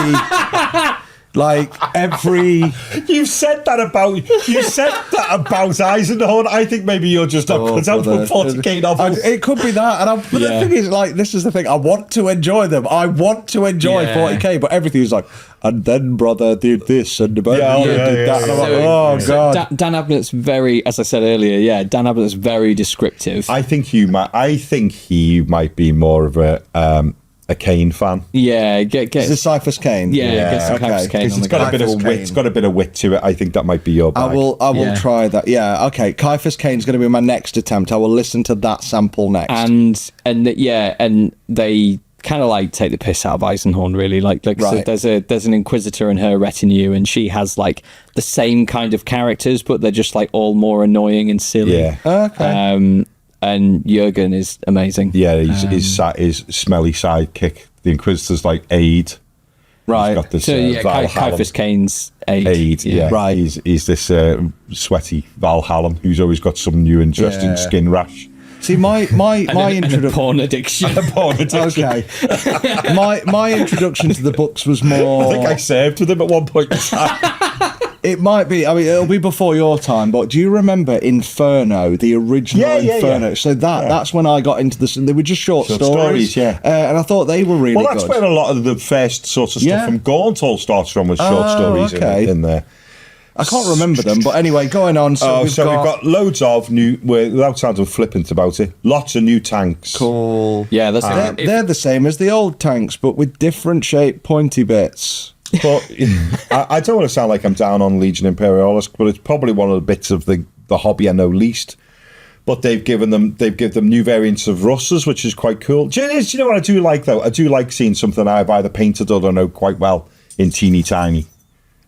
[SPEAKER 2] You said that about Eisenhorn. I think maybe you're just not cut out for 40k novels.
[SPEAKER 3] It could be that. But the thing is, this is the thing. I want to enjoy them. I want to enjoy 40k, but everything's like, and then brother did this, and did that. And I'm like, oh god.
[SPEAKER 4] Dan Abnett's very, as I said earlier, Dan Abnett's very descriptive.
[SPEAKER 2] I think he might be more of a a Kane fan.
[SPEAKER 4] Yeah, get
[SPEAKER 3] Is this Cyphers Kane?
[SPEAKER 4] yeah, get some Cyphers Kane
[SPEAKER 2] Because
[SPEAKER 4] on
[SPEAKER 2] it's
[SPEAKER 4] the
[SPEAKER 2] got
[SPEAKER 4] go.
[SPEAKER 2] a bit of a
[SPEAKER 3] Caiaphas
[SPEAKER 2] wit.
[SPEAKER 3] Cain.
[SPEAKER 2] It's got a bit of wit to it. I think that might be your bag.
[SPEAKER 3] I will
[SPEAKER 4] Yeah.
[SPEAKER 3] try that. Yeah, okay. Caiaphas Kane's going to be my next attempt. I will listen to that sample next.
[SPEAKER 4] And they kind of like take the piss out of Eisenhorn, really. Like so
[SPEAKER 3] Right.
[SPEAKER 4] there's an Inquisitor in her retinue, and she has like the same kind of characters, but they're just like all more annoying and silly.
[SPEAKER 2] Yeah.
[SPEAKER 3] Okay.
[SPEAKER 4] And Jurgen is amazing.
[SPEAKER 2] Yeah, his smelly sidekick. The Inquisitor's like aid.
[SPEAKER 3] Right.
[SPEAKER 2] He's got this
[SPEAKER 4] So yeah,
[SPEAKER 2] Valhallan
[SPEAKER 4] Caiaphas Kane's aide.
[SPEAKER 2] aid. Yeah,
[SPEAKER 3] Right.
[SPEAKER 2] He's this sweaty Valhallan who's always got some new interesting
[SPEAKER 3] Yeah.
[SPEAKER 2] skin rash.
[SPEAKER 3] See, my
[SPEAKER 4] And a
[SPEAKER 3] introduction.
[SPEAKER 4] porn addiction.
[SPEAKER 3] Okay. my introduction to the books was
[SPEAKER 2] I
[SPEAKER 3] more.
[SPEAKER 2] think I served with him at one point in time.
[SPEAKER 3] It might be. I mean, it'll be before your time. But do you remember Inferno, the original
[SPEAKER 2] Yeah,
[SPEAKER 3] Inferno?
[SPEAKER 2] yeah.
[SPEAKER 3] So that's when I got into this. They were just short
[SPEAKER 2] Short
[SPEAKER 3] stories.
[SPEAKER 2] stories, yeah.
[SPEAKER 3] And I thought they were really
[SPEAKER 2] Well, that's
[SPEAKER 3] good.
[SPEAKER 2] where a lot of the first sorts of stuff
[SPEAKER 3] Yeah.
[SPEAKER 2] from Gaunt all starts from, with short
[SPEAKER 3] Oh,
[SPEAKER 2] stories
[SPEAKER 3] okay.
[SPEAKER 2] in there.
[SPEAKER 3] I can't remember them, but anyway, going on. So,
[SPEAKER 2] We've got loads of new, without sounding flippant about it, lots of new tanks.
[SPEAKER 3] cool.
[SPEAKER 4] Yeah, that's
[SPEAKER 3] They're the same as the old tanks, but with different shaped pointy bits.
[SPEAKER 2] But I don't want to sound like I'm down on Legion Imperialis, but it's probably one of the bits of the hobby I know least. But they've given them new variants of Russers, which is quite cool. Do you know what I do like though? I do like seeing something I've either painted or I know quite well in teeny tiny.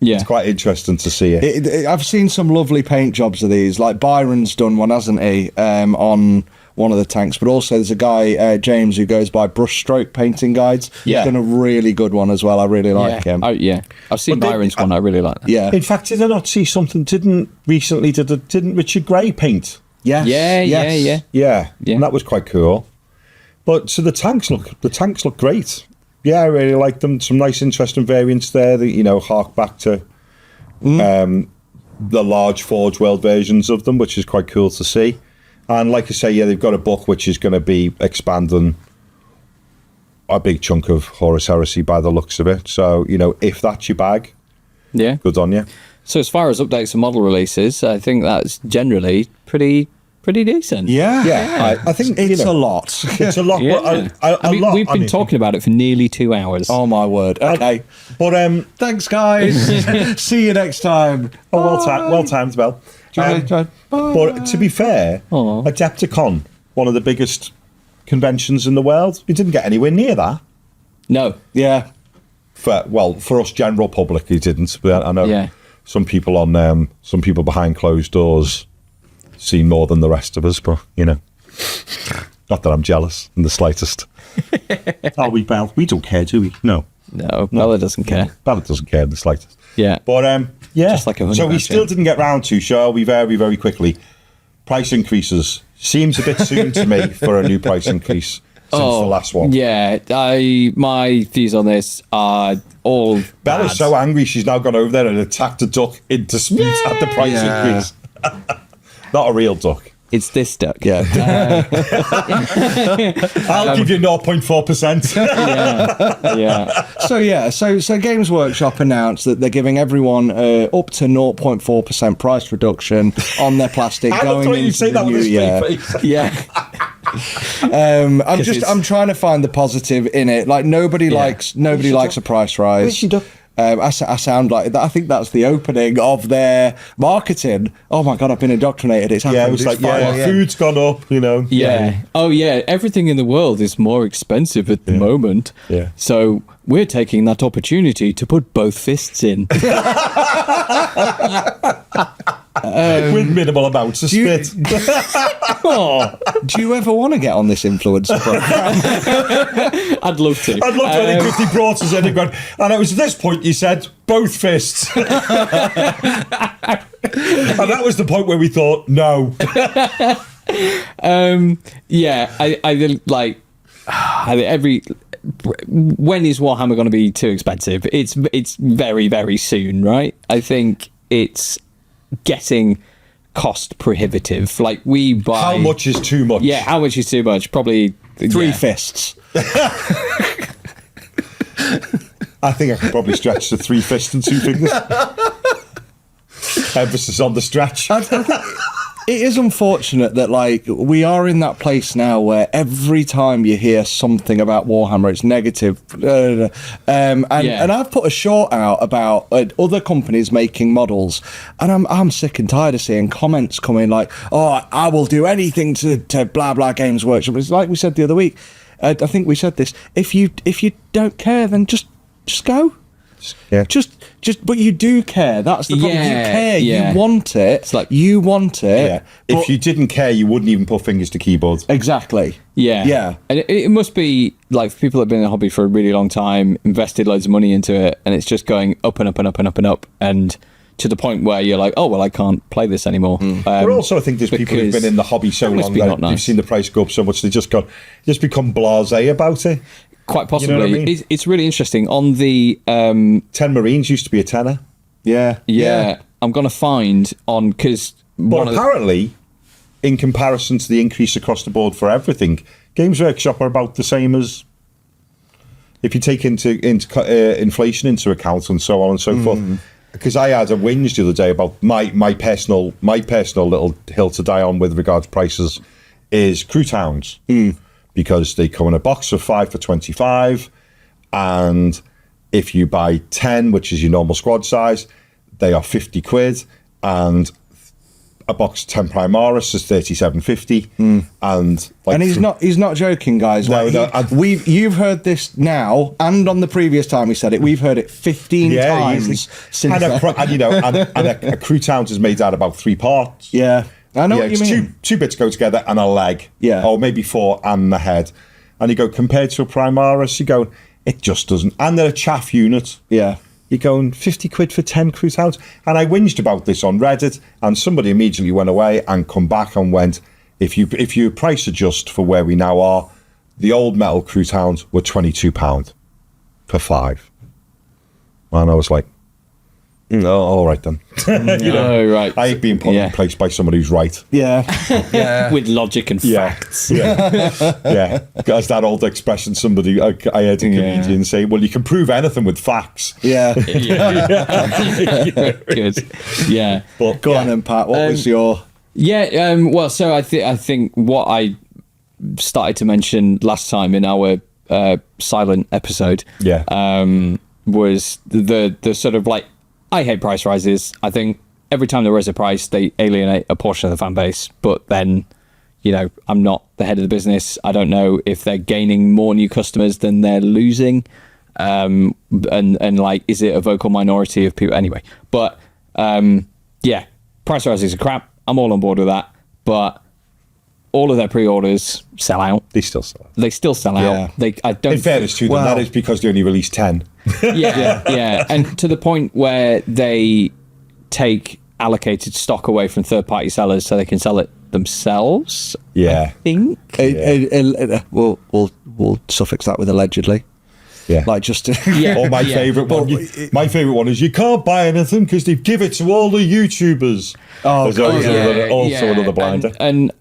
[SPEAKER 4] yeah.
[SPEAKER 2] It's quite interesting to see it.
[SPEAKER 3] I've seen some lovely paint jobs of these. Like Byron's done one, hasn't he, on one of the tanks? But also there's a guy, James, who goes by Brushstroke Painting Guides.
[SPEAKER 4] Yeah.
[SPEAKER 3] He's done a really good one as well. I really like him.
[SPEAKER 4] I've seen
[SPEAKER 2] But they-
[SPEAKER 4] Byron's one. I really like that.
[SPEAKER 3] Yeah.
[SPEAKER 2] In fact, did I not see something? Didn't Richard Gray paint?
[SPEAKER 3] Yes.
[SPEAKER 4] Yeah.
[SPEAKER 2] Yeah,
[SPEAKER 4] Yeah.
[SPEAKER 2] and that was quite cool. But so the tanks look great. Yeah, I really like them. Some nice, interesting variants there that hark back to the large Forge World versions of them, which is quite cool to see. And like I say, yeah, they've got a book which is going to be expanding a big chunk of Horus Heresy by the looks of it. So if that's your bag,
[SPEAKER 4] Yeah.
[SPEAKER 2] good on you.
[SPEAKER 4] So as far as updates and model releases, I think that's generally pretty decent.
[SPEAKER 3] Yeah.
[SPEAKER 2] Yeah, I think
[SPEAKER 3] It's a lot.
[SPEAKER 2] It's a lot.
[SPEAKER 4] Yeah.
[SPEAKER 2] But
[SPEAKER 4] I mean, we've been talking about it for nearly 2 hours.
[SPEAKER 3] Oh, my word. Okay.
[SPEAKER 2] But
[SPEAKER 3] Thanks, guys. See you next time.
[SPEAKER 2] well timed, Bell. But to be fair, Adepticon, one of the biggest conventions in the world, we didn't get anywhere near that.
[SPEAKER 4] No.
[SPEAKER 3] Yeah.
[SPEAKER 2] For us general public, he didn't. But I know
[SPEAKER 4] Yeah.
[SPEAKER 2] some people behind closed doors see more than the rest of us. But not that I'm jealous in the slightest. Are we, Bell? We don't care, do we? No,
[SPEAKER 4] No, Bella doesn't care.
[SPEAKER 2] Bella doesn't care in the slightest.
[SPEAKER 4] Yeah.
[SPEAKER 2] But yeah,
[SPEAKER 4] Just like a honey
[SPEAKER 2] so we
[SPEAKER 4] badger.
[SPEAKER 2] still didn't get round to, shall we, very, very quickly. Price increases. Seems a bit soon to me for a new price increase since the last one.
[SPEAKER 4] Yeah, my views on this are all
[SPEAKER 2] Bella's
[SPEAKER 4] bad.
[SPEAKER 2] so angry she's now gone over there and attacked a duck in dispute at the price increase. Not a real duck.
[SPEAKER 4] It's this duck.
[SPEAKER 3] Yeah.
[SPEAKER 2] I'll give you 0.4%.
[SPEAKER 4] Yeah.
[SPEAKER 3] So Games Workshop announced that they're giving everyone up to 0.4% price reduction on their plastic
[SPEAKER 2] I
[SPEAKER 3] going
[SPEAKER 2] thought you'd
[SPEAKER 3] into
[SPEAKER 2] say
[SPEAKER 3] the
[SPEAKER 2] that
[SPEAKER 3] new
[SPEAKER 2] with a
[SPEAKER 3] year.
[SPEAKER 2] straight face.
[SPEAKER 4] Yeah.
[SPEAKER 3] I'm trying to find the positive in it. Like nobody likes a price rise.
[SPEAKER 2] Where's your duck?
[SPEAKER 3] I sound like that. I think that's the opening of their marketing. Oh my god, I've been indoctrinated. It's happened.
[SPEAKER 2] Yeah, it was like,
[SPEAKER 3] It's fine.
[SPEAKER 2] food's gone up,
[SPEAKER 4] Yeah. Oh, yeah. Everything in the world is more expensive at the moment.
[SPEAKER 2] Yeah.
[SPEAKER 4] So we're taking that opportunity to put both fists in.
[SPEAKER 2] with minimal amounts of
[SPEAKER 3] you-
[SPEAKER 2] spit.
[SPEAKER 3] Do you ever want to get on this influencer program?
[SPEAKER 4] I'd love to.
[SPEAKER 2] I'd love to have Christy brought us in and gone, and it was at this point you said, both fists. And that was the point where we thought, no.
[SPEAKER 4] Yeah. I like when is Warhammer going to be too expensive? It's very, very soon, right? I think it's getting cost prohibitive. Like we buy.
[SPEAKER 2] How much is too much?
[SPEAKER 4] Yeah, how much is too much? Probably
[SPEAKER 3] Three fists.
[SPEAKER 2] I think I could probably stretch to 3 fists and 2 fingers. Emphasis on the stretch.
[SPEAKER 3] it is unfortunate that like we are in that place now where every time you hear something about Warhammer, it's negative. And I've put a short out about other companies making models, and I'm sick and tired of seeing comments coming like, "Oh, I will do anything to blah blah Games Workshop." It's like we said the other week. I think we said this. If you don't care, then just go.
[SPEAKER 2] Yeah.
[SPEAKER 3] Just, but you do care. That's the problem. You care.
[SPEAKER 4] Yeah.
[SPEAKER 3] You want it. It's like you want it.
[SPEAKER 2] Yeah. If you didn't care, you wouldn't even put fingers to keyboards.
[SPEAKER 3] Exactly.
[SPEAKER 4] Yeah.
[SPEAKER 3] Yeah.
[SPEAKER 4] And it must be like for people that have been in the hobby for a really long time, invested loads of money into it, and it's just going up and up and up and up and up, and to the point where you're like, oh well, I can't play this anymore.
[SPEAKER 2] But also, I think there's people who've been in the hobby so long that they've seen the price go up so much they just become blasé about it.
[SPEAKER 4] Quite possibly.
[SPEAKER 2] You know what I mean?
[SPEAKER 4] It's really interesting. On the
[SPEAKER 2] 10 Marines used to be a tenner.
[SPEAKER 3] Yeah.
[SPEAKER 4] I'm gonna find on because
[SPEAKER 2] But apparently, in comparison to the increase across the board for everything, Games Workshop are about the same as if you take into inflation into account and so on and so forth. Because I had a whinge the other day about my personal little hill to die on with regards to prices is Crewtowns. Because they come in a box of 5 for 25, and if you buy 10, which is your normal squad size, they are 50 quid, and a box of 10 Primaris is 37.50, and
[SPEAKER 3] he's not joking, guys.
[SPEAKER 2] No,
[SPEAKER 3] You've heard this now, and on the previous time we said it, we've heard it 15 times since.
[SPEAKER 2] And a Crewtowns is made out of about 3 parts.
[SPEAKER 3] Yeah. I know what you mean.
[SPEAKER 2] Two bits go together and a leg.
[SPEAKER 3] Yeah.
[SPEAKER 2] Or maybe 4 and the head. And you go, compared to a Primaris, you go, it just doesn't. And they're a chaff unit.
[SPEAKER 3] Yeah.
[SPEAKER 2] You're going 50 quid for 10 Crewtowns. And I whinged about this on Reddit, and somebody immediately went away and come back and went, if you price adjust for where we now are, the old metal Crewtowns were £22 for 5. And I was like, no, all right then.
[SPEAKER 4] Right.
[SPEAKER 2] I hate being put in place by somebody who's right.
[SPEAKER 3] Yeah.
[SPEAKER 4] with logic and facts.
[SPEAKER 2] Yeah. As that old expression, somebody I heard a comedian say, "Well, you can prove anything with facts."
[SPEAKER 3] Yeah.
[SPEAKER 4] Good. Yeah.
[SPEAKER 3] But go on then, Pat. What was your?
[SPEAKER 4] Yeah. Well, so I think what I started to mention last time in our silent episode. Was the sort of like. I hate price rises. I think every time there is a price, they alienate a portion of the fan base. But then, I'm not the head of the business. I don't know if they're gaining more new customers than they're losing. And like, is it a vocal minority of people? Anyway, but price rises are crap. I'm all on board with that. But all of their pre-orders sell out.
[SPEAKER 2] They still sell out.
[SPEAKER 4] They still sell out.
[SPEAKER 2] In fairness to them, that is because they only released 10.
[SPEAKER 4] Yeah. And to the point where they take allocated stock away from third-party sellers so they can sell it themselves.
[SPEAKER 2] Yeah.
[SPEAKER 4] I think.
[SPEAKER 3] We'll suffix that with allegedly.
[SPEAKER 2] Yeah.
[SPEAKER 3] Like just
[SPEAKER 2] Or my favourite one. My favourite one is you can't buy anything because they give it to all the YouTubers. Also another blinder.
[SPEAKER 4] And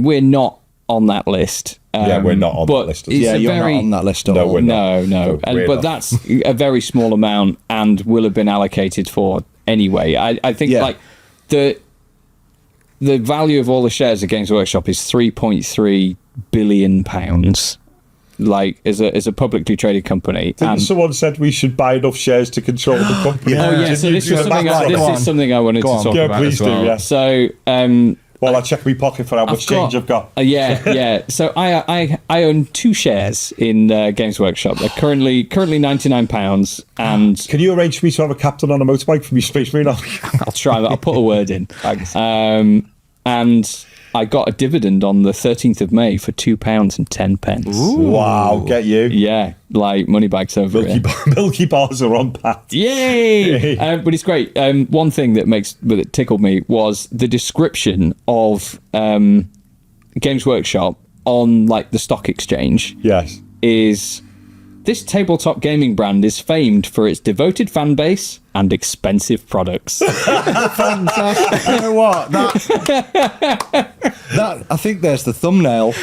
[SPEAKER 4] we're not on that list.
[SPEAKER 2] We're not on that list.
[SPEAKER 3] You're not on that list at all.
[SPEAKER 2] No, we're not.
[SPEAKER 4] No. But that's a very small amount and will have been allocated for anyway. I think like the value of all the shares of Games Workshop is £3.3 billion. Like as a publicly traded company.
[SPEAKER 2] And someone said we should buy enough shares to control the company.
[SPEAKER 4] So this is something I wanted to talk about.
[SPEAKER 2] Yeah, please
[SPEAKER 4] as well.
[SPEAKER 2] do. Yeah.
[SPEAKER 4] So
[SPEAKER 2] I'll check my pocket for how much change I've got.
[SPEAKER 4] So I own 2 shares in Games Workshop. They're currently £99. And
[SPEAKER 2] can you arrange for me to have a captain on a motorbike from your Space Marine?
[SPEAKER 4] I'll try. I'll put a word in.
[SPEAKER 2] Thanks.
[SPEAKER 4] And I got a dividend on the 13th of May for £2.10.
[SPEAKER 2] Ooh. Wow, get you.
[SPEAKER 4] Yeah, like money bags over
[SPEAKER 2] Milky bars are on pat.
[SPEAKER 4] Yay! But it's great. One thing that tickled me was the description of Games Workshop on like the stock exchange.
[SPEAKER 2] Yes.
[SPEAKER 4] Is this tabletop gaming brand is famed for its devoted fan base and expensive products.
[SPEAKER 3] Fantastic. You know what? That I think there's the thumbnail.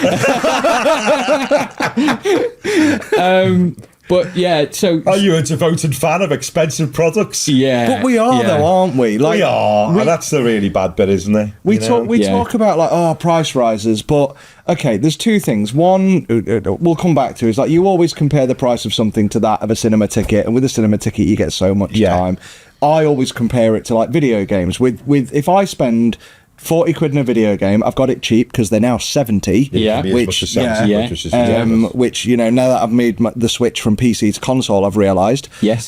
[SPEAKER 4] But yeah, so
[SPEAKER 2] Are you a devoted fan of expensive products?
[SPEAKER 4] yeah,
[SPEAKER 3] But we are, though, aren't we? Like,
[SPEAKER 2] We are. And that's the really bad bit, isn't it?
[SPEAKER 3] We
[SPEAKER 2] You know?
[SPEAKER 3] talk about like price rises, but okay, there's two things. One, we'll come back to is like you always compare the price of something to that of a cinema ticket, and with a cinema ticket you get so much time. I always compare it to like video games. With if I spend 40 quid in a video game, I've got it cheap because they're now 70.
[SPEAKER 4] Yeah.
[SPEAKER 2] Which
[SPEAKER 3] Which you know, now that I've made the switch from PC to console, I've realised.
[SPEAKER 4] Yes.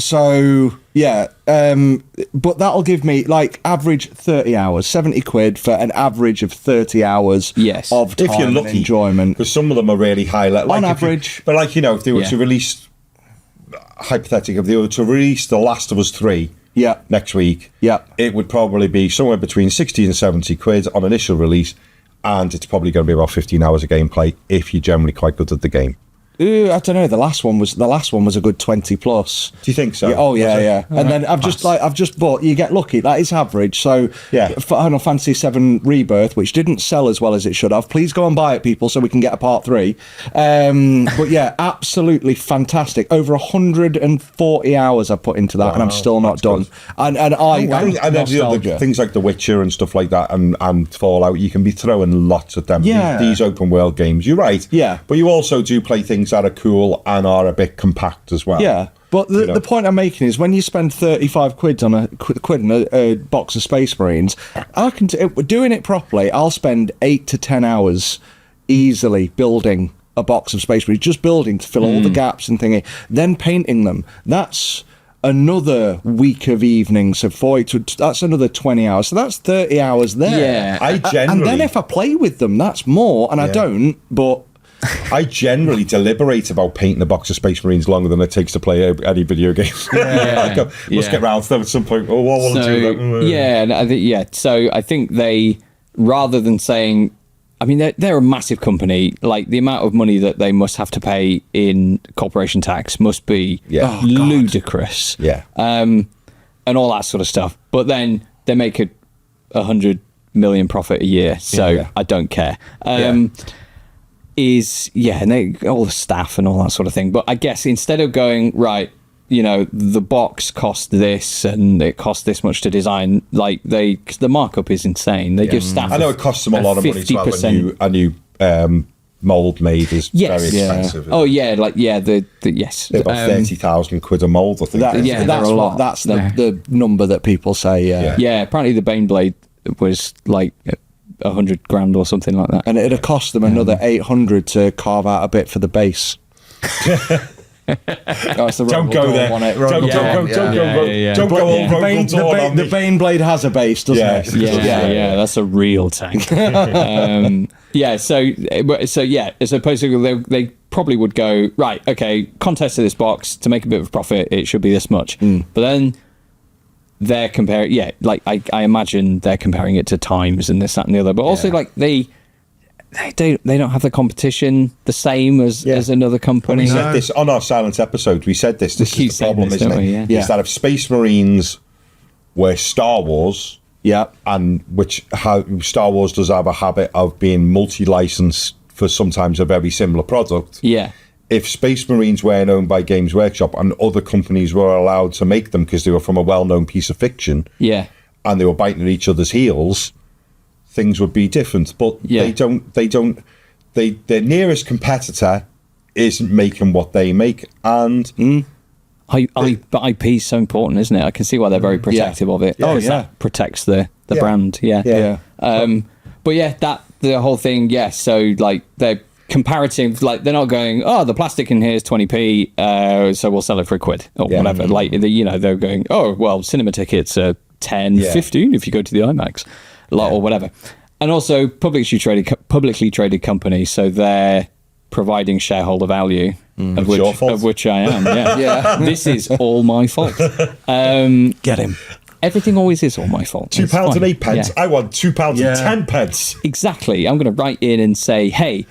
[SPEAKER 3] So yeah, but that'll give me like average 30 hours, 70 quid for an average of 30 hours.
[SPEAKER 4] Yes.
[SPEAKER 3] Of time
[SPEAKER 2] if you're
[SPEAKER 3] and
[SPEAKER 2] lucky,
[SPEAKER 3] enjoyment.
[SPEAKER 2] because some of them are really high. Like
[SPEAKER 3] On
[SPEAKER 2] if
[SPEAKER 3] average.
[SPEAKER 2] but like, you know, if they were
[SPEAKER 4] Yeah.
[SPEAKER 2] to release, hypothetically, if they were to release The Last of Us 3 next week, it would probably be somewhere between 60 and 70 quid on initial release, and it's probably going to be about 15 hours of gameplay if you're generally quite good at the game.
[SPEAKER 3] I don't know. The last one was a good 20 plus.
[SPEAKER 2] Do you think so?
[SPEAKER 3] Yeah, oh yeah,
[SPEAKER 2] Was it?
[SPEAKER 3] yeah. And then I've just bought. You get lucky. That is average. So
[SPEAKER 2] Yeah.
[SPEAKER 3] Final Fantasy VII Rebirth, which didn't sell as well as it should have. Please go and buy it, people, so we can get a part 3. But yeah, absolutely fantastic. Over 140 hours I've put into that, and I'm still not done.
[SPEAKER 2] good.
[SPEAKER 3] And
[SPEAKER 2] And then the other
[SPEAKER 3] nostalgia.
[SPEAKER 2] things like The Witcher and stuff like that, and Fallout, you can be throwing lots at them.
[SPEAKER 3] Yeah.
[SPEAKER 2] These open world games, you're right.
[SPEAKER 3] Yeah.
[SPEAKER 2] But you also do play things that are cool and are a bit compact as well.
[SPEAKER 3] Yeah, but the point I'm making is when you spend 35 quid on quid on a box of Space Marines, I can doing it properly. I'll spend 8 to 10 hours easily building a box of Space Marines, just building to fill all the gaps and thingy, then painting them. That's another week of evenings, so that's another 20 hours, so that's 30 hours there.
[SPEAKER 4] Yeah.
[SPEAKER 3] And then if I play with them, that's more, and I don't, but
[SPEAKER 2] I generally deliberate about painting a box of Space Marines longer than it takes to play any video game. I go, let's get round to them at some point. Oh, I want to do that.
[SPEAKER 4] Yeah, and I think So I think they, rather than saying, I mean, they're a massive company. Like the amount of money that they must have to pay in corporation tax must be ludicrous.
[SPEAKER 2] Yeah.
[SPEAKER 4] And all that sort of stuff. But then they make 100 million profit a year, so I don't care. And all the staff and all that sort of thing. But I guess instead of going, right, you know, the box cost this and it cost this much to design, like the markup is insane. They give staff.
[SPEAKER 2] I know it costs them a lot of money as well.
[SPEAKER 4] 50%.
[SPEAKER 2] A new mould made is very expensive.
[SPEAKER 4] Oh yeah, yes.
[SPEAKER 2] They're about 30,000 quid a mould, I think.
[SPEAKER 3] that's
[SPEAKER 4] a lot.
[SPEAKER 3] That's the number that people say.
[SPEAKER 4] Yeah, apparently the Baneblade was like 100 grand or something like that.
[SPEAKER 3] And it'd have cost them another 800 to carve out a bit for the base.
[SPEAKER 2] Don't go there. Don't go all Rogal Dawn on
[SPEAKER 3] The
[SPEAKER 2] me.
[SPEAKER 3] Baneblade has a base, doesn't it?
[SPEAKER 4] Yeah, that's a real tank. So as opposed to they probably would go, right, okay, contest of this box, to make a bit of a profit, it should be this much. But then they're comparing, I imagine they're comparing it to Times and this, that, and the other. But also, like, they don't have the competition the same as another company.
[SPEAKER 2] We said this on our Silence episode. We said this. This is the problem, isn't it? Is that if Space Marines were Star Wars, and how Star Wars does have a habit of being multi-licensed for sometimes a very similar product.
[SPEAKER 4] Yeah.
[SPEAKER 2] If Space Marines weren't owned by Games Workshop and other companies were allowed to make them because they were from a well-known piece of fiction, and they were biting at each other's heels, things would be different. But they don't. Their nearest competitor isn't making what they make, and
[SPEAKER 4] but IP is so important, isn't it? I can see why they're very protective of it. That protects the brand. But the whole thing. So like they're comparative, like they're not going, oh, the plastic in here is 20p, so we'll sell it for £1 or whatever. Like they're going, oh well, cinema tickets are 10, 15 if you go to the IMAX, or whatever. And also publicly traded company, so they're providing shareholder value, of which I am. This is all my fault.
[SPEAKER 3] Get him.
[SPEAKER 4] Everything always is all my fault.
[SPEAKER 2] £2.08. I want £2.10.
[SPEAKER 4] Exactly. I'm going to write in and say, hey,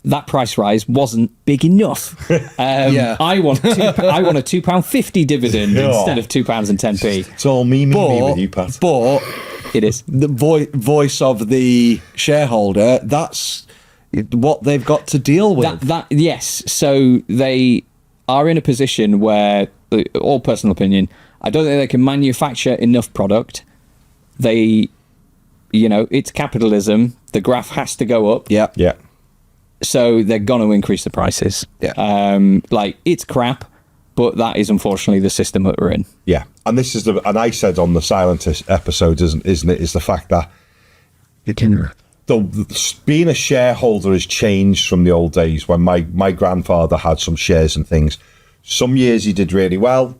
[SPEAKER 4] that price rise wasn't big enough. I want a £2.50 dividend instead of £2.10p.
[SPEAKER 2] It's all me with you, Pat.
[SPEAKER 3] But
[SPEAKER 4] it is
[SPEAKER 3] the voice of the shareholder. That's what they've got to deal with.
[SPEAKER 4] Yes. So they are in a position where, all personal opinion, I don't think they can manufacture enough product. They, it's capitalism. The graph has to go up.
[SPEAKER 3] Yeah.
[SPEAKER 2] Yeah.
[SPEAKER 4] So they're going to increase the prices.
[SPEAKER 3] Yeah.
[SPEAKER 4] It's crap, but that is unfortunately the system that we're in.
[SPEAKER 2] Yeah. And this is and I said on the Silentist episode, isn't it, is the fact that being a shareholder has changed from the old days when my grandfather had some shares and things. Some years he did really well.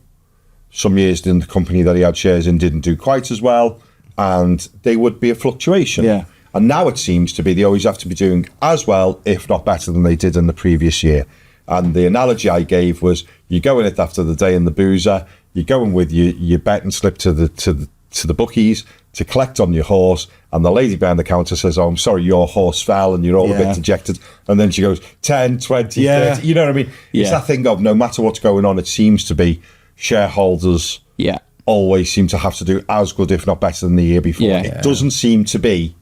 [SPEAKER 2] Some years in the company that he had shares in didn't do quite as well. And there would be a fluctuation.
[SPEAKER 3] Yeah.
[SPEAKER 2] And now it seems to be they always have to be doing as well, if not better than they did in the previous year. And the analogy I gave was you go in it after the day in the boozer, you go in with your betting slip to the bookies to collect on your horse, and the lady behind the counter says, "Oh, I'm sorry, your horse fell," and you're all a bit dejected. And then she goes, 10, 20, 30. You know what I mean? It's that thing of no matter what's going on, it seems to be shareholders always seem to have to do as good, if not better, than the year before. It doesn't seem to be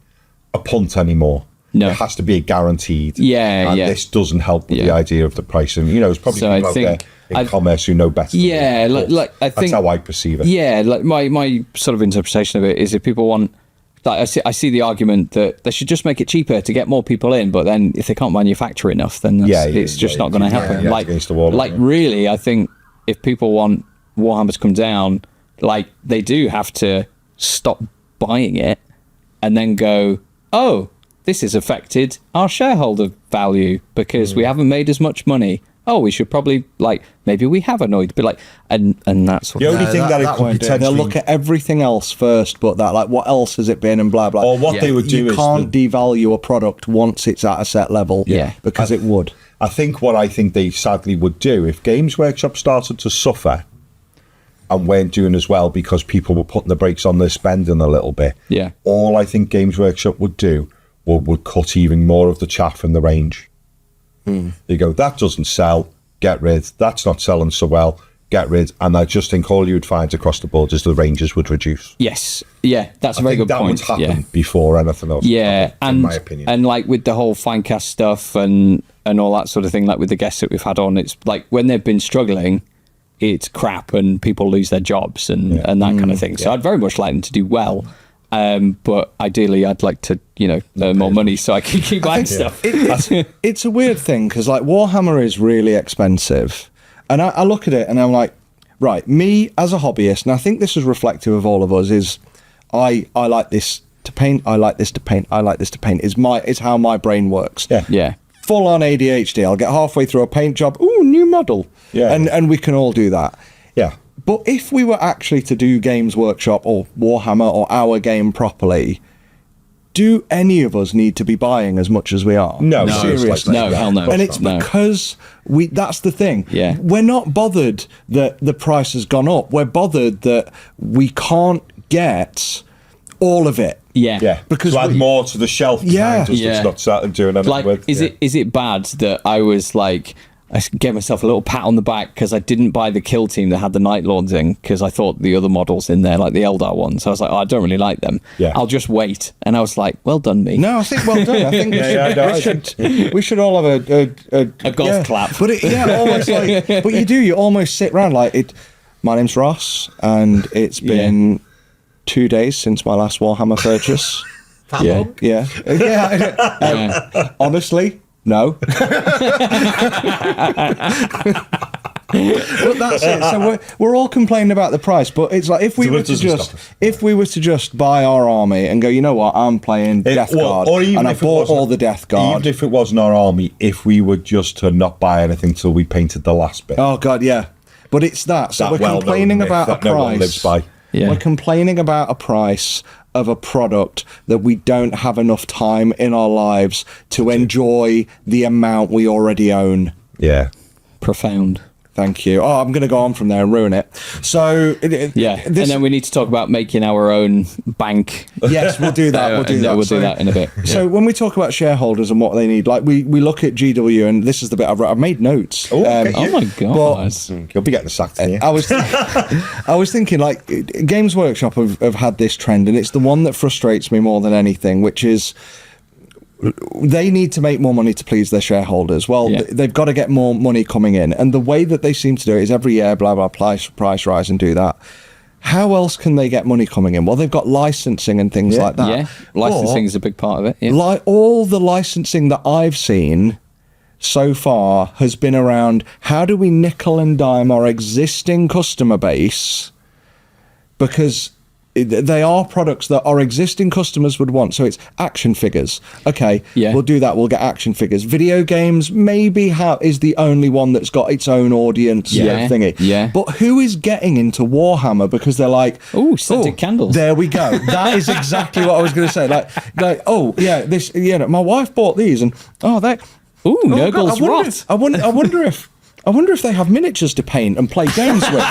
[SPEAKER 2] a punt anymore.
[SPEAKER 4] No.
[SPEAKER 2] It has to be a guaranteed.
[SPEAKER 4] And
[SPEAKER 2] this doesn't help with the idea of the pricing. It's probably people out there in commerce who know better.
[SPEAKER 4] I think
[SPEAKER 2] that's how I perceive it.
[SPEAKER 4] Yeah, like my sort of interpretation of it is if people want, like I see the argument that they should just make it cheaper to get more people in, but then if they can't manufacture enough, then it's just not going to happen.
[SPEAKER 2] Against the wall,
[SPEAKER 4] really, I think if people want Warhammer to come down, like they do have to stop buying it and then go, oh, this has affected our shareholder value because we haven't made as much money. Oh, we should probably, maybe we have annoyed, but and that's what
[SPEAKER 2] the only thing that it could potentially...
[SPEAKER 3] They'll look at everything else first, but that, what else has it been and blah, blah.
[SPEAKER 2] Or what they would do
[SPEAKER 3] you
[SPEAKER 2] is...
[SPEAKER 3] You can't devalue a product once it's at a set level because it would.
[SPEAKER 2] I think what I think they sadly would do, if Games Workshop started to suffer and weren't doing as well because people were putting the brakes on their spending a little bit, all I think Games Workshop would do would cut even more of the chaff in the range. You go, that doesn't sell, get rid. That's not selling so well, get rid. And I just think all you would find across the board is the ranges would reduce.
[SPEAKER 4] Yes, that's a very good point.
[SPEAKER 2] That would happen before anything else. In my opinion.
[SPEAKER 4] And with the whole Finecast stuff and all that sort of thing, like with the guests that we've had on, it's like when they've been struggling, it's crap and people lose their jobs and that kind of thing. So I'd very much like them to do well. But ideally, I'd like to, earn more money so I can keep buying stuff.
[SPEAKER 3] It's a weird thing because Warhammer is really expensive, and I look at it and I'm like, right, me as a hobbyist, and I think this is reflective of all of us. Is I like this to paint. I like this to paint. I like this to paint. Is how my brain works.
[SPEAKER 4] Yeah.
[SPEAKER 3] Full on ADHD. I'll get halfway through a paint job. Ooh, new model. And we can all do that.
[SPEAKER 2] Yeah.
[SPEAKER 3] But if we were actually to do Games Workshop or Warhammer or our game properly, do any of us need to be buying as much as we are?
[SPEAKER 2] No,
[SPEAKER 3] seriously.
[SPEAKER 4] No, hell no.
[SPEAKER 3] And it's because that's the thing.
[SPEAKER 4] Yeah.
[SPEAKER 3] We're not bothered that the price has gone up. We're bothered that we can't get all of it.
[SPEAKER 4] Yeah.
[SPEAKER 3] Because
[SPEAKER 2] to add more to the shelf behind us that's not starting doing anything with.
[SPEAKER 4] Is it bad that I was like, I gave myself a little pat on the back because I didn't buy the kill team that had the Night Lords in because I thought the other models in there, like the Eldar ones, I was like, I don't really like them. I'll just wait. And I was like, well done, me.
[SPEAKER 3] No, I think well done. I think we should all have
[SPEAKER 4] a golf clap.
[SPEAKER 3] But almost like, but you almost sit around like it. My name's Ross, and it's been 2 days since my last Warhammer purchase. Honestly, no. But that's it. So we're all complaining about the price, but it's like if we were to just buy our army and go, you know what, I'm playing Death Guard, and I bought all the Death Guard.
[SPEAKER 2] Even if it wasn't our army, if we were just to not buy anything till we painted the last bit.
[SPEAKER 3] Oh God, yeah. But it's that. So we're complaining about a price.
[SPEAKER 2] No one lives by.
[SPEAKER 3] We're complaining about a price of a product that we don't have enough time in our lives to enjoy the amount we already own.
[SPEAKER 2] Yeah.
[SPEAKER 4] Profound.
[SPEAKER 3] Thank you. Oh, I'm going to go on from there and ruin it. So,
[SPEAKER 4] and then we need to talk about making our own bank.
[SPEAKER 3] Yes, we'll do that.
[SPEAKER 4] We'll do that in a bit.
[SPEAKER 3] So when we talk about shareholders and what they need, like we look at GW, and this is the bit I've made notes.
[SPEAKER 4] Oh my God.
[SPEAKER 2] You'll be getting sacked here.
[SPEAKER 3] I was thinking, like, Games Workshop have had this trend, and it's the one that frustrates me more than anything, which is they need to make more money to please their shareholders. Well, they've got to get more money coming in. And the way that they seem to do it is every year, blah, blah, price rise and do that. How else can they get money coming in? Well, they've got licensing and things like that.
[SPEAKER 4] Yeah, licensing is a big part of it. Yeah.
[SPEAKER 3] Like all the licensing that I've seen so far has been around how do we nickel and dime our existing customer base, because they are products that our existing customers would want. So it's action figures. Okay, we'll do that. We'll get action figures. Video games maybe is the only one that's got its own audience thingy.
[SPEAKER 4] Yeah.
[SPEAKER 3] But who is getting into Warhammer because they're like,
[SPEAKER 4] scented candles.
[SPEAKER 3] There we go. That is exactly what I was going to say. Like, this. My wife bought these, and they.
[SPEAKER 4] Nurgle's rot.
[SPEAKER 3] I wonder if they have miniatures to paint and play games with.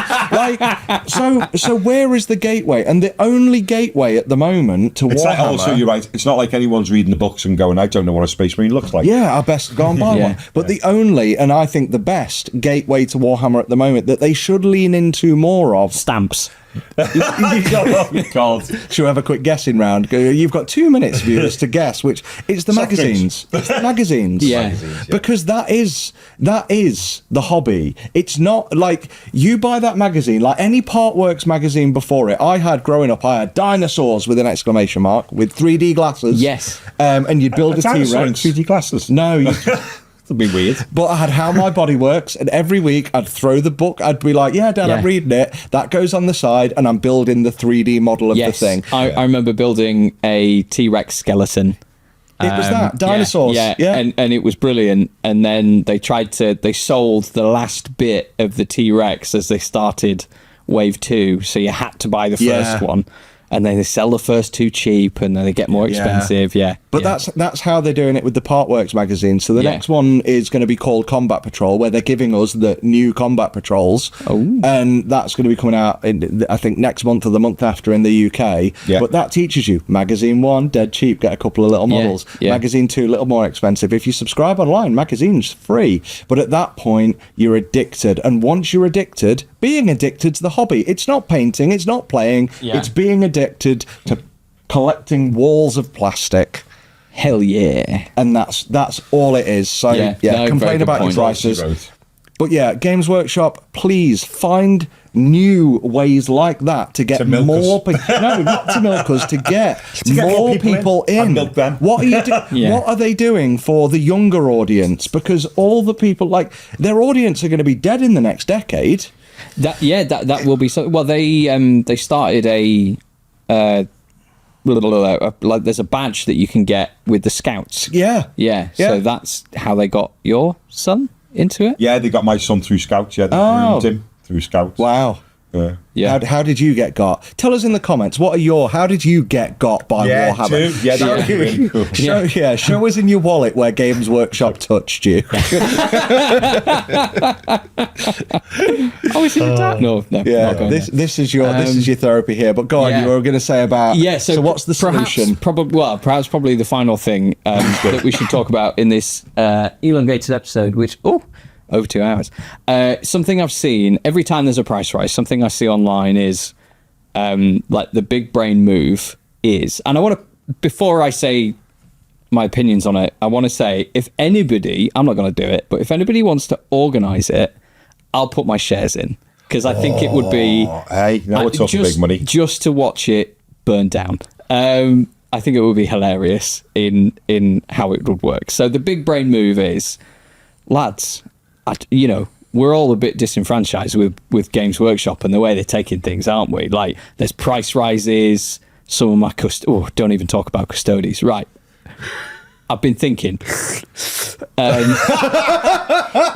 [SPEAKER 3] So where is the gateway? And the only gateway at the moment to Warhammer...
[SPEAKER 2] Also, you're right. It's not like anyone's reading the books and going, I don't know what a Space Marine looks like.
[SPEAKER 3] Yeah, I best go and buy one. But the only, and I think the best, gateway to Warhammer at the moment that they should lean into more of...
[SPEAKER 4] Stamps.
[SPEAKER 3] Should we have a quick guessing round? You've got 2 minutes, viewers, to guess which. It's the magazines. It's the magazines. Because that is the hobby. It's not like you buy that magazine, like any Partworks magazine before it. Growing up, I had dinosaurs with an exclamation mark with 3D glasses.
[SPEAKER 4] Yes.
[SPEAKER 3] And you'd build a T-Rex.
[SPEAKER 2] 3D glasses?
[SPEAKER 3] No.
[SPEAKER 2] That'd be weird.
[SPEAKER 3] But I had How My Body Works, and every week I'd throw the book. I'd be like, Dad, I'm reading it. That goes on the side, and I'm building the 3D model of the thing.
[SPEAKER 4] I remember building a T-Rex skeleton.
[SPEAKER 3] It was that dinosaurs.
[SPEAKER 4] Yeah. And it was brilliant. And then they sold the last bit of the T-Rex as they started Wave 2, so you had to buy the first one. And then they sell the first 2 cheap, and then they get more expensive.
[SPEAKER 3] But that's how they're doing it with the Partworks magazine. So the next one is going to be called Combat Patrol, where they're giving us the new Combat Patrols. And that's going to be coming out, I think, next month or the month after in the UK. But that teaches you Magazine 1, dead cheap, get a couple of little models. Magazine 2, a little more expensive. If you subscribe online, magazine's free. But at that point, you're addicted. And once you're addicted, being addicted's the hobby. It's not painting, it's not playing, it's being addicted to collecting walls of plastic.
[SPEAKER 4] Hell yeah.
[SPEAKER 3] And that's all it is. So complain about your prices. But Games Workshop, please find new ways like that to get more people. No, not to milk us, to get more people in.
[SPEAKER 2] Milk them.
[SPEAKER 3] What are you What are they doing for the younger audience? Because all the people, their audience are going to be dead in the next decade.
[SPEAKER 4] That will be so. Well, they started a there's a badge that you can get with the scouts. So that's how they got your son into it.
[SPEAKER 2] They got my son through scouts. They groomed him through scouts.
[SPEAKER 3] Wow. How did you get got? Tell us in the comments. How did you get got by Warhammer? Show us in your wallet where Games Workshop touched you.
[SPEAKER 4] Is it that? No.
[SPEAKER 3] This is your therapy here. But go on, you were going to say about.
[SPEAKER 4] So
[SPEAKER 3] what's the solution?
[SPEAKER 4] Perhaps the final thing that we should talk about in this elongated episode, which over 2 hours. Something I've seen every time there's a price rise, something I see online is the big brain move is, and I want to, before I say my opinions on it, I want to say, if anybody, I'm not going to do it, but if anybody wants to organize it, I'll put my shares in, because I think it would be
[SPEAKER 2] it's also big money
[SPEAKER 4] just to watch it burn down. I think it would be hilarious in how it would work. So the big brain move is, lads, we're all a bit disenfranchised with Games Workshop and the way they're taking things, aren't we? Like, there's price rises. Some of my don't even talk about custodies. Right. I've been thinking.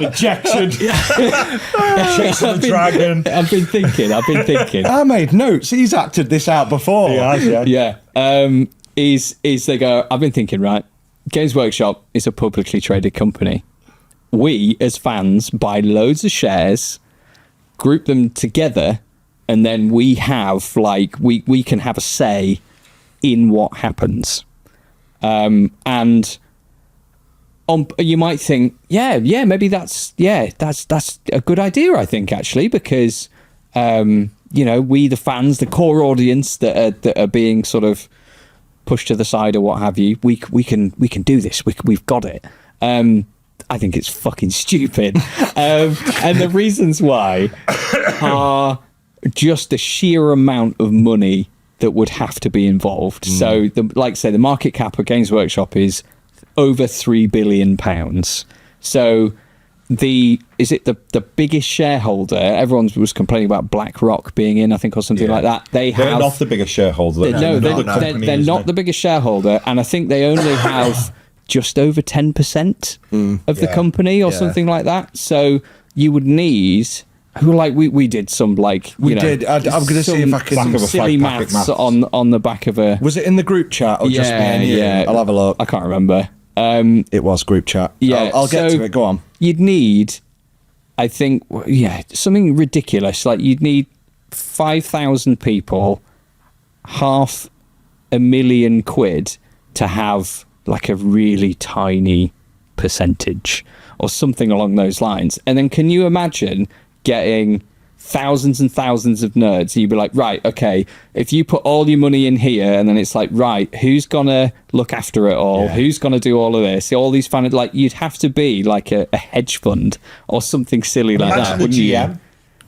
[SPEAKER 2] Ejection. Chasing the dragon.
[SPEAKER 4] I've been thinking.
[SPEAKER 3] I made notes. He's acted this out before.
[SPEAKER 4] Yeah. They go, I've been thinking, right, Games Workshop is a publicly traded company. We, as fans, buy loads of shares, group them together, and then we have, we can have a say in what happens. And you might think, maybe that's a good idea, I think, actually, because, we, the fans, the core audience that are being sort of pushed to the side or what have you. We can do this. We've got it. I think it's fucking stupid. And the reasons why are just the sheer amount of money that would have to be involved. So, the market cap of Games Workshop is over £3 billion. So, the biggest shareholder? Everyone was complaining about BlackRock being in, I think, or something like that. They're
[SPEAKER 2] not the biggest shareholder.
[SPEAKER 4] They're not the biggest shareholder, and I think they only have just over 10% of the company or something like that. So you would need, we did some I'm going to see if I can some silly maths on the back of a.
[SPEAKER 3] Was it in the group chat or just me and you?
[SPEAKER 4] Yeah,
[SPEAKER 3] I'll have a look.
[SPEAKER 4] I can't remember.
[SPEAKER 3] It was group chat.
[SPEAKER 4] Yeah,
[SPEAKER 3] I'll get to it. Go on.
[SPEAKER 4] You'd need, I think, something ridiculous. Like you'd need 5,000 people, £500,000 to have like a really tiny percentage or something along those lines. And then can you imagine getting thousands and thousands of nerds and you'd be like, right, okay, if you put all your money in here and then it's like, right, who's gonna look after it all? Who's gonna do all of this? All these you'd have to be like a hedge fund or something silly like that, wouldn't you?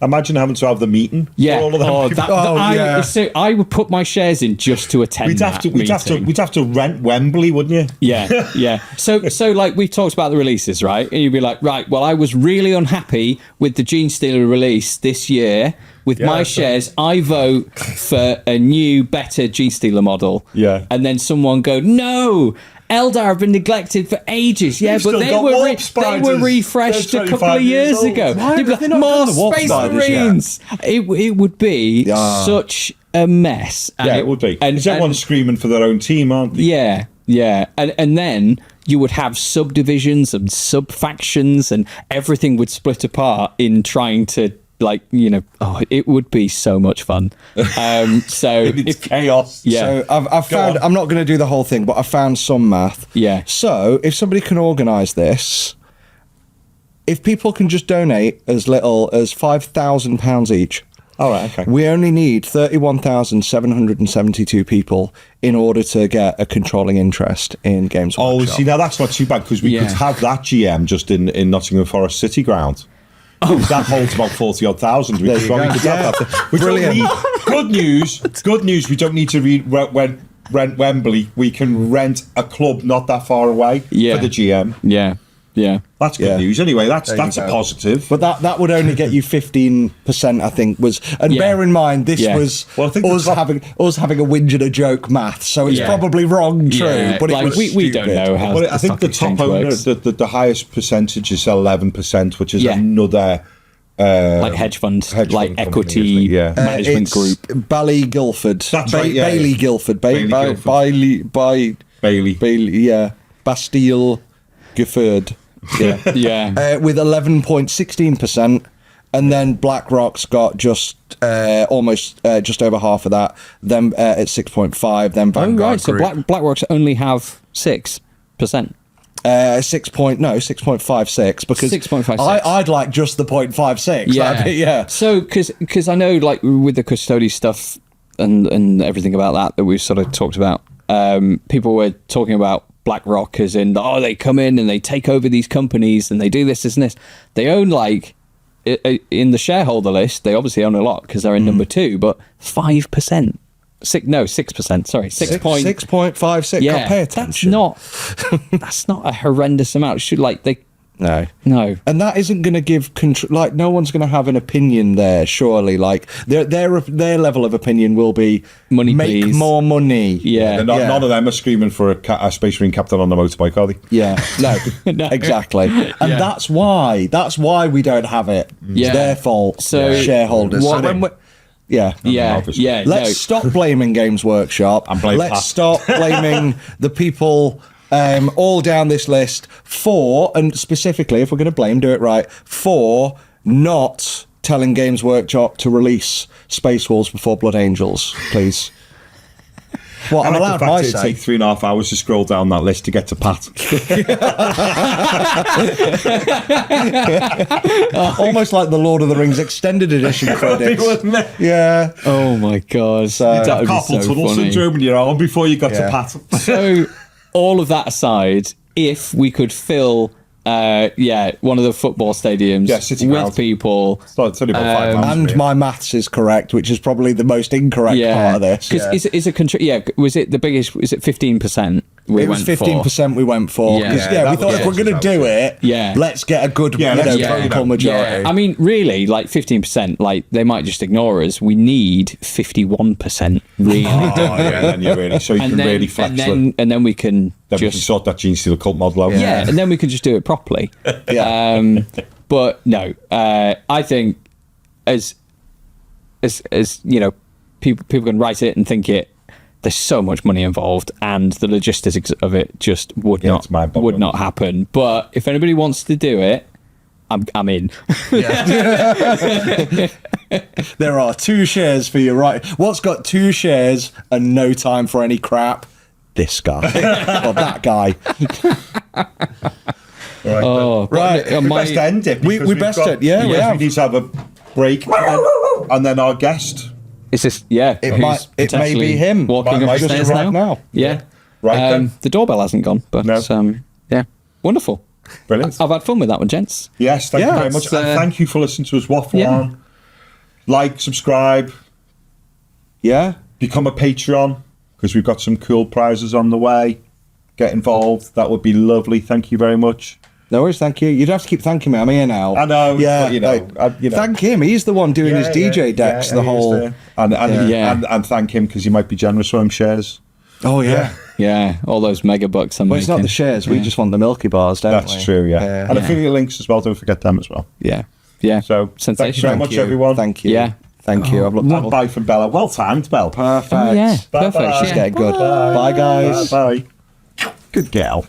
[SPEAKER 2] Imagine having to have the meeting.
[SPEAKER 4] Yeah.
[SPEAKER 2] For all of them.
[SPEAKER 4] So I would put my shares in just to attend
[SPEAKER 2] We'd have to rent Wembley, wouldn't you?
[SPEAKER 4] Yeah. So we've talked about the releases, right? And you'd be like, right, well, I was really unhappy with the Genestealer release this year. With my shares, I vote for a new, better Genestealer model.
[SPEAKER 2] Yeah.
[SPEAKER 4] And then someone go, no, Eldar have been neglected for ages. Yeah, but they were refreshed a couple of years ago. More Space Marines. It would be such a mess.
[SPEAKER 2] It would be. And everyone's screaming for their own team, aren't they?
[SPEAKER 4] Yeah. And then you would have subdivisions and sub-factions and everything would split apart in trying to, it would be so much fun. So
[SPEAKER 2] it's chaos.
[SPEAKER 3] Yeah. So I've found, I'm not going to do the whole thing, but I found some math.
[SPEAKER 4] Yeah.
[SPEAKER 3] So if somebody can organise this, if people can just donate as little as £5,000 each.
[SPEAKER 2] All right, okay.
[SPEAKER 3] We only need 31,772 people in order to get a controlling interest in Games Workshop.
[SPEAKER 2] See, now that's not too bad because we could have that GM just in Nottingham Forest City Ground. That holds about 40,000 odd. We could have that.
[SPEAKER 3] Brilliant.
[SPEAKER 2] Good news. We don't need to rent Wembley. We can rent a club not that far away for the GM.
[SPEAKER 4] Yeah.
[SPEAKER 2] That's good news. Anyway, that's a positive.
[SPEAKER 3] But that would only get you 15%, I think, bear in mind this was us having a whinge and a joke math, so it's probably wrong, true, but it was
[SPEAKER 4] we don't know how.
[SPEAKER 2] But I think the top owner, the highest percentage is 11%, which is another
[SPEAKER 4] hedge fund, equity management group.
[SPEAKER 3] Bally Guildford.
[SPEAKER 2] That's right.
[SPEAKER 3] Bailey Guildford. Bailey. Bastille Gifford. With 11.16%, and then BlackRock's got just just over half of that. Then at 6.5. Then Vanguard.
[SPEAKER 4] So BlackRock's only have 6%.
[SPEAKER 3] 6.56 because
[SPEAKER 4] 6.56.
[SPEAKER 3] I'd like just the 0.56.
[SPEAKER 4] So because I know with the custody stuff and everything about that we've sort of talked about, people were talking about BlackRock as in, they come in and they take over these companies and they do this and this. They own in the shareholder list, they obviously own a lot because they're in number 2, but 5%. 6%. Sorry,
[SPEAKER 3] 6.56.
[SPEAKER 4] Yeah,
[SPEAKER 3] pay attention.
[SPEAKER 4] That's not a horrendous amount. It should
[SPEAKER 3] No.
[SPEAKER 4] And
[SPEAKER 3] that isn't going to give control. No one's going to have an opinion there, surely. Their level of opinion will be
[SPEAKER 4] money,
[SPEAKER 3] make
[SPEAKER 4] please.
[SPEAKER 3] More money.
[SPEAKER 4] Yeah.
[SPEAKER 2] None of them are screaming for a Space Marine captain on the motorbike, are they?
[SPEAKER 3] Yeah. No. Exactly. And that's why we don't have it. It's their fault.
[SPEAKER 4] So
[SPEAKER 3] shareholders. Let's stop blaming Games Workshop. Let's stop blaming the people all down this list and specifically, if we're going to blame, do it right, for not telling Games Workshop to release Space Wolves before Blood Angels, please. What, I'm
[SPEAKER 2] I like
[SPEAKER 3] allowed
[SPEAKER 2] the fact
[SPEAKER 3] my
[SPEAKER 2] it'd
[SPEAKER 3] say?
[SPEAKER 2] take 3.5 hours to scroll down that list to get to Pat.
[SPEAKER 3] Almost like the Lord of the Rings extended edition credits.
[SPEAKER 2] Wasn't it?
[SPEAKER 3] Yeah.
[SPEAKER 4] Oh my god, that would be
[SPEAKER 2] Carpal
[SPEAKER 4] so
[SPEAKER 2] tunnel
[SPEAKER 4] funny.
[SPEAKER 2] syndrome in your arm before you got to
[SPEAKER 3] Yeah.
[SPEAKER 2] Pat.
[SPEAKER 4] So, all of that aside, if we could fill, one of the football stadiums
[SPEAKER 2] Yeah, City
[SPEAKER 4] with
[SPEAKER 2] Ground.
[SPEAKER 4] people,
[SPEAKER 2] So it's only about £5.
[SPEAKER 3] And
[SPEAKER 2] really.
[SPEAKER 3] my maths is correct, which is probably the most incorrect part of this.
[SPEAKER 4] because was it the biggest? Was it 15%?
[SPEAKER 3] It was 15% we went for.
[SPEAKER 4] Yeah.
[SPEAKER 3] 'Cause,
[SPEAKER 2] Yeah,
[SPEAKER 3] we
[SPEAKER 2] that
[SPEAKER 3] thought
[SPEAKER 2] was
[SPEAKER 3] if we're going to do it,
[SPEAKER 4] Yeah.
[SPEAKER 3] let's get a good
[SPEAKER 2] let's get,
[SPEAKER 3] vocal majority.
[SPEAKER 4] Yeah, I mean, really, like 15%, like they might just ignore us. We need 51%, really.
[SPEAKER 2] Oh, yeah, then you're really, so you can really flex it.
[SPEAKER 4] and then we can
[SPEAKER 2] Then we can
[SPEAKER 4] just
[SPEAKER 2] sort that Genestealer cult model out.
[SPEAKER 4] yeah, and then we can just do it properly.
[SPEAKER 3] Yeah.
[SPEAKER 4] But no, I think as you know, people can write it and think it. There's so much money involved, and the logistics of it just would
[SPEAKER 2] it's mind-boggling.
[SPEAKER 4] not happen. But if anybody wants to do it, I'm in.
[SPEAKER 3] There are 2 shares for you, right? What's got 2 shares and no time for any crap? This guy. Or that guy.
[SPEAKER 2] Right.
[SPEAKER 4] Oh,
[SPEAKER 3] Right.
[SPEAKER 4] but,
[SPEAKER 2] We
[SPEAKER 4] my-
[SPEAKER 2] best end it.
[SPEAKER 3] We
[SPEAKER 2] because
[SPEAKER 3] best
[SPEAKER 2] we've got-
[SPEAKER 3] end, yeah, we
[SPEAKER 2] because
[SPEAKER 3] have.
[SPEAKER 2] we need to have a break, and then our guest.
[SPEAKER 4] It's just it
[SPEAKER 3] may be him.
[SPEAKER 4] walking
[SPEAKER 2] Might
[SPEAKER 4] up the
[SPEAKER 2] just
[SPEAKER 4] stairs
[SPEAKER 3] right now.
[SPEAKER 4] Yeah,
[SPEAKER 2] Right then.
[SPEAKER 4] the doorbell hasn't gone, but
[SPEAKER 2] No.
[SPEAKER 4] yeah, wonderful.
[SPEAKER 2] Brilliant.
[SPEAKER 4] I've had fun with that one, gents.
[SPEAKER 2] Yes, thank you very much.
[SPEAKER 4] it's,
[SPEAKER 2] And thank you for listening to us waffle
[SPEAKER 4] yeah.
[SPEAKER 2] on. Like, subscribe,
[SPEAKER 3] Yeah?
[SPEAKER 2] become a Patreon, because we've got some cool prizes on the way. Get involved. That would be lovely. Thank you very much.
[SPEAKER 3] No worries, thank you. You'd have to keep thanking me. I'm here now.
[SPEAKER 2] I know,
[SPEAKER 3] Yeah.
[SPEAKER 2] but, you know,
[SPEAKER 3] Thank him. He's the one doing his DJ decks, the
[SPEAKER 2] he is
[SPEAKER 3] whole.
[SPEAKER 2] there. And,
[SPEAKER 4] Yeah.
[SPEAKER 2] and thank him because he might be generous with him shares.
[SPEAKER 3] Oh, yeah.
[SPEAKER 4] Yeah, all those mega bucks I'm
[SPEAKER 3] Well, it's not
[SPEAKER 4] making.
[SPEAKER 3] the shares. We just want the Milky Bars, don't we?
[SPEAKER 2] That's true, yeah. And affiliate links as well. Don't forget them as well.
[SPEAKER 4] Yeah, yeah.
[SPEAKER 2] So thank you
[SPEAKER 4] sensational.
[SPEAKER 2] very much, everyone.
[SPEAKER 3] Thank you.
[SPEAKER 4] Yeah.
[SPEAKER 3] Thank you. I've looked
[SPEAKER 2] Bye from Bella. Well timed, Belle.
[SPEAKER 3] Perfect.
[SPEAKER 4] Oh, yeah,
[SPEAKER 2] Bye-bye.
[SPEAKER 4] perfect.
[SPEAKER 3] She's
[SPEAKER 4] Yeah.
[SPEAKER 3] getting good. Bye, guys.
[SPEAKER 2] Bye. Good girl.